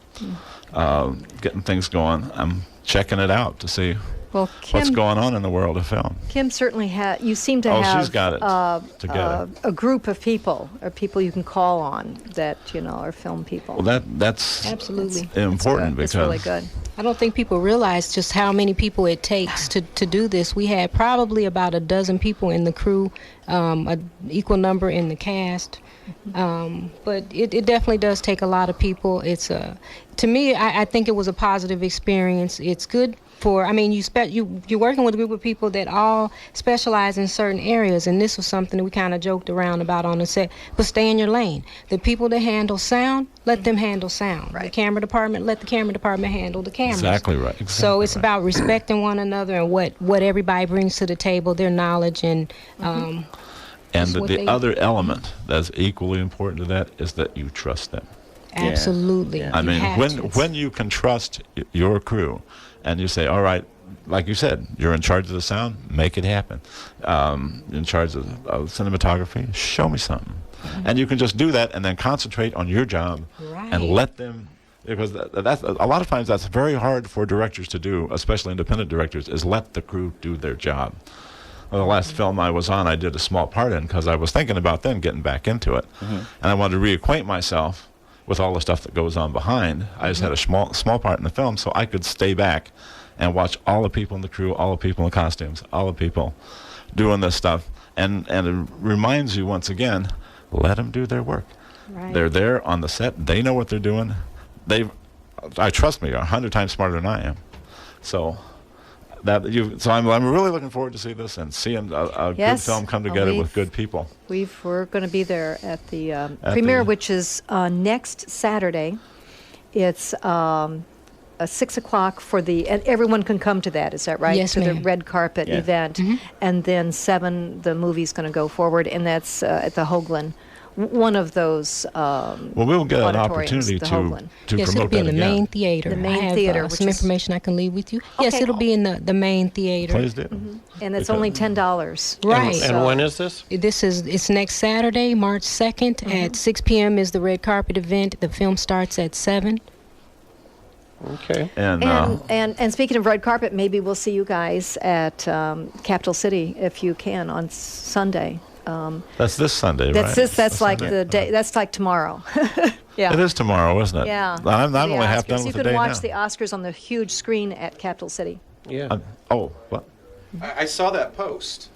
Speaker 7: getting things going. I'm checking it out to see what's going on in the world of film.
Speaker 1: Kim certainly you seem to have
Speaker 7: she's got it together.
Speaker 1: A group of people, or people you can call on that are film people.
Speaker 7: Well, that's
Speaker 12: absolutely
Speaker 7: important because
Speaker 1: it's really good.
Speaker 12: I don't think people realize just how many people it takes to do this. We had probably about a dozen people in the crew, an equal number in the cast. But it definitely does take a lot of people. It's to me, I think it was a positive experience. It's good for, you're working with a group of people that all specialize in certain areas, and this was something that we kind of joked around about on the set. But stay in your lane. The people that handle sound, let them handle sound. Right. The camera department, let the camera department handle the cameras.
Speaker 7: Exactly right.
Speaker 12: So it's about respecting one another and what everybody brings to the table, their knowledge and.
Speaker 7: And the other element that's equally important to that is that you trust them.
Speaker 12: Absolutely.
Speaker 7: Yeah. I mean, when you can trust your crew, and you say, all right, like you said, you're in charge of the sound, make it happen. In charge of cinematography, show me something. Mm-hmm. And you can just do that and then concentrate on your job and let them, because that's a lot of times that's very hard for directors to do, especially independent directors, is let the crew do their job. Well, the last film I was on, I did a small part in because I was thinking about then getting back into it. Mm-hmm. And I wanted to reacquaint myself with all the stuff that goes on behind. I just had a small part in the film, so I could stay back and watch all the people in the crew, all the people in the costumes, all the people doing this stuff. And it reminds you once again, let them do their work.
Speaker 1: Right.
Speaker 7: They're there on the set. They know what they're doing. I trust me, are 100 times smarter than I am. So I'm really looking forward to see this and seeing a good film come together with good people.
Speaker 1: We're going to be there at the premiere, which is next Saturday. It's 6 o'clock and everyone can come to that. Is that right?
Speaker 12: Yes,
Speaker 1: to
Speaker 12: ma'am.
Speaker 1: the red carpet event, and then 7 the movie's going to go forward, and that's at the Hoagland. One of those.
Speaker 7: We'll get an opportunity to
Speaker 12: yes,
Speaker 7: promote
Speaker 12: it'll be in the
Speaker 7: that
Speaker 12: main
Speaker 7: again.
Speaker 12: theater.
Speaker 1: The main
Speaker 12: I have,
Speaker 1: theater,
Speaker 12: some information I can leave with you. Yes,
Speaker 1: Okay.
Speaker 12: it'll be in the main theater.
Speaker 7: Please do.
Speaker 1: And it's only $10.
Speaker 12: Right.
Speaker 6: And when is this?
Speaker 12: It's next Saturday, March 2nd at 6 p.m. is the red carpet event. The film starts at 7.
Speaker 6: Okay.
Speaker 1: And speaking of red carpet, maybe we'll see you guys at Capital City if you can on Sunday.
Speaker 7: That's this Sunday,
Speaker 1: that's
Speaker 7: right?
Speaker 1: That's like
Speaker 7: Sunday.
Speaker 1: the day. That's like tomorrow. Yeah.
Speaker 7: It is tomorrow, isn't it?
Speaker 1: Yeah.
Speaker 7: I'm
Speaker 1: The
Speaker 7: only half done
Speaker 1: Oscars.
Speaker 7: with the
Speaker 1: You
Speaker 7: day
Speaker 1: can watch
Speaker 7: now.
Speaker 1: the Oscars on the huge screen at Capital City.
Speaker 6: Yeah.
Speaker 7: What?
Speaker 14: I saw that post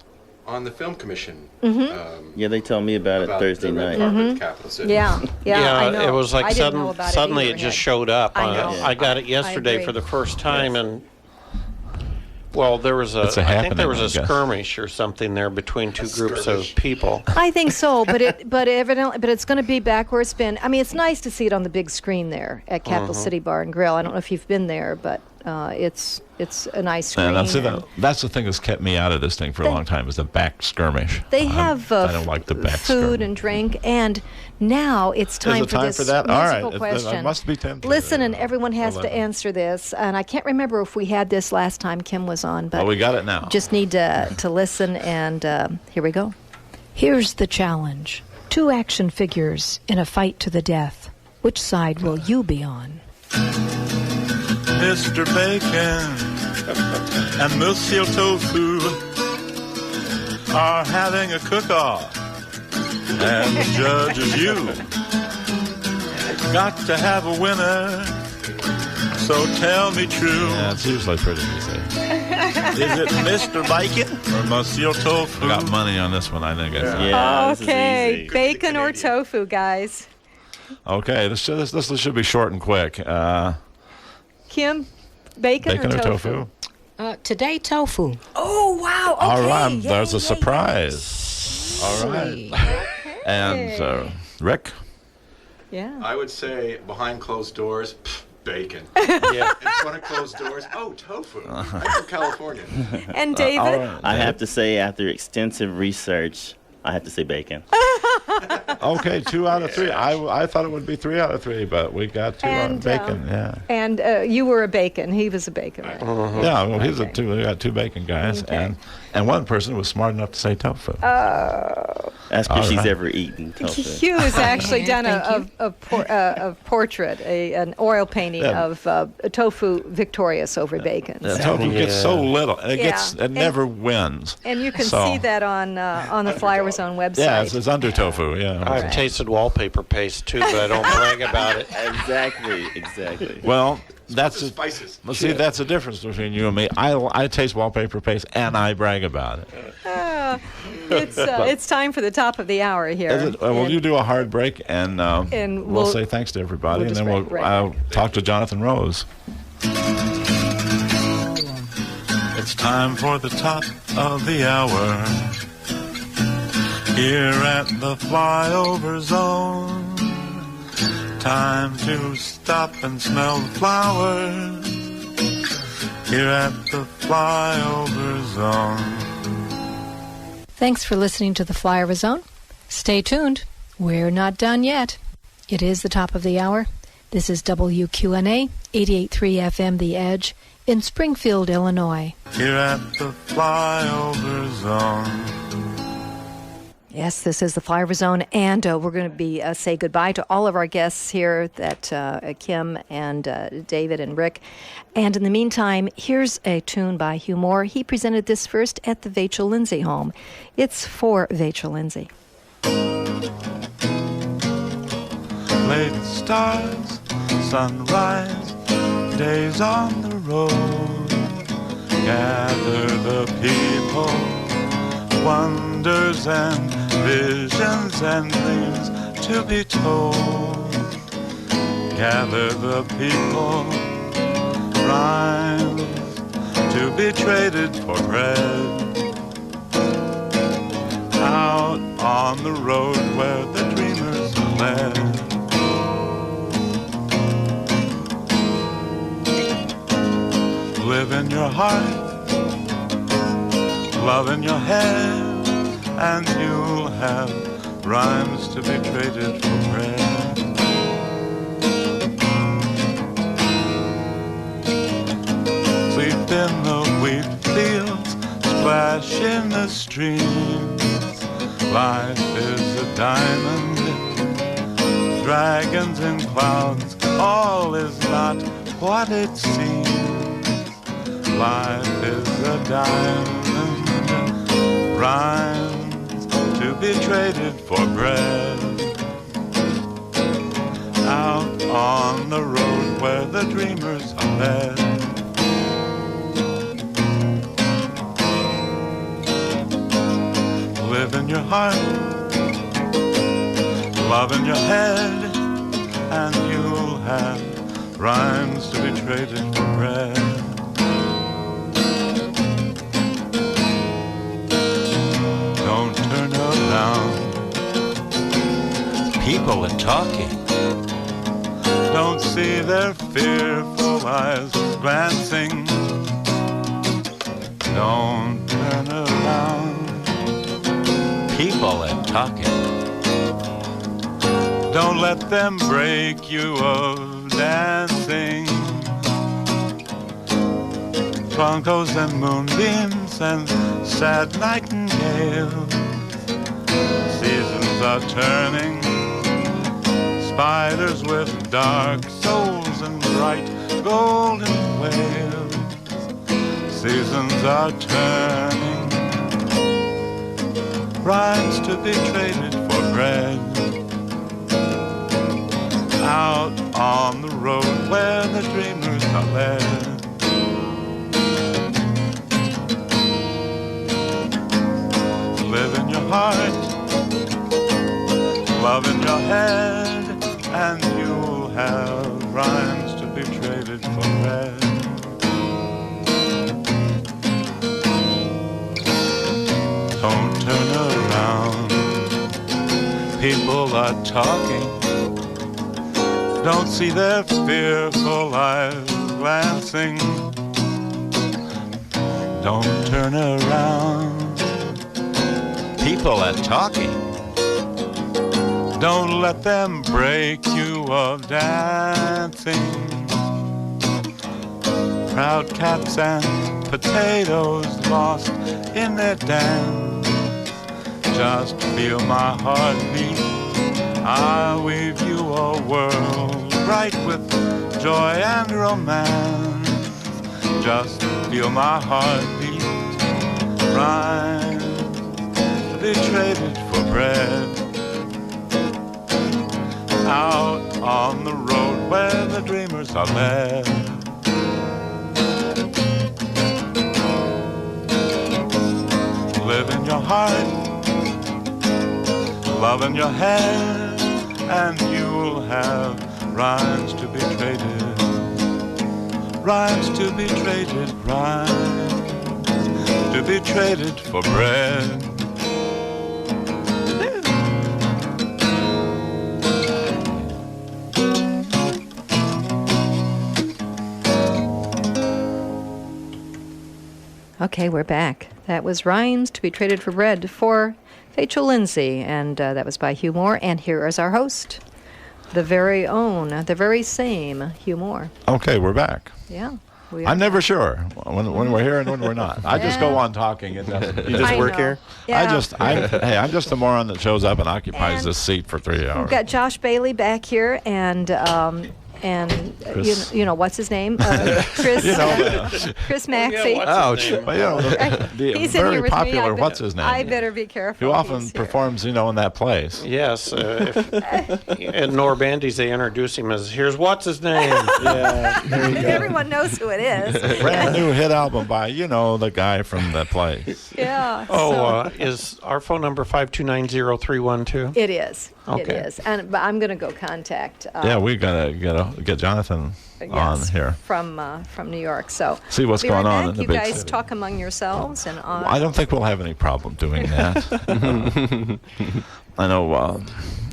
Speaker 14: on the Film Commission.
Speaker 13: Yeah, they told me about it Thursday
Speaker 14: the red
Speaker 13: night.
Speaker 14: carpet at Capital City.
Speaker 1: Yeah, I know.
Speaker 6: It was like
Speaker 1: I didn't know about
Speaker 6: suddenly
Speaker 1: it
Speaker 6: it
Speaker 1: either,
Speaker 6: just
Speaker 1: Hank.
Speaker 6: showed up.
Speaker 1: I know.
Speaker 6: I got it
Speaker 1: I
Speaker 6: yesterday
Speaker 1: agree.
Speaker 6: for the first time, and well, there was
Speaker 7: It's
Speaker 6: I think
Speaker 7: happening,
Speaker 6: there was
Speaker 7: I
Speaker 6: a
Speaker 7: guess.
Speaker 6: skirmish or something there between two groups of people.
Speaker 1: I think so, but it's going to be back where it's been. I mean, it's nice to see it on the big screen there at Capital City Bar and Grill. I don't know if you've been there, but it's a nice screen.
Speaker 7: And
Speaker 1: and
Speaker 7: that's the thing that's kept me out of this thing for a long time is the back skirmish.
Speaker 1: they have
Speaker 7: I don't like the back
Speaker 1: food
Speaker 7: skirmish.
Speaker 1: and drink, and now it's time
Speaker 7: it
Speaker 1: for
Speaker 7: time
Speaker 1: this
Speaker 7: for that? All right.
Speaker 1: musical
Speaker 7: It
Speaker 1: question.
Speaker 7: must be 10.
Speaker 1: Listen, and everyone has to
Speaker 7: 11.
Speaker 1: answer this. And I can't remember if we had this last time Kim was on, but
Speaker 7: Well, we got it now.
Speaker 1: just need to listen, and here we go. Here's the challenge. 2 action figures in a fight to the death. Which side will you be on?
Speaker 2: Mr. Bacon and Monsieur Tofu are having a cook-off, and the judge is you. Got to have a winner, so tell me true.
Speaker 7: Yeah, it's usually pretty easy.
Speaker 2: Is it Mr. Bacon or Monsieur Tofu?
Speaker 7: I got money on this one, I think.
Speaker 13: Yeah, this is easy.
Speaker 1: Bacon or tofu, guys?
Speaker 7: Okay, this should be short and quick.
Speaker 1: Kim, bacon
Speaker 7: Bacon or tofu?
Speaker 12: Today, tofu.
Speaker 1: Oh, wow. Okay.
Speaker 7: All right,
Speaker 1: Yay,
Speaker 7: there's a
Speaker 1: yay,
Speaker 7: surprise. All right. And Rick?
Speaker 1: Yeah.
Speaker 14: I would say behind closed doors, bacon.
Speaker 6: Yeah.
Speaker 14: In front of closed doors, tofu. I'm from California.
Speaker 1: And David?
Speaker 13: I have to say, after extensive research, I have to say bacon.
Speaker 7: Okay, 2 out of 3. I thought it would be 3 out of 3, but we got 2 on
Speaker 1: And,
Speaker 7: bacon. Yeah.
Speaker 1: And you were a bacon. He was a bacon, right?
Speaker 7: Yeah, well, he's a 2. We got 2 bacon guys,
Speaker 1: Okay.
Speaker 7: and one person was smart enough to say tofu.
Speaker 13: Ask if
Speaker 7: All
Speaker 13: she's
Speaker 7: right.
Speaker 13: ever eaten tofu.
Speaker 1: Hugh has actually done
Speaker 12: Thank
Speaker 1: a portrait, an oil painting
Speaker 7: Yeah.
Speaker 1: of tofu victorious over bacon.
Speaker 7: The
Speaker 1: So-
Speaker 7: tofu gets so little, and
Speaker 1: Yeah.
Speaker 7: it never wins.
Speaker 1: And you can
Speaker 7: So-
Speaker 1: see that on the Flyoverzone website.
Speaker 7: Yeah, it's under tofu. Yeah.
Speaker 6: I've tasted wallpaper paste too, but I don't brag about it.
Speaker 13: Exactly.
Speaker 7: Well, that's
Speaker 14: Spices.
Speaker 7: well, see, that's the difference between you and me. I taste wallpaper paste and I brag about it.
Speaker 1: It's time for the top of the hour here.
Speaker 7: Is it? Well,
Speaker 1: And-
Speaker 7: you do a hard break, and
Speaker 1: And
Speaker 7: we'll
Speaker 1: we'll-
Speaker 7: say thanks to everybody,
Speaker 1: we'll
Speaker 7: and
Speaker 1: just
Speaker 7: then
Speaker 1: right
Speaker 7: I'll
Speaker 1: back.
Speaker 7: talk to Jonathan Rose.
Speaker 2: It's time for the top of the hour here at the Flyoverzone. Time to stop and smell the flowers here at the Flyoverzone.
Speaker 1: Thanks for listening to the Flyoverzone. Stay tuned. We're not done yet. It is the top of the hour. This is WQNA 88.3 FM The Edge in Springfield, Illinois.
Speaker 2: Here at the Flyoverzone.
Speaker 1: Yes, this is the Flyoverzone, and we're going to be say goodbye to all of our guests here, that Kim and David and Rick. And in the meantime, here's a tune by Hugh Moore. He presented this first at the Vachel Lindsay home. It's for Vachel Lindsay.
Speaker 2: Late stars, sunrise, days on the road. Gather the people, wonders and visions and dreams to be told. Gather the people, rhymes to be traded for bread. Out on the road where the dreamers are led. Live in your heart, love in your head, and you'll have rhymes to be traded for bread. Sleep in the wheat fields, splash in the streams. Life is a diamond, dragons in clouds, all is not what it seems. Life is a diamond, rhymes to be traded for bread. Out on the road where the dreamers are led. Live in your heart, love in your head, and you'll have rhymes to be traded for bread. Don't turn around, people are talking. Don't see their fearful eyes glancing. Don't turn around, people are talking. Don't let them break you of dancing. Troncos and moonbeams and sad nightingales. Seasons are turning, spiders with dark souls and bright golden whales. Seasons are turning, rhymes to be traded for bread. Out on the road where the dreamers are led. Live in your heart, love in your head, and you'll have rhymes to be traded for bread. Don't turn around, people are talking. Don't see their fearful eyes glancing. Don't turn around, people are talking. Don't let them break you of dancing. Proud cats and potatoes lost in their dance. Just feel my heartbeat, I'll weave you a world bright with joy and romance. Just feel my heartbeat, rhymes to be traded for bread. Out on the road where the dreamers are led. Live in your heart, love in your head, and you'll have rhymes to be traded. Rhymes to be traded, rhymes to be traded for bread.
Speaker 1: Okay, we're back. That was Rhymes to be Traded for Bread for Rachel Lindsay, and that was by Hugh Moore. And here is our host, the very own, the very same Hugh Moore.
Speaker 7: Okay, we're back.
Speaker 1: Yeah.
Speaker 7: I'm never sure when we're here and when we're not. I just go on talking. It doesn't.
Speaker 10: You just work here?
Speaker 1: Yeah.
Speaker 7: I'm just the moron that shows up and occupies this seat for 3 hours.
Speaker 1: We've got Josh Bailey back here, and you know what's his name? Chris. Chris Maxey.
Speaker 7: Ouch! But,
Speaker 1: He's in here
Speaker 7: very
Speaker 1: with
Speaker 7: popular.
Speaker 1: me.
Speaker 7: What's his name?
Speaker 1: I better be careful.
Speaker 7: Who often performs, in that place.
Speaker 6: Yes. At Norbandy's, they introduce him as, here's what's his name.
Speaker 10: Yeah, there you go.
Speaker 1: Everyone knows who it is.
Speaker 7: Brand new hit album by, the guy from that place.
Speaker 1: Yeah.
Speaker 6: Is our phone number 5290312?
Speaker 1: It is.
Speaker 6: Okay.
Speaker 1: It is. But I'm going to go contact.
Speaker 7: We gotta get Jonathan on here
Speaker 1: from New York. So
Speaker 7: see what's going on in the
Speaker 1: you
Speaker 7: big
Speaker 1: guys
Speaker 7: city.
Speaker 1: talk among yourselves and.
Speaker 7: I don't think we'll have any problem doing that. I know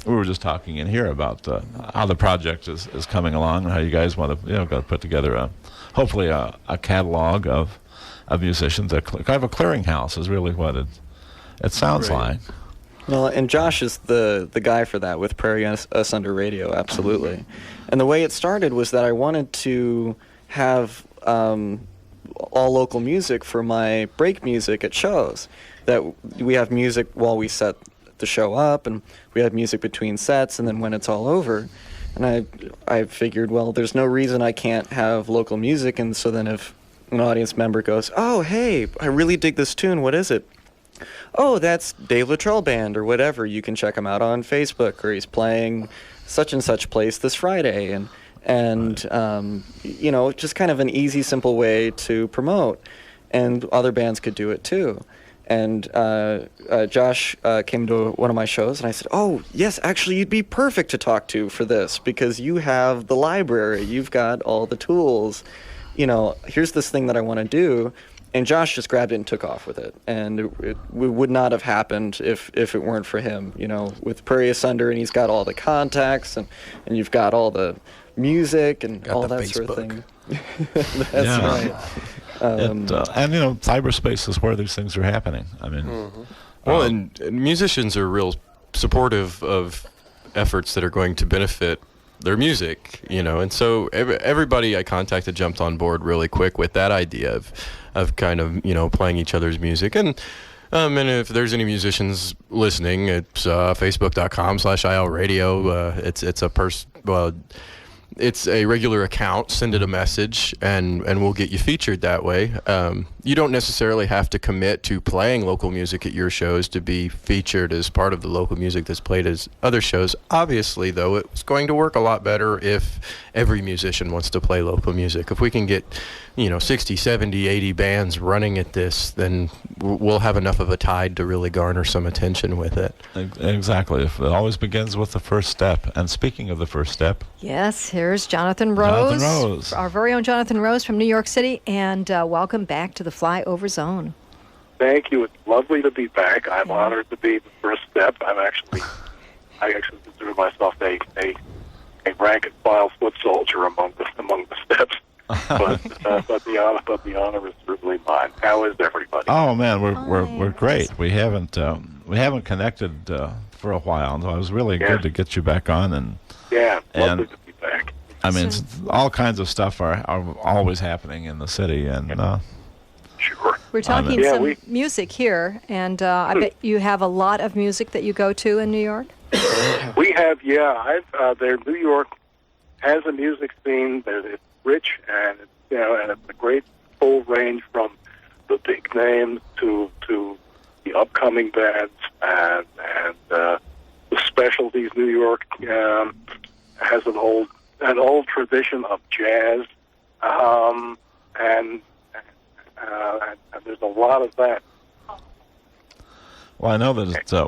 Speaker 7: we were just talking in here about how the project is coming along and how you guys want to got to put together hopefully a catalog of musicians. Kind of a clearinghouse is really what it sounds like.
Speaker 10: Well, and Josh is the guy for that with Prairie Us Under Radio, absolutely. And the way it started was that I wanted to have all local music for my break music at shows. That we have music while we set the show up, and we have music between sets, and then when it's all over. And I figured, well, there's no reason I can't have local music, and so then if an audience member goes, oh, hey, I really dig this tune, what is it? Oh, that's Dave Luttrell Band or whatever. You can check him out on Facebook, or he's playing such and such place this Friday, and just kind of an easy, simple way to promote. And other bands could do it too. And Josh came to one of my shows, and I said, oh, yes, actually, you'd be perfect to talk to for this because you have the library, you've got all the tools. Here's this thing that I want to do. And Josh just grabbed it and took off with it. And it would not have happened if it weren't for him, with Prairie Asunder, and he's got all the contacts, and you've got all the music and all that sort of thing. That's right.
Speaker 7: And cyberspace is where these things are happening. I mean,
Speaker 9: well, and musicians are real supportive of efforts that are going to benefit their music, and so everybody I contacted jumped on board really quick with that idea of kind of playing each other's music. And if there's any musicians listening, it's facebook.com/ILradio. It's a regular account. Send it a message, and we'll get you featured that way. You don't necessarily have to commit to playing local music at your shows to be featured as part of the local music that's played as other shows. Obviously, though, it's going to work a lot better if every musician wants to play local music. If we can get 60, 70, 80 bands running at this, then we'll have enough of a tide to really garner some attention with it.
Speaker 7: Exactly. It always begins with the first step. And speaking of the first step...
Speaker 1: Yes, here's Jonathan Rose. Our very own Jonathan Rose from New York City. And welcome back to the Flyoverzone.
Speaker 15: Thank you. It's lovely to be back. I'm honored to be the first step. I actually consider myself a rank and file foot soldier among the steps. but the honor is certainly mine. How is everybody?
Speaker 7: Oh man, we're great. We haven't connected for a while, so it was really good to get you back on. And
Speaker 15: lovely to be back.
Speaker 7: I mean, all kinds of stuff are always happening in the city, and
Speaker 15: sure.
Speaker 1: We're talking some music here, and I bet you have a lot of music that you go to in New York.
Speaker 15: We have, New York has a music scene that is rich, and and it's a great full range from the big names to the upcoming bands and the specialties. New York has an old tradition of jazz, and there's a lot of that.
Speaker 7: Well, I know that it's How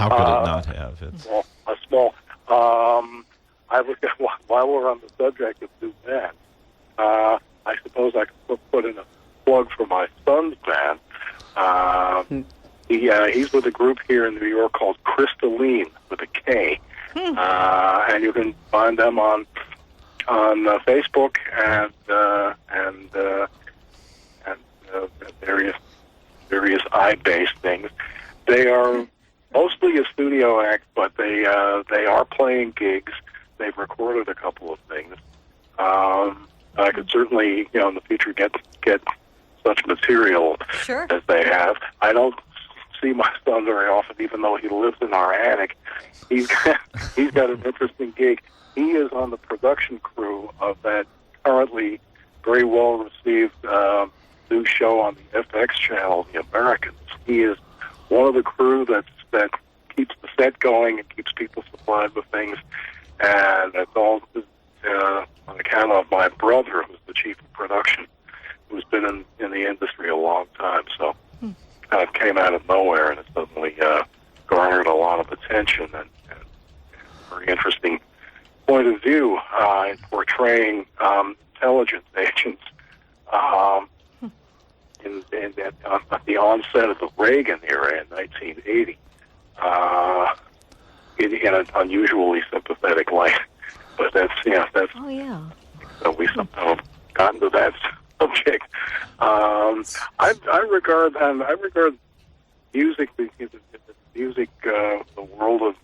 Speaker 7: could it not have? It's
Speaker 15: a small. I was while we're on the subject of new bands, I suppose I could put in a plug for my son's band. He's with a group here in New York called Crystalline with a K, and you can find them on Facebook and various iBase things. They are mostly a studio act, but they are playing gigs. They've recorded a couple of things. I could certainly, in the future, get such material as they have. I don't see my son very often, even though he lives in our attic. He's got an interesting gig. He is on the production crew of that currently very well received new show on the FX channel, The Americans. He is one of the crew that keeps the set going and keeps people supplied with things, and that's all on account of my brother, who's the chief of production, who's been in the industry a long time. So kind of came out of nowhere, and it suddenly garnered a lot of attention and very interesting point of view in portraying intelligence agents at the onset of the Reagan era in 1980 in an unusually sympathetic light. But that's
Speaker 1: oh yeah.
Speaker 15: So we somehow gotten to that subject. I regard music, the world of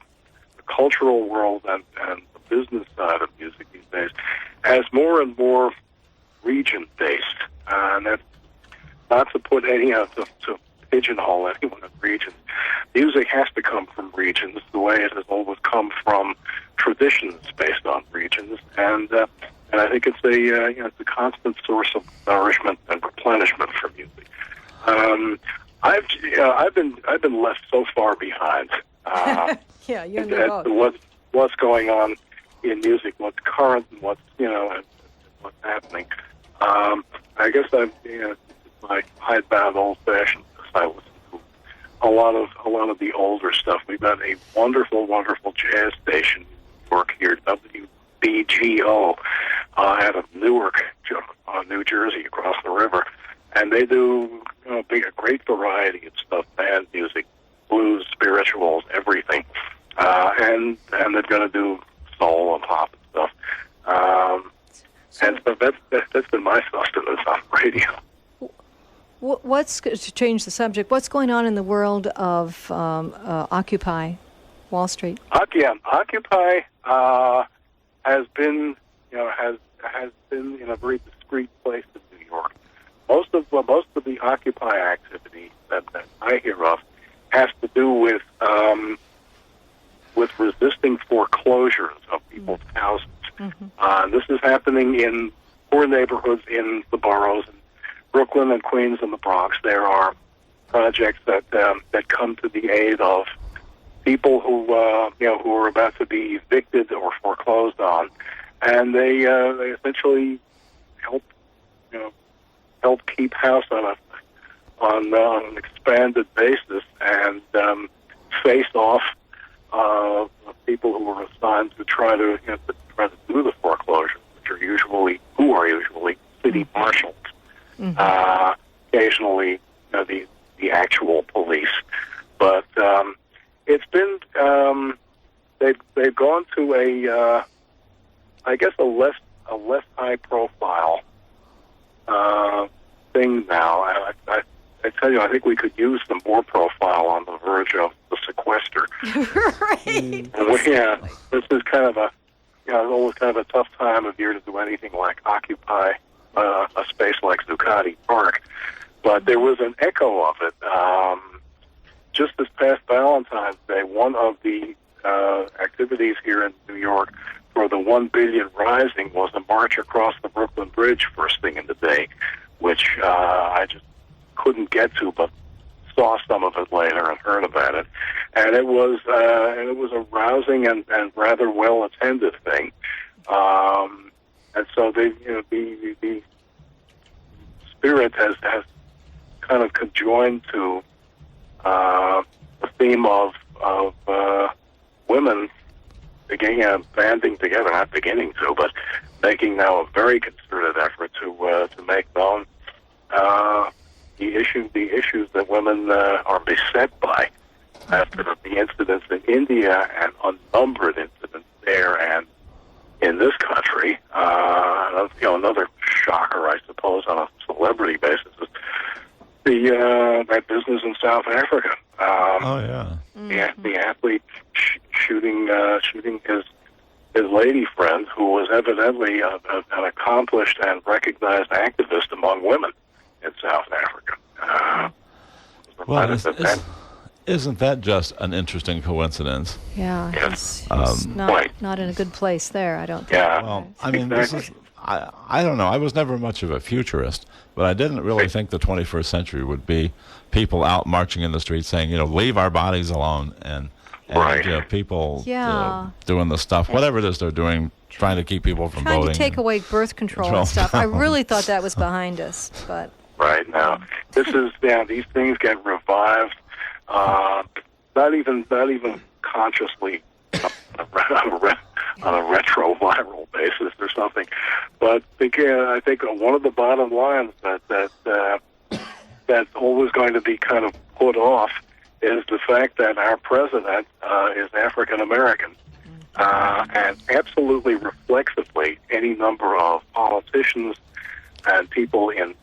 Speaker 15: the cultural world and the business side of music these days, as more and more region-based, and that's not to put any to pigeonhole anyone in regions. Music has to come from regions, the way it has always come from traditions based on regions, and I think it's a constant source of nourishment and replenishment for music. I've been left so far behind.
Speaker 1: Yeah, you're in the boat.
Speaker 15: What's going on in music, what's current, and what's what's happening. I guess my hidebound old-fashioned. I listen to a lot of the older stuff. We've got a wonderful jazz station in New York here, WBGO, out of Newark, New Jersey, across the river, and they do a great variety of stuff: band music, blues, spirituals, everything, and they're going to do soul and pop and stuff. And so that's been my sustenance on radio.
Speaker 1: What's to change the subject? What's going on in the world of Occupy Wall Street?
Speaker 15: Occupy has been in a very discreet place in New York. Most of the Occupy activity that I hear of has to do with resisting foreclosures of people's houses. Mm-hmm. This is happening in poor neighborhoods in the boroughs. Brooklyn and Queens and the Bronx. There are projects that come to the aid of people who are about to be evicted or foreclosed on, and they essentially help keep house on an expanded basis and face off people who are assigned to try to do the foreclosure, which are usually city marshals. Mm-hmm. Occasionally, the actual police, but it's been they've gone to a less high profile thing now. I tell you, I think we could use some more profile on the verge of the sequester.
Speaker 1: Right.
Speaker 15: This is kind of always kind of a tough time of year to do anything like Occupy a space like Zuccotti Park, but there was an echo of it. Just this past Valentine's Day, one of the activities here in New York for the 1 Billion Rising was a march across the Brooklyn Bridge first thing in the day, which I just couldn't get to, but saw some of it later and heard about it. And it was a rousing and rather well attended thing. And so the spirit has kind of conjoined to the theme of women banding together, not beginning to, but making now a very concerted effort to make known the issues that women are beset by after the incidents in India and unnumbered incidents there and in this country. Another shocker, I suppose, on a celebrity basis is that business in South Africa. The athlete shooting his lady friend, who was evidently an accomplished and recognized activist among women in South Africa.
Speaker 7: Isn't that just an interesting coincidence?
Speaker 1: Yeah, he's not in a good place there, I don't think.
Speaker 15: Yeah.
Speaker 7: Well, I mean, this is, I don't know. I was never much of a futurist, but I didn't really think the 21st century would be people out marching in the streets saying, leave our bodies alone, and people doing the stuff, whatever it is they're doing, trying to keep people from
Speaker 1: trying
Speaker 7: voting.
Speaker 1: To take away birth control and stuff. I really thought that was behind us, but...
Speaker 15: Right now, this is these things get revived, not even consciously on a retroviral basis or something. But again, I think one of the bottom lines that's always going to be kind of put off is the fact that our president is African American, and absolutely reflexively, any number of politicians and people in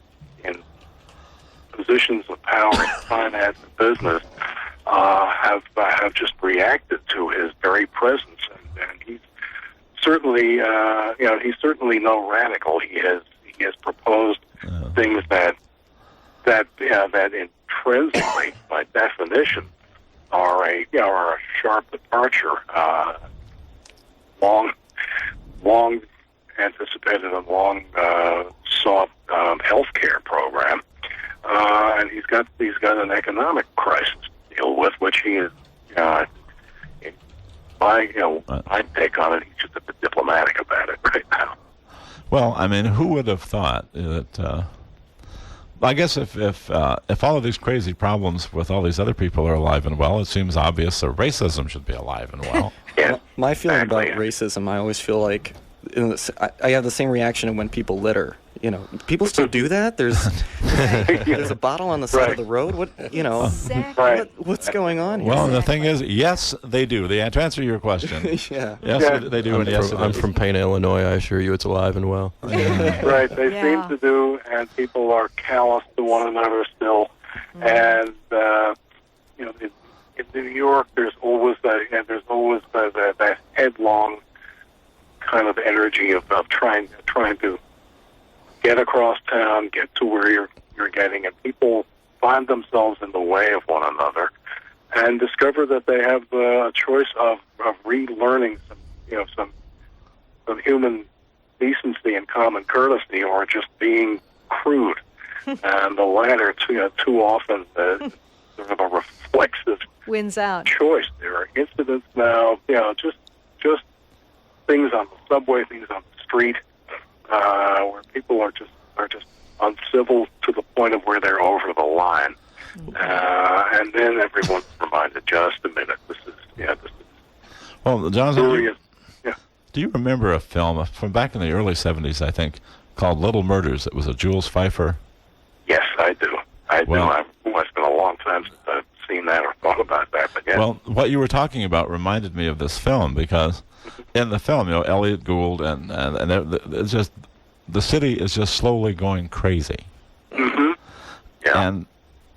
Speaker 15: positions of power in finance and business have just reacted to his very presence, and he's certainly he's certainly no radical. He has proposed things that intrinsically, by definition, are a sharp departure. Long anticipated and long sought health care program. And he's got an economic crisis to deal with, which he is. My take on it, he's just a bit diplomatic about it right now.
Speaker 7: Well, I mean, who would have thought that? I guess if all of these crazy problems with all these other people are alive and well, it seems obvious that racism should be alive and well.
Speaker 10: Yeah, my feeling about racism, I always feel like I have the same reaction when people litter. People still do that. There's a bottle on the side of the road. What's going on here?
Speaker 7: Well, the thing is, yes, they do. To answer your question, yes, they do.
Speaker 9: I'm from Pana, Illinois. I assure you, it's alive and well.
Speaker 15: Right, they seem to do, and people are callous to one another still. And in New York, there's always that headlong kind of energy of trying to get across town, get to where you're getting, and people find themselves in the way of one another, and discover that they have a choice of relearning some human decency and common courtesy, or just being crude. And the latter, too often, sort of a reflexive
Speaker 1: wins out
Speaker 15: choice. There are incidents now, just things on the subway, things on the street, where people are just uncivil to the point of where they're over the line, and then everyone's reminded, just a minute, this is.
Speaker 7: Well, Jonathan, do you remember a film from back in the early '70s? I think called Little Murders. It was a Jules Feiffer.
Speaker 15: Yes, I do. It's been a long time since I've seen that or thought about that. But yeah.
Speaker 7: Well, what you were talking about reminded me of this film, because in the film, Elliot Gould and it's just the city is just slowly going crazy.
Speaker 15: Mm-hmm. Yeah.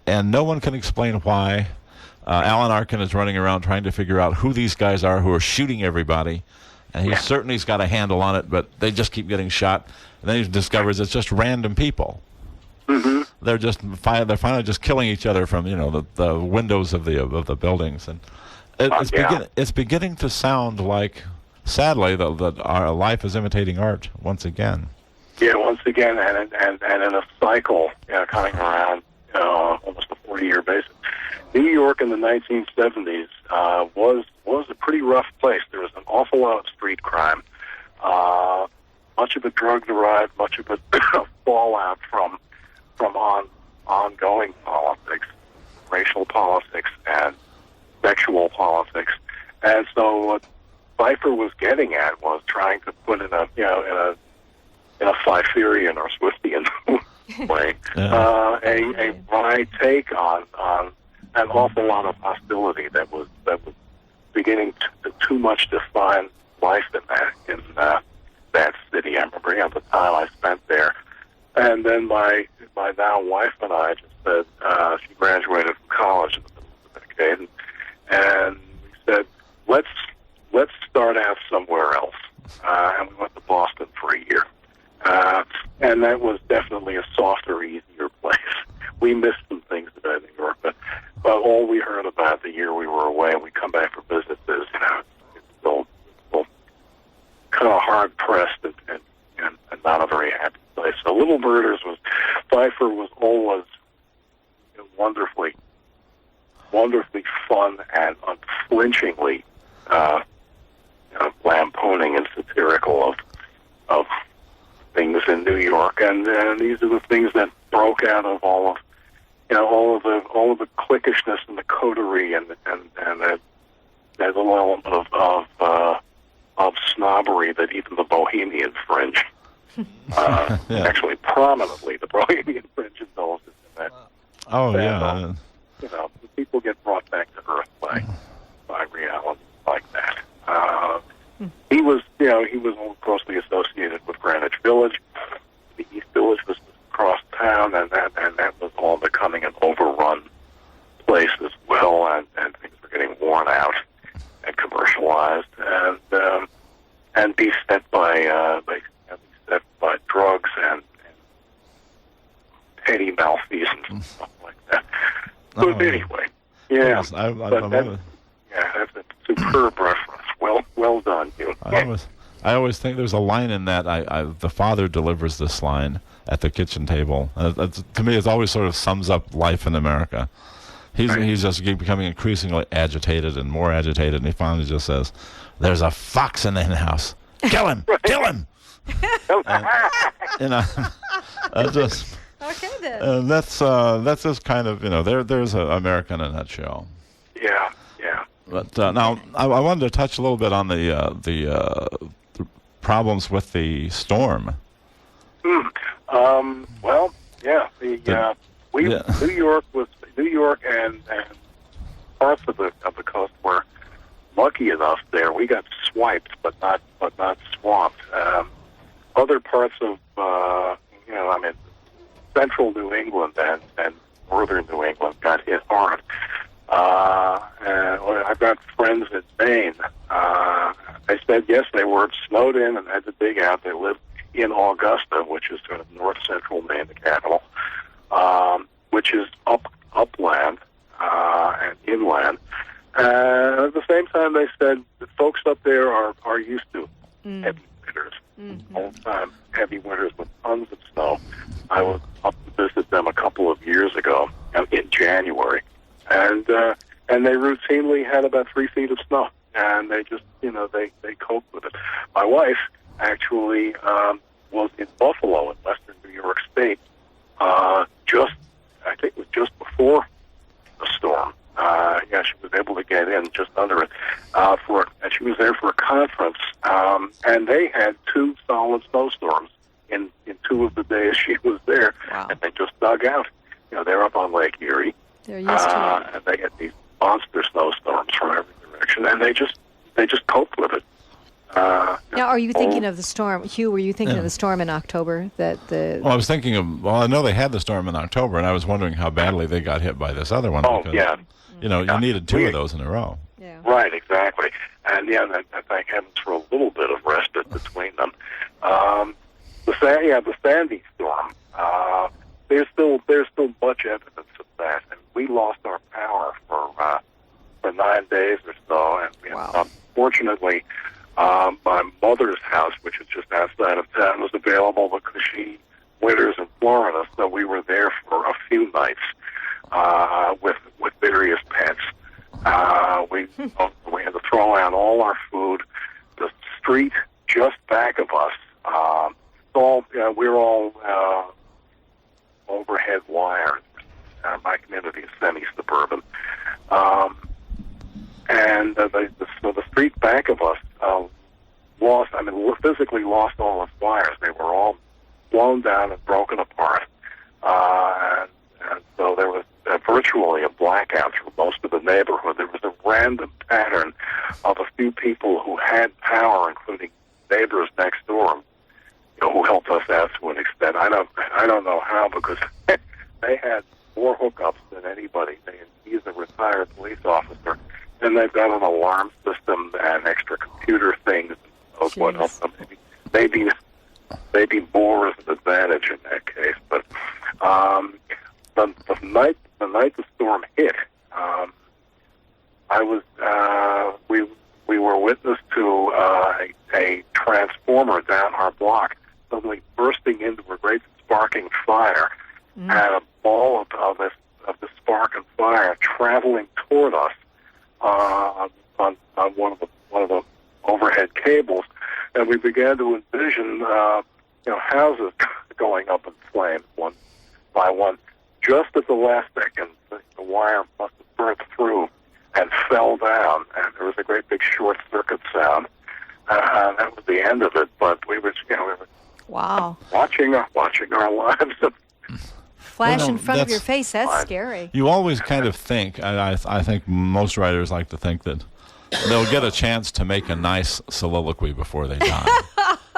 Speaker 7: And no one can explain why. Alan Arkin is running around trying to figure out who these guys are who are shooting everybody, and he's got a handle on it, but they just keep getting shot. And then he discovers it's just random people.
Speaker 15: Mm-hmm.
Speaker 7: They're finally just killing each other from the windows of the buildings, and it's beginning to sound like, sadly, that our life is imitating art once again.
Speaker 15: Yeah, once again, and in a cycle, coming around almost a 40-year basis. New York in the 1970s was a pretty rough place. There was an awful lot of street crime, much of it drug-derived, much of it fallout from ongoing politics, racial politics, and sexual politics. And so what Pfeiffer was getting at was trying to put in a Pfeifferian or Swiftian way a wry take on an awful lot of hostility that was beginning to too much define life in that city. I remember the time I spent there. And then my now wife and I just said, she graduated from college in the middle of the decade, and we said, let's start out somewhere else. And we went to Boston for a year. And that was definitely a softer, easier place. We missed some things about New York, but all we heard about the year we were away, and we come back for visits, is, it's still kind of hard pressed and not a very happy place. So Little Birders Pfeiffer was always wonderfully fun and unflinchingly lampooning and satirical of things in New York, and these are the things that broke out of all of the cliquishness and the coterie and there's a little element of snobbery that even the Bohemian fringe, actually prominently the Bohemian fringe indulges in that.
Speaker 7: Oh yeah.
Speaker 15: People get brought back to earth by reality like that. He was closely associated with Greenwich Village. The East Village was across town, and that was all becoming an overrun place as well, and things were getting worn out and commercialized, and beset by drugs and petty malfeasance and stuff like that. But anyway,
Speaker 7: yes,
Speaker 15: that's a superb reference. Well done, you.
Speaker 7: I always think there's a line in that. The father delivers this line at the kitchen table. To me, it always sort of sums up life in America. He's just becoming increasingly agitated and more agitated, and he finally just says, "There's a fox in the house. Kill him! Kill him!" And, just.
Speaker 1: Okay then.
Speaker 7: That's just kind of there's America in a nutshell.
Speaker 15: Yeah.
Speaker 7: But now I wanted to touch a little bit on the problems with the storm.
Speaker 15: Well, yeah. New York and parts of the coast were lucky enough there. We got swiped, but not swamped. Other parts of central New England and northern New England got hit hard. And I've got friends in Maine. They said, yes, they were snowed in and had to dig out. They lived in Augusta, which is sort of north central Maine, the capital, which is upland and inland. And at the same time, they said the folks up there are used to heavy winters, all the time heavy winters with tons of snow. I was up to visit them a couple of years ago in January, and they routinely had about 3 feet of snow, and they just they coped with it. My wife actually was in Buffalo in western New York State, I think it was just before the storm. She was able to get in just under it and she was there for a conference, and they had 2 solid snowstorms in 2 of the days she was there.
Speaker 1: Wow.
Speaker 15: And they just dug out. They're up on Lake Erie.
Speaker 1: They're used to it.
Speaker 15: And they get these monster snowstorms from every direction, and they just coped with it.
Speaker 1: Now, are you thinking of the storm, Hugh? Were you thinking of the storm in October?
Speaker 7: Well, I was thinking of. Well, I know they had the storm in October, and I was wondering how badly they got hit by this other one.
Speaker 15: Oh,
Speaker 7: because,
Speaker 15: yeah.
Speaker 7: You needed 2 of those in a row.
Speaker 1: Yeah.
Speaker 15: Right, exactly. And thank heavens for a little bit of respite between them. The Sandy storm. There's still much evidence of that, and we lost our power for 9 days or so, and unfortunately, my mother's house, which is just outside of town, was available because she winters in Florida, so we were there for a few nights with various pets. We had to throw out all our food. The street just back of us, we're all overhead wires. My community is semi-suburban, and so the street back of us physically lost all its wires. They were all blown down and broken apart, and so there was virtually a blackout through most of the neighborhood. There was a random pattern of a few people who had power, including neighbors next door, who helped us out to an extent. I don't know how, because they had more hookups than anybody. He's a retired police officer, and they've got an alarm system and extra computer things. And what else? Maybe more is an advantage in that case. But the night the storm hit, performer down our block suddenly bursting into a great sparking fire, and a ball of this spark and fire traveling toward us on one of the overhead cables, and we began to envision houses going up in flames one by one. Just at the last second, the wire must have burst through and fell down, and there was a great big short circuit sound. That was the end of it. But we were
Speaker 1: wow,
Speaker 15: watching our lives
Speaker 1: flash in front of your face. That's scary.
Speaker 7: You always kind of think, I think most writers like to think that they'll get a chance to make a nice soliloquy before they die.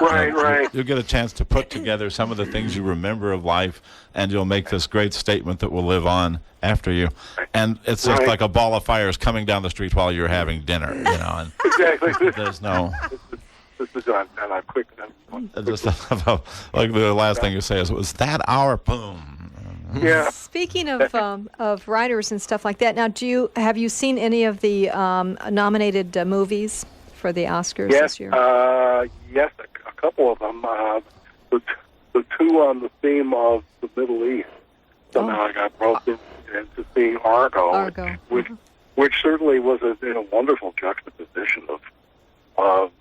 Speaker 15: Right.
Speaker 7: You'll get a chance to put together some of the things you remember of life, and you'll make this great statement that will live on after you. And it's just like a ball of fire is coming down the street while you're having dinner, And
Speaker 15: exactly.
Speaker 7: There's no...
Speaker 15: This is on a quick...
Speaker 7: Just like the last thing you say is, was that our boom?
Speaker 15: Yeah.
Speaker 1: Speaking of writers and stuff like that, now have you seen any of the nominated movies for the Oscars this year?
Speaker 15: Yes, a couple of them. The two on the theme of the Middle East. Somehow I got roped into seeing Argo, which certainly was a wonderful juxtaposition of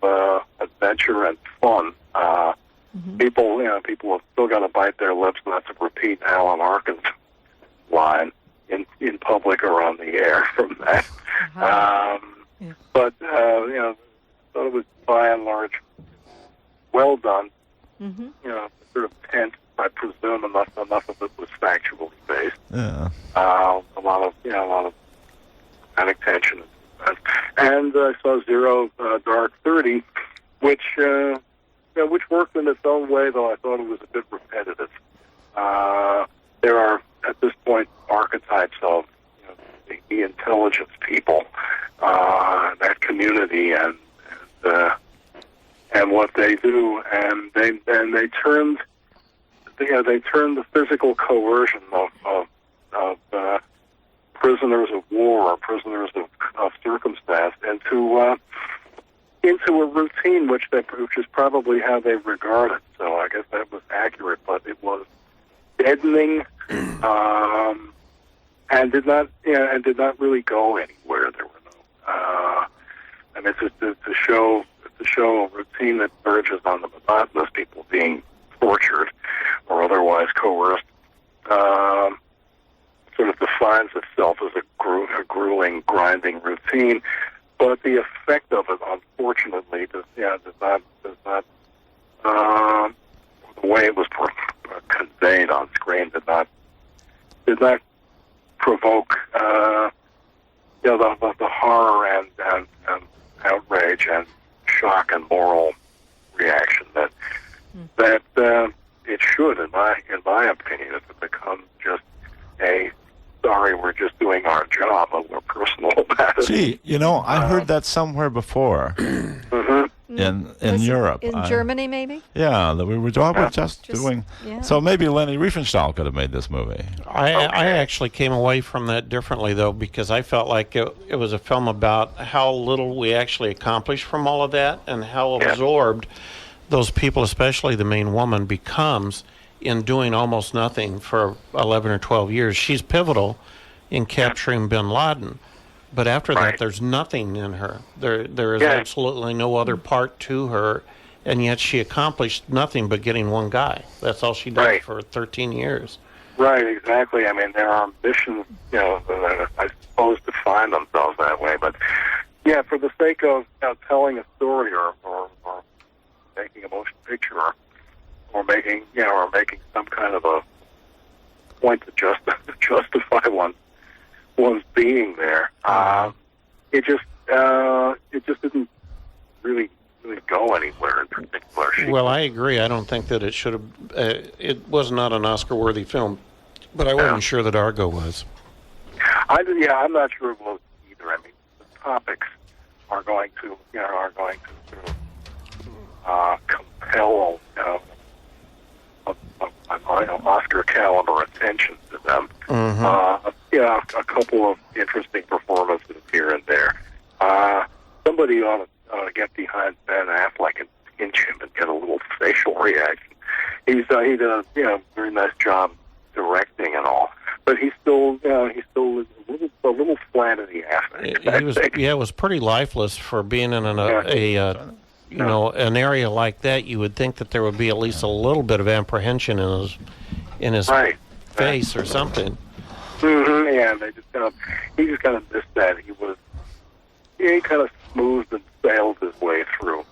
Speaker 15: adventure and fun. People have still got to bite their lips not to repeat Alan Arkin's line in public or on the air from that. But thought it was by and large well done. Sort of tense, I presume, enough of it was factually based.
Speaker 7: Yeah.
Speaker 15: A lot of dramatic tension, and I saw Zero Dark 30, which worked in its own way, though I thought it was a bit repetitive. There are at this point archetypes of the intelligence people, that community, and what they do, and they turned the physical coercion of prisoners of war or prisoners of circumstance into a routine which is probably how they regard it. So I guess that was accurate, but it was deadening, and did not really go anywhere. There were no, and it's a show a routine that verges on the monotonous, people being tortured or otherwise coerced. Sort of defines itself as a grueling, grinding routine, but the effect of it, unfortunately, does not the way it was conveyed on screen did not provoke the horror and outrage and shock and moral reaction that it should, in my opinion, if it becomes just a sorry, we're just doing our job, but we're personal about it.
Speaker 7: Gee, I heard that somewhere before. In Europe.
Speaker 1: In Germany, maybe?
Speaker 7: Yeah, that we were just doing...
Speaker 1: Yeah.
Speaker 7: So maybe Lenny Riefenstahl could have made this movie.
Speaker 6: I actually came away from that differently, though, because I felt like it was a film about how little we actually accomplished from all of that and how absorbed those people, especially the main woman, becomes in doing almost nothing for 11 or 12 years. She's pivotal in capturing bin Laden. But after that, there's nothing in her. There is absolutely no other part to her, and yet she accomplished nothing but getting one guy. That's all she did for 13 years.
Speaker 15: Right, exactly. I mean, their ambitions, I suppose, define themselves that way. But yeah, for the sake of telling a story or making a motion picture or making some kind of a point to justify one's being there. It just didn't really go anywhere in particular.
Speaker 6: Well, I agree. I don't think that it should have. It was not an Oscar-worthy film, but I wasn't sure that Argo was.
Speaker 15: I'm not sure it was either. I mean, the topics are going to compel Oscar caliber attention to them. A couple of interesting performances here and there. Somebody ought to get behind Ben Affleck and pinch him and get a little facial reaction. He does, very nice job directing and all, but he's still a little flat in the ass.
Speaker 6: It was pretty lifeless for being in an area like that. You would think that there would be at least a little bit of apprehension in his face or something.
Speaker 15: Mm-hmm. Yeah, and he just kind of missed that. He kind of smoothed and sailed his way through.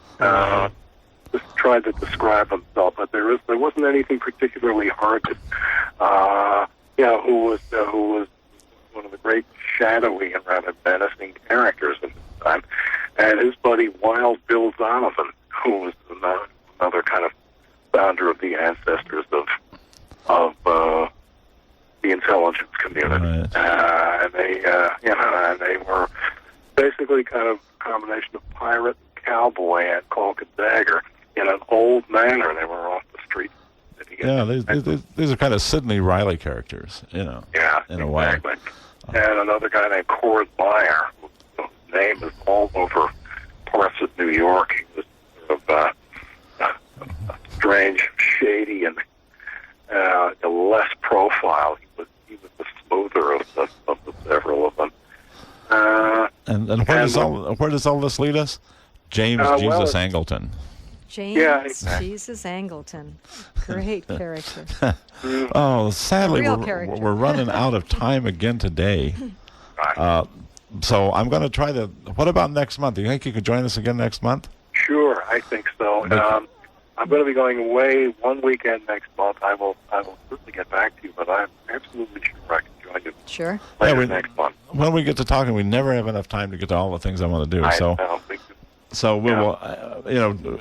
Speaker 15: Just tried to describe himself, but there wasn't anything particularly hard. Who was one of the great shadowy and rather menacing characters at the time, and his buddy Wild Bill Donovan, who was another kind of founder of the ancestors of the intelligence community, and they were basically kind of a combination of pirate, and cowboy, and cloak and dagger in an old manner. They were off the street.
Speaker 7: Yeah, these are kind of Sidney Riley characters, in a way.
Speaker 15: And another guy named Cord Meyer, whose name is all over parts of New York. He was sort of a strange, shady, and less profile. He was the smoother of the several of them.
Speaker 7: And where does all this lead us? James Jesus Angleton.
Speaker 1: James Jesus Angleton. Great character.
Speaker 7: Sadly, we're running out of time again today. So I'm going to try to... What about next month? Do you think you could join us again next month?
Speaker 15: Sure, I think so. I'm going to be going away one weekend next month. I will certainly get back to you, but I'm absolutely sure I can join you.
Speaker 1: Sure.
Speaker 15: Later next month.
Speaker 7: When we get to talking, we never have enough time to get to all the things I want to do. So we will,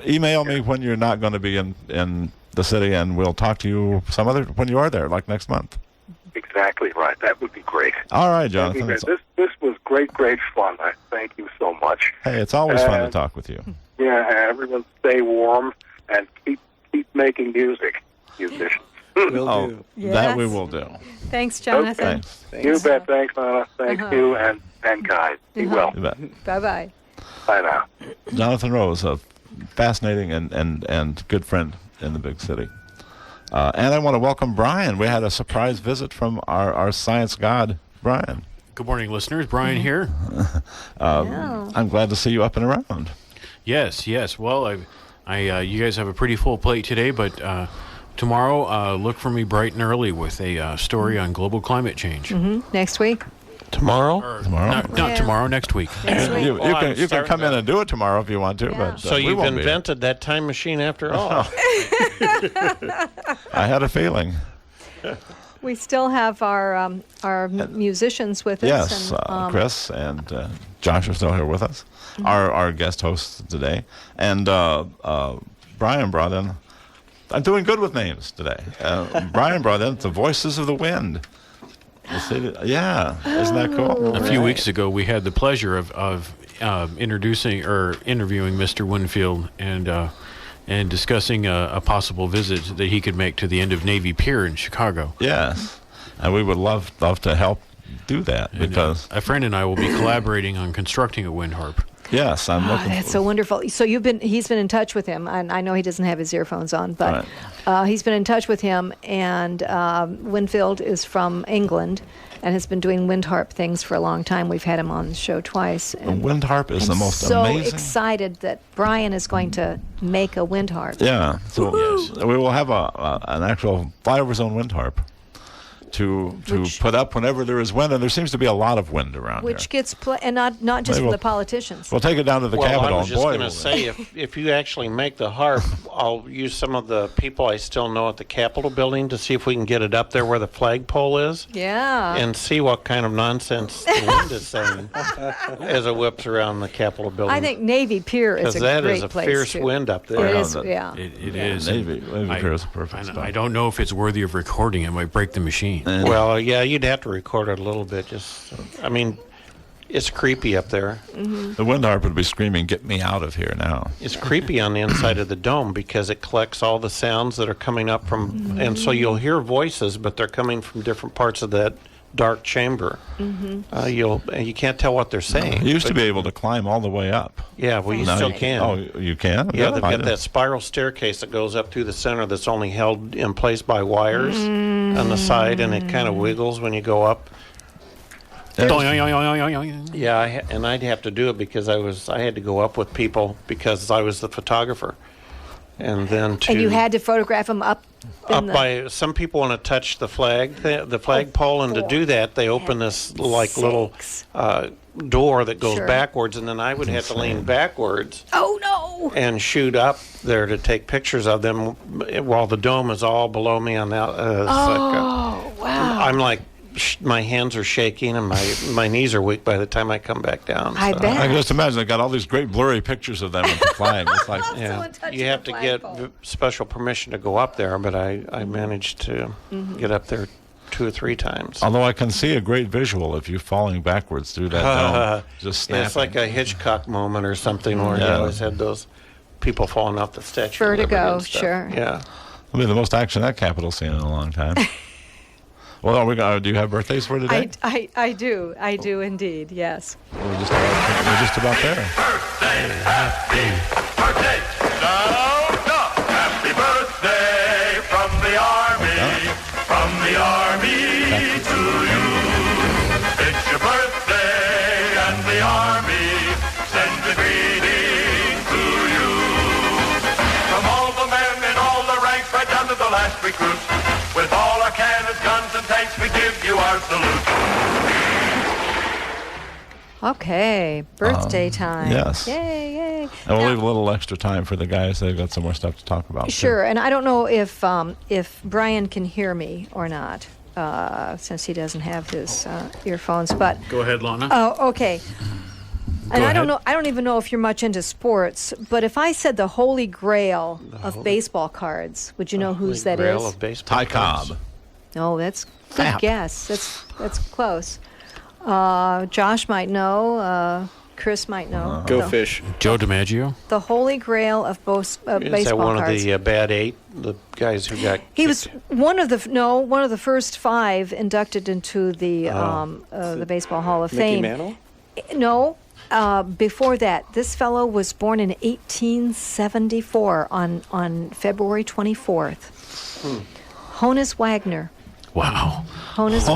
Speaker 7: email me when you're not going to be in the city, and we'll talk to you when you are there, like next month.
Speaker 15: Exactly right. That would be great.
Speaker 7: All right, Jonathan.
Speaker 15: This was great fun. I thank you so much.
Speaker 7: Hey, it's always fun to talk with you.
Speaker 15: Yeah, everyone stay warm and keep making music, musicians.
Speaker 7: Will do. Yes. That we will do.
Speaker 1: Thanks, Jonathan.
Speaker 7: Okay.
Speaker 15: Thanks. You bet. Thanks, Anna. Thanks you, and guys. Be well.
Speaker 1: Bye-bye.
Speaker 15: Bye now.
Speaker 7: Jonathan Rose, a fascinating and good friend in the big city. And I want to welcome Brian. We had a surprise visit from our science god, Brian.
Speaker 16: Good morning, listeners. Brian here.
Speaker 7: I'm glad to see you up and around.
Speaker 16: Yes. Well, you guys have a pretty full plate today, but tomorrow, look for me bright and early with a story on global climate change.
Speaker 1: Next week?
Speaker 6: Tomorrow?
Speaker 16: Not tomorrow, next week.
Speaker 7: You can come in and do it tomorrow if you want to. But
Speaker 6: so you've invented that time machine after all.
Speaker 7: I had a feeling.
Speaker 1: We still have our musicians with us.
Speaker 7: Yes, and, Chris and Josh are still here with us, our guest hosts today. And Brian brought in, I'm doing good with names today. Brian brought in the Voices of the Wind. Yeah, isn't that cool?
Speaker 16: A few weeks ago, we had the pleasure of interviewing Mr. Winfield and discussing a possible visit that he could make to the end of Navy Pier in Chicago.
Speaker 7: Yes, and we would love to help do that because
Speaker 16: a friend and I will be collaborating on constructing a wind harp.
Speaker 7: Yes, I'm looking.
Speaker 1: That's so wonderful. So he's been in touch with him, and I know he doesn't have his earphones on, but he's been in touch with him. And Winfield is from England and has been doing wind harp things for a long time. We've had him on the show twice.
Speaker 7: The wind harp is the most
Speaker 1: so
Speaker 7: amazing.
Speaker 1: So excited that Brian is going to make a wind harp.
Speaker 7: Yeah, so we will have an actual Flyoverzone wind harp to put up whenever there is wind, and there seems to be a lot of wind around
Speaker 1: which
Speaker 7: here.
Speaker 1: Gets and not just from the politicians.
Speaker 7: We'll take it down to the Capitol.
Speaker 6: I was just going to say, if you actually make the harp, I'll use some of the people I still know at the Capitol building to see if we can get it up there where the flagpole is.
Speaker 1: Yeah.
Speaker 6: And see what kind of nonsense the wind is saying as it whips around the Capitol building.
Speaker 1: I think Navy Pier is a great place.
Speaker 6: Because that is a fierce wind up there.
Speaker 1: It is,
Speaker 16: It is.
Speaker 7: Navy Pier is a perfect spot.
Speaker 16: I don't know if it's worthy of recording. It might break the machine.
Speaker 6: Well, yeah, you'd have to record it a little bit. It's creepy up there.
Speaker 7: The wind harp would be screaming, "Get me out of here now!"
Speaker 6: It's creepy on the inside of the dome because it collects all the sounds that are coming up from, and so you'll hear voices, but they're coming from different parts of that dark chamber. You can't tell what they're saying.
Speaker 7: You used to be able to climb all the way up.
Speaker 6: Yeah, well, you
Speaker 7: Now
Speaker 6: still
Speaker 7: you-
Speaker 6: can.
Speaker 7: Oh, you can?
Speaker 6: Yeah,
Speaker 7: I
Speaker 6: they've got
Speaker 7: didn't-
Speaker 6: that spiral staircase that goes up through the center that's only held in place by wires on the side, and it kind of wiggles when you go up. Yeah, and I'd have to do it because I had to go up with people because I was the photographer, and then
Speaker 1: And you had to photograph them up.
Speaker 6: up by some people want to touch the flagpole, and to do that they open this like little door that goes
Speaker 1: Sure.
Speaker 6: backwards, and then I would have to lean backwards
Speaker 1: Oh no!
Speaker 6: and shoot up there to take pictures of them while the dome is all below me on that.
Speaker 1: Oh wow!
Speaker 6: I'm like, my hands are shaking and my knees are weak by the time I come back down.
Speaker 1: I bet.
Speaker 7: I can just imagine they got all these great blurry pictures of them with the flag. It's like,
Speaker 6: Yeah, you have to get special permission to go up there, but I managed to get up there 2 or 3 times.
Speaker 7: although I can see a great visual of you falling backwards through that dome, just snapping.
Speaker 6: Yeah, it's like a Hitchcock moment or something where you
Speaker 7: Yeah.
Speaker 6: always had those people falling off the Statue of Liberty
Speaker 1: Vertigo,
Speaker 6: and stuff.
Speaker 1: sure.
Speaker 6: Yeah.
Speaker 7: It'll be the most action that Capitol's seen in a long time. Well, do you have birthdays for today?
Speaker 1: I do indeed. Yes.
Speaker 7: We're just about there.
Speaker 17: Happy birthday from the army to you. It's your birthday and the army sends a greeting to you. From all the men in all the ranks right down to the last recruit, with all our cannons, guns, and tanks, we give you our salute.
Speaker 1: Okay. Birthday time.
Speaker 7: yes.
Speaker 1: Yay! Yay!
Speaker 7: And we'll leave a little extra time for the guys. They've got some more stuff to talk about. too.
Speaker 1: Sure, and I don't know if Brian can hear me or not, since he doesn't have his earphones. But
Speaker 16: Go ahead, Lana.
Speaker 1: oh, okay. And I don't
Speaker 16: ahead.
Speaker 1: know. I don't even know if you're much into sports. But if I said the Holy Grail of baseball cards, would you know whose that
Speaker 6: Grail
Speaker 1: is?
Speaker 6: of baseball
Speaker 7: Ty
Speaker 6: cards.
Speaker 7: Cobb.
Speaker 1: No, that's good
Speaker 7: Fap.
Speaker 1: guess. That's close. Josh might know. Chris might know.
Speaker 10: Go
Speaker 1: the,
Speaker 10: Fish.
Speaker 16: Joe DiMaggio.
Speaker 1: The Holy Grail of
Speaker 6: Is that
Speaker 1: baseball
Speaker 6: one
Speaker 1: cards.
Speaker 6: of the bad 8? The guys who got
Speaker 1: He was one of the first 5 inducted into the Baseball Hall of
Speaker 10: Mickey
Speaker 1: Fame.
Speaker 10: Mantle?
Speaker 1: No, before that, this fellow was born in 1874 on February 24th. Honus Wagner.
Speaker 16: Wow.
Speaker 1: Honus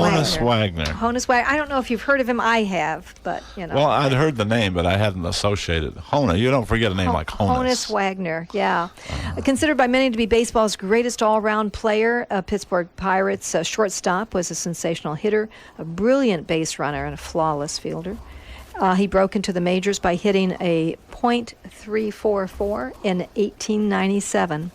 Speaker 7: Wagner.
Speaker 1: Honus Wagner. I don't know if you've heard of him. I have, but you know.
Speaker 7: Well, I'd heard the name, but I hadn't associated. Hona. You don't forget a name like Honus.
Speaker 1: Honus Wagner, yeah. Considered by many to be baseball's greatest all-round player, Pittsburgh Pirates shortstop, was a sensational hitter, a brilliant base runner, and a flawless fielder. He broke into the majors by hitting a .344 in 1897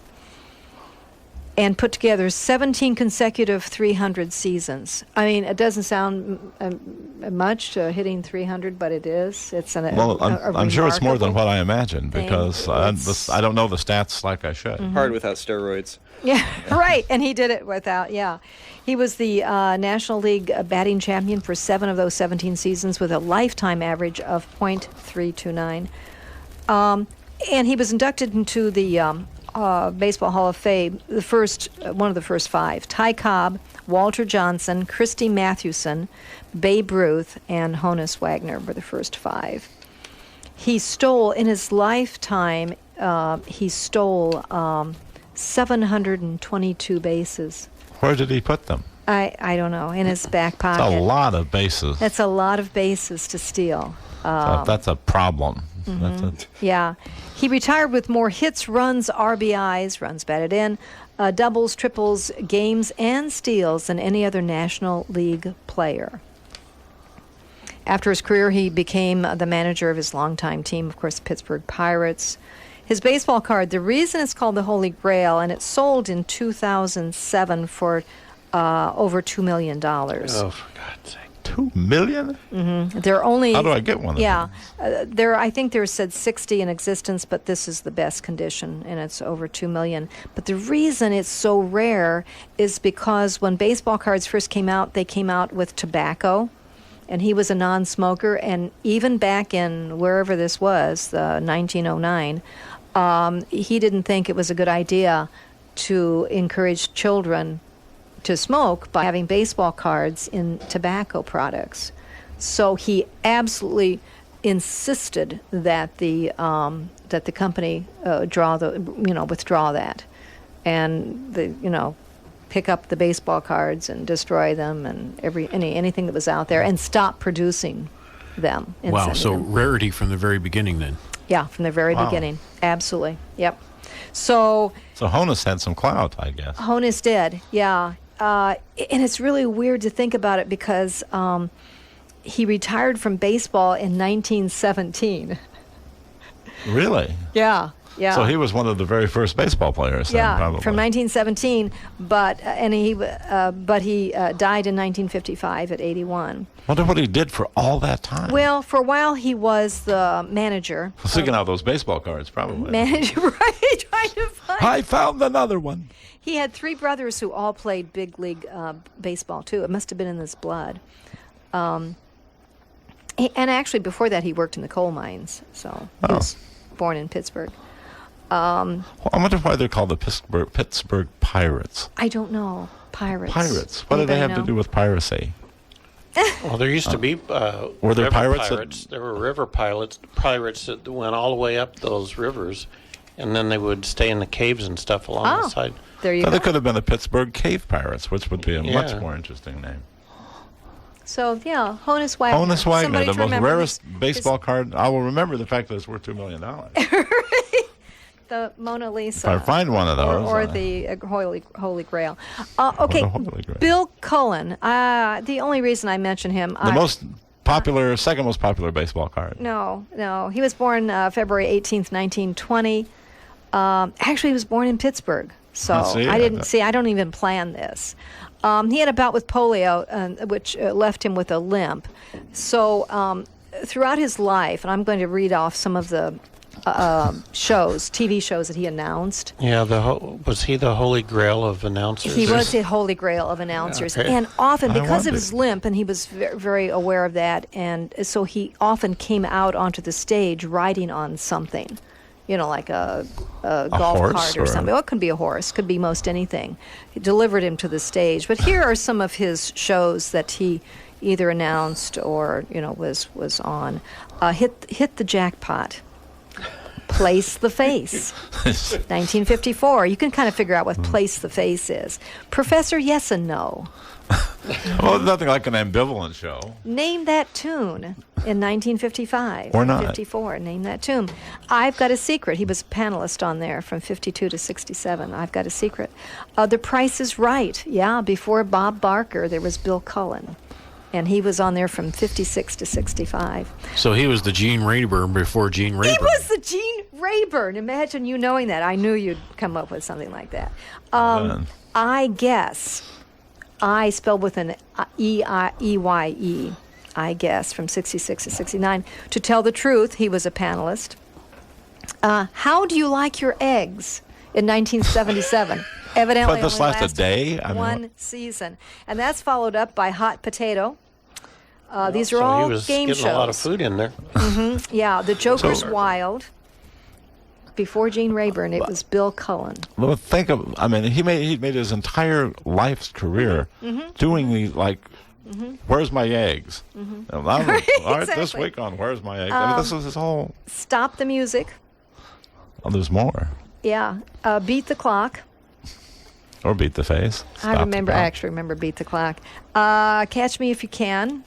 Speaker 1: and put together 17 consecutive 300 seasons. I mean, it doesn't sound much, hitting 300, but it is. It's
Speaker 7: I'm sure it's more than what I imagined
Speaker 1: thing.
Speaker 7: because I don't know the stats like I should.
Speaker 10: Hard without steroids.
Speaker 1: Yeah, right. And he did it without, yeah. He was the National League batting champion for 7 of those 17 seasons with a lifetime average of .329. And he was inducted into the Baseball Hall of Fame, one of the first 5. Ty Cobb, Walter Johnson, Christy Mathewson, Babe Ruth, and Honus Wagner were the first 5. He stole, in his lifetime, 722 bases.
Speaker 7: Where did he put them?
Speaker 1: I don't know, in his back pocket.
Speaker 7: That's a lot of bases.
Speaker 1: That's a lot of bases to steal.
Speaker 7: That's a problem.
Speaker 1: Yeah. He retired with more hits, runs, RBIs, runs batted in, doubles, triples, games, and steals than any other National League player. After his career, he became the manager of his longtime team, of course, the Pittsburgh Pirates. His baseball card, the reason it's called the Holy Grail, and it sold in 2007 for over $2 million.
Speaker 6: Oh, for God's sake.
Speaker 7: $2 million?
Speaker 1: Mm-hmm. There are only.
Speaker 7: How do I get one?
Speaker 1: Yeah, I think there said 60 in existence, but this is the best condition, and it's over 2 million. But the reason it's so rare is because when baseball cards first came out, they came out with tobacco, and he was a non-smoker. And even back in wherever this was, the 1909, he didn't think it was a good idea to encourage children to smoke by having baseball cards in tobacco products. So he absolutely insisted that the company withdraw that, and pick up the baseball cards and destroy them and anything that was out there, and stop producing them.
Speaker 16: Wow, so rarity from the very beginning then.
Speaker 1: Yeah, from the very beginning. Absolutely. Yep. So
Speaker 7: Honus had some clout, I guess.
Speaker 1: Honus did, yeah. And it's really weird to think about it because he retired from baseball in 1917.
Speaker 7: Really?
Speaker 1: Yeah.
Speaker 7: So he was one of the very first baseball players.
Speaker 1: Yeah,
Speaker 7: then, probably.
Speaker 1: from 1917, but he died in 1955 at 81.
Speaker 7: Wonder what he did for all that time.
Speaker 1: Well, for a while he was the manager.
Speaker 7: Seeking out those baseball cards, probably.
Speaker 1: Manager, right? Trying to find.
Speaker 7: I found another one.
Speaker 1: He had 3 brothers who all played big league baseball too. It must have been in his blood. And actually, before that, he worked in the coal mines. So he was born in Pittsburgh.
Speaker 7: I wonder why they're called the Pittsburgh Pirates.
Speaker 1: I don't know. Pirates.
Speaker 7: Pirates. What do they have to do with piracy?
Speaker 6: Well, there used to be
Speaker 7: were there
Speaker 6: river
Speaker 7: pirates?
Speaker 6: There were river pirates that went all the way up those rivers, and then they would stay in the caves and stuff along the side.
Speaker 1: There you go.
Speaker 7: They could have been the Pittsburgh Cave Pirates, which would be a much more interesting name.
Speaker 1: So, yeah, Honus Wagner.
Speaker 7: Honus Wagner,
Speaker 1: Somebody
Speaker 7: the
Speaker 1: to
Speaker 7: most
Speaker 1: remember
Speaker 7: rarest baseball card. I will remember the fact that it's worth $2 million.
Speaker 1: The Mona Lisa.
Speaker 7: If I find one of those.
Speaker 1: Or the Holy Grail. Okay,
Speaker 7: Holy Grail.
Speaker 1: Bill Cullen. The only reason I mention him.
Speaker 7: The second most popular baseball card.
Speaker 1: No. He was born February 18th, 1920. Actually, he was born in Pittsburgh. So I don't even plan this. He had a bout with polio, which left him with a limp. So throughout his life, and I'm going to read off some of the TV shows that he announced.
Speaker 6: Yeah, was he the Holy Grail of announcers?
Speaker 1: He was the Holy Grail of announcers.
Speaker 6: Okay.
Speaker 1: And often, because of his limp, and he was very aware of that, and so he often came out onto the stage riding on something. Like a golf cart or something. Well, it could be a horse, could be most anything. He delivered him to the stage. But here are some of his shows that he either announced or was on. Hit the Jackpot. Place the Face. 1954. You can kind of figure out what Place the Face is. Professor Yes and No.
Speaker 7: Well, nothing like an ambivalent show.
Speaker 1: Name That Tune in 1955.
Speaker 7: Or not.
Speaker 1: 54. Name That Tune. I've Got a Secret. He was a panelist on there from 52 to 67. I've Got a Secret. The Price is Right. Yeah, before Bob Barker, there was Bill Cullen. And he was on there from 56 to 65.
Speaker 16: So he was the Gene Rayburn before Gene Rayburn.
Speaker 1: He was the Gene Rayburn. Imagine you knowing that. I knew you'd come up with something like that. I guess. I spelled with an E-Y-E. I guess, from 66 to 69. To tell the truth, he was a panelist. How Do You Like Your Eggs? In 1977. Evidently,
Speaker 7: but this lasted a day?
Speaker 1: One season. And that's followed up by Hot Potato. These are all game shows.
Speaker 6: He was getting a lot of food in there.
Speaker 1: Mm-hmm. Yeah, The Joker's Wild. Before Gene Rayburn, it was Bill Cullen.
Speaker 7: Well, he made his entire life's career doing Where's My Eggs? All right, this week on Where's My Eggs? This is his whole...
Speaker 1: Stop the Music.
Speaker 7: Oh, there's more.
Speaker 1: Yeah. Beat the Clock.
Speaker 7: Or Beat the Face.
Speaker 1: I actually remember Beat the Clock. Catch Me If You Can.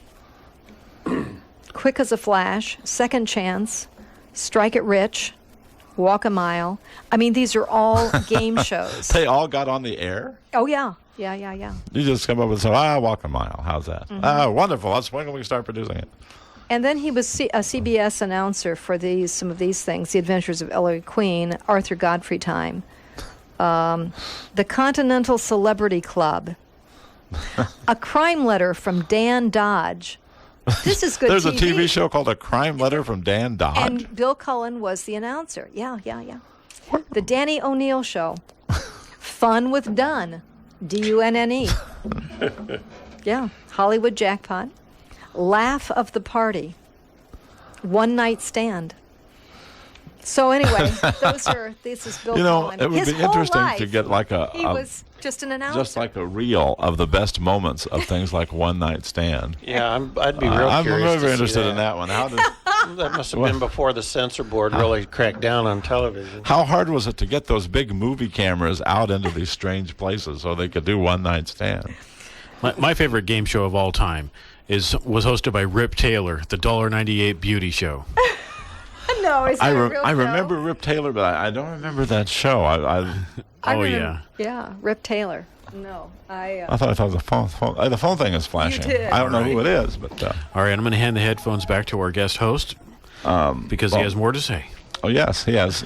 Speaker 1: Quick as a Flash. Second Chance. Strike It Rich. Walk a Mile. I mean, these are all game shows.
Speaker 7: They all got on the air?
Speaker 1: Oh, yeah. Yeah.
Speaker 7: You just come up with Walk a Mile. How's that? Wonderful. When can we start producing it?
Speaker 1: And then he was a CBS announcer for some of these things. The Adventures of Ellery Queen, Arthur Godfrey Time. The Continental Celebrity Club. A Crime Letter from Dan Dodge. This is good.
Speaker 7: There's
Speaker 1: TV.
Speaker 7: a TV show called A Crime Letter from Dan Dodge.
Speaker 1: And Bill Cullen was the announcer. Yeah. The Danny O'Neill Show. Fun with Dunn. D-U-N-N-E. Yeah. Hollywood Jackpot. Laugh of the Party. One Night Stand. So anyway, this is Bill Cullen.
Speaker 7: It would
Speaker 1: His
Speaker 7: be
Speaker 1: whole
Speaker 7: interesting
Speaker 1: life,
Speaker 7: to get like
Speaker 1: he was just an announcer.
Speaker 7: just like a reel of the best moments of things like One Night Stand.
Speaker 6: Yeah, I'd be real
Speaker 7: I'm
Speaker 6: curious.
Speaker 7: very
Speaker 6: to see
Speaker 7: interested in that one. How did
Speaker 6: that must have been before the censor board really cracked down on television.
Speaker 7: How hard was it to get those big movie cameras out into these strange places so they could do One Night Stand?
Speaker 16: My favorite game show of all time was hosted by Rip Taylor, the $1.98 beauty show.
Speaker 1: No, is that a real
Speaker 7: I
Speaker 1: show?
Speaker 7: remember Rip Taylor, but I don't remember that show.
Speaker 1: Yeah, Rip Taylor. No,
Speaker 7: I thought the phone thing is flashing.
Speaker 1: You did.
Speaker 7: I don't know who it is, but
Speaker 16: all right, I'm going to hand the headphones back to our guest host because he has more to say.
Speaker 7: Oh yes, he has.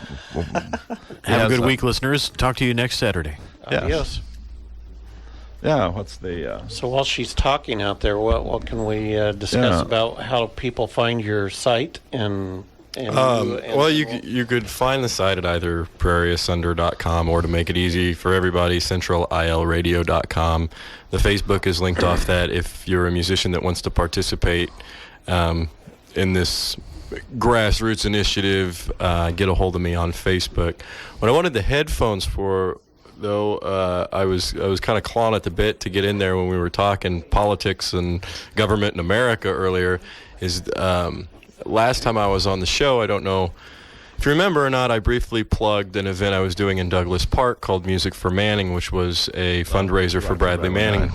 Speaker 16: Have a good week, listeners. Talk to you next Saturday.
Speaker 6: Yes.
Speaker 7: Yeah. What's the?
Speaker 6: So while she's talking out there, what can we discuss about how people find your site and
Speaker 9: well, you could find the site at either prairieasunder.com or, to make it easy for everybody, centralilradio.com. The Facebook is linked off that. If you're a musician that wants to participate in this grassroots initiative, get a hold of me on Facebook. What I wanted the headphones for, though, I was kind of clawing at the bit to get in there when we were talking politics and government in America earlier, is last time I was on the show, I don't know if you remember or not, I briefly plugged an event I was doing in Douglas Park called Music for Manning, which was a fundraiser for Bradley Manning.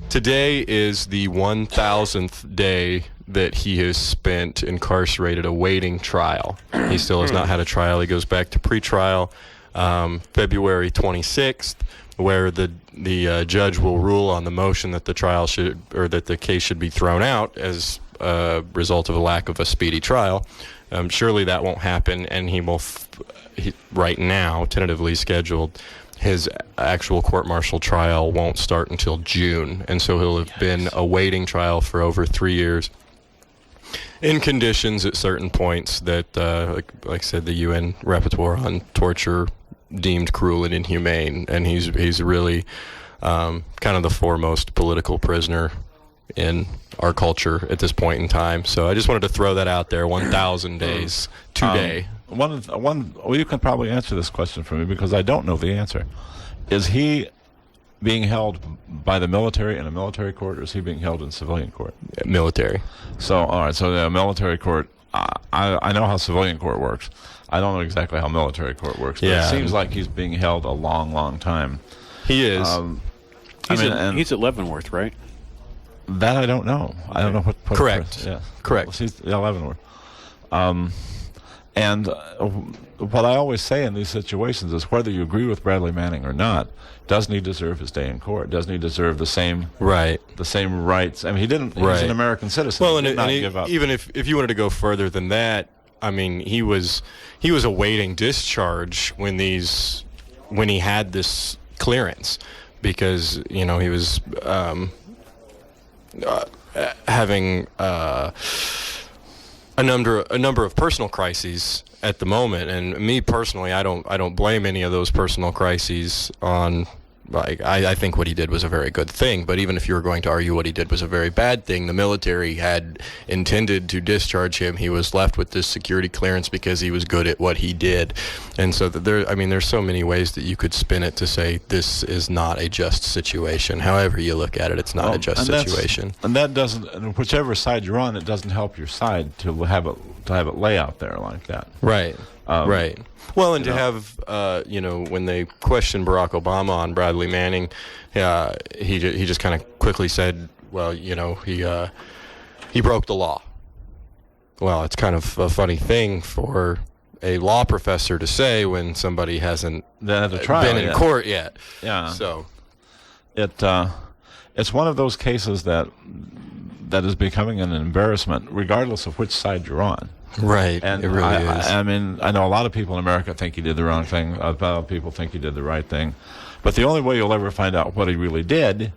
Speaker 9: Today is the 1,000th day that he has spent incarcerated awaiting trial. He still has not had a trial. He goes back to pretrial February 26th, where the judge will rule on the motion that the trial that the case should be thrown out as a result of a lack of a speedy trial. Surely that won't happen, and he will, right now, tentatively scheduled, his actual court-martial trial won't start until June, and so he'll have been awaiting trial for over 3 years in conditions at certain points that, like I said, the UN Rapporteur on Torture deemed cruel and inhumane, and he's really kind of the foremost political prisoner in our culture at this point in time. So I just wanted to throw that out there. 1,000 days today.
Speaker 7: Well, you can probably answer this question for me because I don't know the answer. Is he being held by the military in a military court, or is he being held in civilian court?
Speaker 9: Military.
Speaker 7: So, all right. So the military court. I know how civilian court works. I don't know exactly how military court works. But it seems like he's being held a long, long time.
Speaker 9: He is.
Speaker 16: He's at Leavenworth, right?
Speaker 7: That I don't know. I don't know what
Speaker 9: correct.
Speaker 7: Yeah,
Speaker 9: correct.
Speaker 7: He's Leavenworth. And what I always say in these situations is, whether you agree with Bradley Manning or not, doesn't he deserve his day in court? Doesn't he deserve the same rights? I mean, he didn't. He's an American citizen.
Speaker 9: Well,
Speaker 7: even
Speaker 9: if you wanted to go further than that, I mean, he was awaiting discharge when he had this clearance, because he was having a number of personal crises at the moment, and me personally, I don't blame any of those personal crises on. I think what he did was a very good thing, but even if you were going to argue what he did was a very bad thing, the military had intended to discharge him. He was left with this security clearance because he was good at what he did, and so there's so many ways that you could spin it to say this is not a just situation. However you look at it, it's not a just situation.
Speaker 7: And that doesn't, whichever side you're on, it doesn't help your side to have it lay out there like that.
Speaker 9: Right. Right. Well, and to have, when they questioned Barack Obama on Bradley Manning, he just kind of quickly said, well, he broke the law. Well, it's kind of a funny thing for a law professor to say when somebody hasn't been in court yet.
Speaker 7: Yeah.
Speaker 9: So
Speaker 7: it's one of those cases that is becoming an embarrassment, regardless of which side you're on.
Speaker 9: Right,
Speaker 7: and
Speaker 9: it really is.
Speaker 7: I mean, I know a lot of people in America think he did the wrong thing. A lot of people think he did the right thing. But the only way you'll ever find out what he really did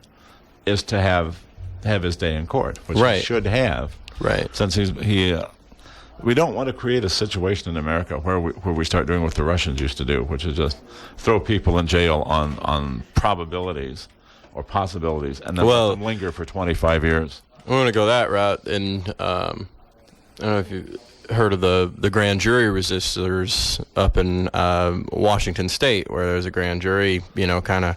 Speaker 7: is to have his day in court, which he should have.
Speaker 9: Right.
Speaker 7: Since we don't want to create a situation in America where we start doing what the Russians used to do, which is just throw people in jail on probabilities or possibilities, and then let them linger for 25 years.
Speaker 9: I'm going to go that route, and I don't know if heard of the grand jury resistors up in Washington State, where there's a grand jury, kind of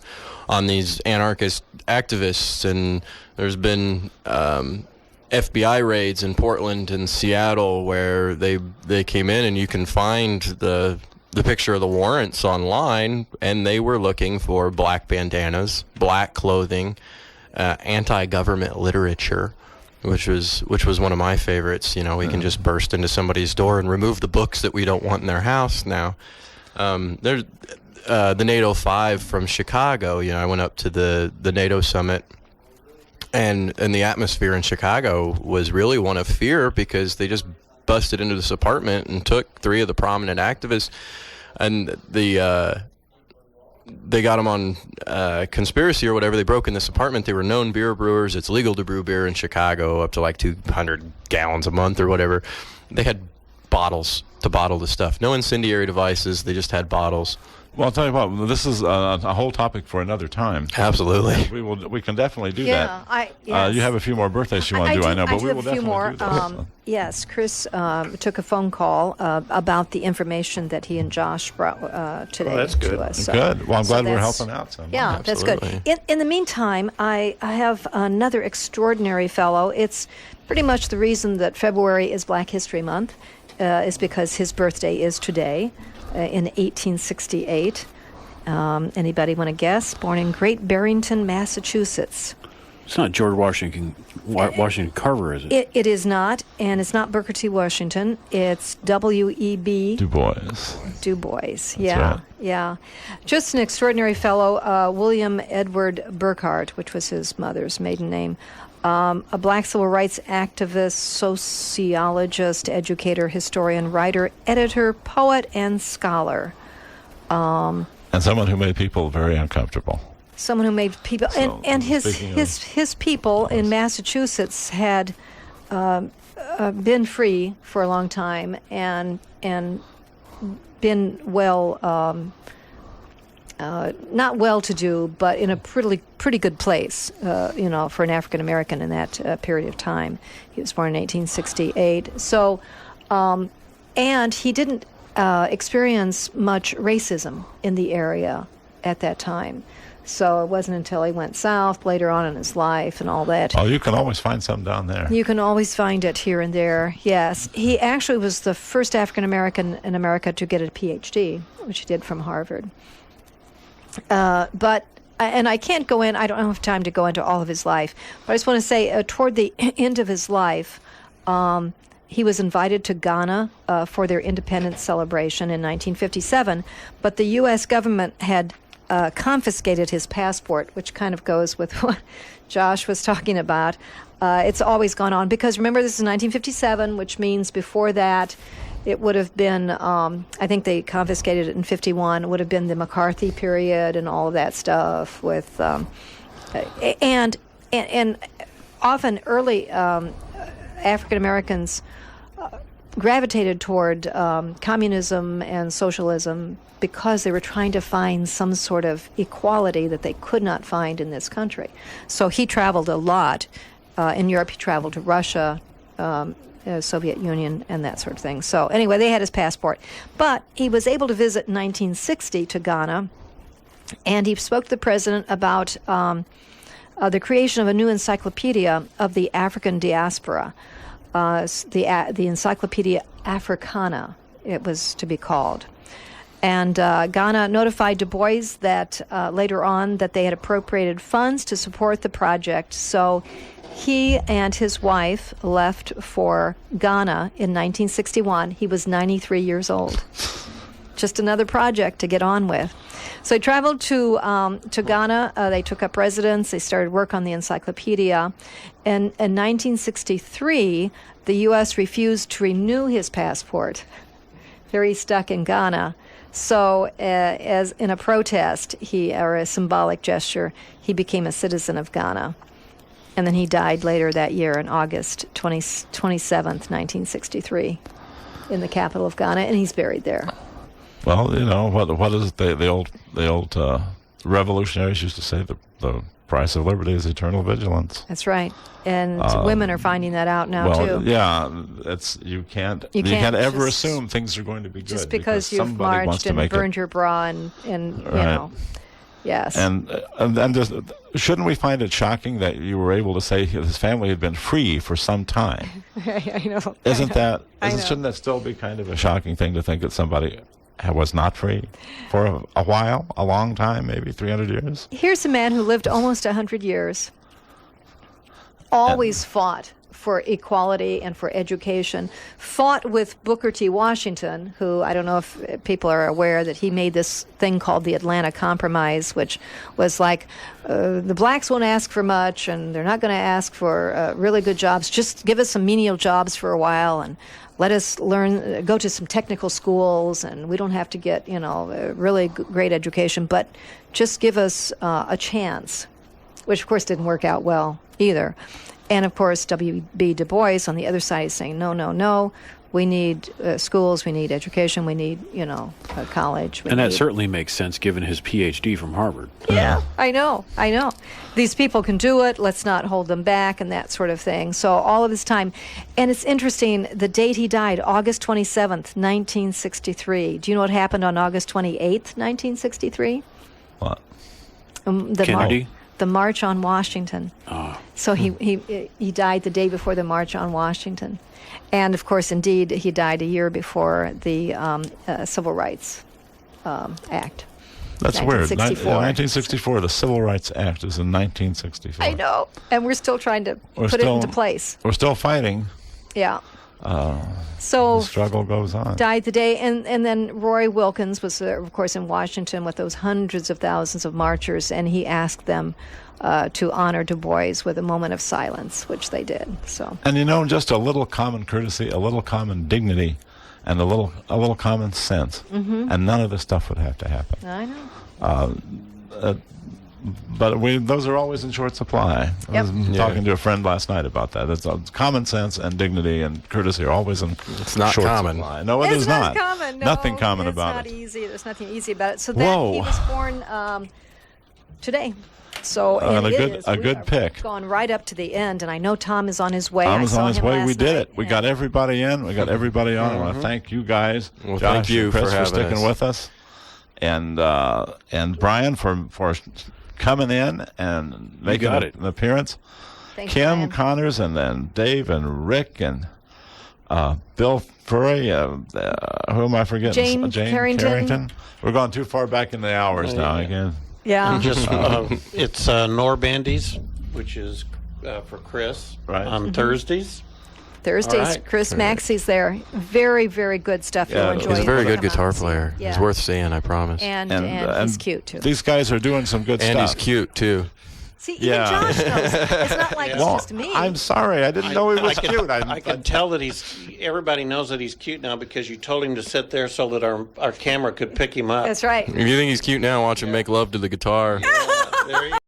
Speaker 9: on these anarchist activists, and there's been FBI raids in Portland and Seattle where they came in, and you can find the picture of the warrants online, and they were looking for black bandanas, black clothing, anti-government literature, which was one of my favorites. We can just burst into somebody's door and remove the books that we don't want in their house now. There's the NATO 5 from Chicago. I went up to the NATO summit, and the atmosphere in Chicago was really one of fear, because they just busted into this apartment and took 3 of the prominent activists, and they got them on conspiracy or whatever. They broke in this apartment. They were known beer brewers. It's legal to brew beer in Chicago up to like 200 gallons a month or whatever. They had bottles to bottle the stuff. No incendiary devices. They just had bottles.
Speaker 7: Well, I'll tell you what. This is a whole topic for another time.
Speaker 9: Absolutely.
Speaker 7: We can definitely do that.
Speaker 1: Yes.
Speaker 7: You have a few more birthdays you want to do, I know, but we will definitely do that.
Speaker 1: Yes, Chris took a phone call about the information that he and Josh brought today to us. So,
Speaker 7: good. Well, I'm glad we're helping out.
Speaker 1: Yeah, that's good. In the meantime, I have another extraordinary fellow. It's pretty much the reason that February is Black History Month, is because his birthday is today. In 1868. Anybody want to guess? Born in Great Barrington, Massachusetts.
Speaker 16: It's not George Washington Carver, is it?
Speaker 1: It is not, and it's not Booker T. Washington. It's W.E.B.
Speaker 7: Du Bois.
Speaker 1: Yeah,
Speaker 7: right.
Speaker 1: yeah. Just an extraordinary fellow, William Edward Burkhardt, which was his mother's maiden name. A black civil rights activist, sociologist, educator, historian, writer, editor, poet, and scholar.
Speaker 7: And someone who made people very uncomfortable.
Speaker 1: Someone who made people,
Speaker 7: So,
Speaker 1: and his people in Massachusetts had been free for a long time and been not well-to-do, but in a pretty good place, for an African American in that period of time. He was born in 1868. So, and he didn't experience much racism in the area at that time. So it wasn't until he went south later on in his life and all that.
Speaker 7: Oh, you can always find some down there.
Speaker 1: You can always find it here and there, yes. He actually was the first African American in America to get a PhD, which he did from Harvard. But I can't go in, I don't have time to go into all of his life, but I just want to say toward the end of his life, he was invited to Ghana for their independence celebration in 1957, but the U.S. government had confiscated his passport, which kind of goes with what Josh was talking about. It's always gone on, because remember, this is 1957, which means before that, it would have been, I think they confiscated it in 51. It would have been the McCarthy period and all of that stuff with, and often early African Americans gravitated toward communism and socialism because they were trying to find some sort of equality that they could not find in this country. So he traveled a lot. In Europe, he traveled to Russia, Soviet Union, and that sort of thing. So anyway, they had his passport. But he was able to visit in 1960 to Ghana, and he spoke to the president about the creation of a new encyclopedia of the African diaspora, the Encyclopedia Africana, it was to be called. And Ghana notified Du Bois that later on that they had appropriated funds to support the project. So he and his wife left for Ghana in 1961. He was 93 years old. Just another project to get on with. So he traveled to Ghana. They took up residence. They started work on the encyclopedia. And in 1963, the U.S. refused to renew his passport. There he's stuck in Ghana. So as in a protest, or a symbolic gesture, he became a citizen of Ghana. And then he died later that year on August 27th, 1963, in the capital of Ghana, and he's buried there.
Speaker 7: Well, what is the old revolutionaries used to say the price of liberty is eternal vigilance.
Speaker 1: That's right. And women are finding that out now too.
Speaker 7: Yeah, you can't ever assume things are going to be good
Speaker 1: just because you've
Speaker 7: somebody wants
Speaker 1: marched
Speaker 7: to
Speaker 1: and
Speaker 7: make
Speaker 1: burned your bra and you
Speaker 7: Right.
Speaker 1: know. Yes.
Speaker 7: And just, shouldn't we find it shocking that you were able to say his family had been free for some time?
Speaker 1: I know.
Speaker 7: Shouldn't that still be kind of a shocking thing to think that somebody was not free for a while, a long time, maybe 300 years?
Speaker 1: Here's a man who lived almost 100 years, always fought for equality and for education, fought with Booker T. Washington, who, I don't know if people are aware that he made this thing called the Atlanta Compromise, which was like, the blacks won't ask for much, and they're not going to ask for really good jobs. Just give us some menial jobs for a while, and let us go to some technical schools, and we don't have to get, a really great education, but just give us a chance, which, of course, didn't work out well either. And, of course, W.B. Du Bois on the other side is saying, no, we need schools, we need education, we need, a college.
Speaker 16: And that certainly makes sense given his Ph.D. from Harvard.
Speaker 1: Yeah, I know. These people can do it, let's not hold them back and that sort of thing. So all of his time. And it's interesting, the date he died, August 27th, 1963. Do you know what happened on August 28th, 1963?
Speaker 7: What?
Speaker 16: Kennedy?
Speaker 1: The March on Washington.
Speaker 16: Oh.
Speaker 1: So he died the day before the March on Washington. And, of course, indeed, he died a year before the Civil Rights Act.
Speaker 7: That's weird.
Speaker 1: 1964.
Speaker 7: 1964, the Civil Rights Act is in 1964.
Speaker 1: I know. And we're still trying to put it into place.
Speaker 7: We're still fighting.
Speaker 1: Yeah. So
Speaker 7: the struggle goes on.
Speaker 1: Died the day, and then Roy Wilkins was, of course, in Washington with those hundreds of thousands of marchers, and he asked them to honor Du Bois with a moment of silence, which they did. So.
Speaker 7: And just a little common courtesy, a little common dignity, and a little common sense, and none of this stuff would have to happen.
Speaker 1: I know.
Speaker 7: But those are always in short supply. I was talking to a friend last night about that. It's common sense and dignity and courtesy are always in short supply. No, it is not.
Speaker 1: Common. No,
Speaker 7: nothing common about
Speaker 1: it.
Speaker 7: it.
Speaker 1: Easy. There's nothing easy about it. So he was born today. So
Speaker 7: a good pick.
Speaker 1: Gone right up to the end, and I know Tom is on his way.
Speaker 7: Tom is on his way. We did
Speaker 1: night.
Speaker 7: it. We got everybody in. We got everybody on. I want to thank you guys,
Speaker 9: well,
Speaker 7: Josh
Speaker 9: thank you
Speaker 7: and Chris,
Speaker 9: for
Speaker 7: sticking with us, and Brian for coming in and making an appearance.
Speaker 1: Thanks,
Speaker 7: Kim
Speaker 1: Brian.
Speaker 7: Connors, and then Dave and Rick and Bill Furry. Who am I forgetting?
Speaker 1: Jane Carrington.
Speaker 7: We're going too far back in the hours now again.
Speaker 1: Yeah.
Speaker 6: It's Norbandy's, which is for Chris, on Thursdays.
Speaker 1: Thursdays,
Speaker 6: right.
Speaker 1: Chris Maxey's there. Very, very good stuff. You'll enjoy.
Speaker 9: He's a very good
Speaker 1: Come
Speaker 9: guitar
Speaker 1: out and see.
Speaker 9: player.
Speaker 1: Yeah.
Speaker 9: He's worth seeing, I promise.
Speaker 1: And he's cute, too.
Speaker 7: These guys are doing some good stuff.
Speaker 9: And he's cute, too.
Speaker 1: See, even Josh knows. It's not like it's just me.
Speaker 7: I'm sorry. I didn't know he was cute.
Speaker 6: I can tell that everybody knows that he's cute now because you told him to sit there so that our camera could pick him up.
Speaker 1: That's right.
Speaker 9: If you think he's cute now, watch him make love to the guitar.
Speaker 6: There you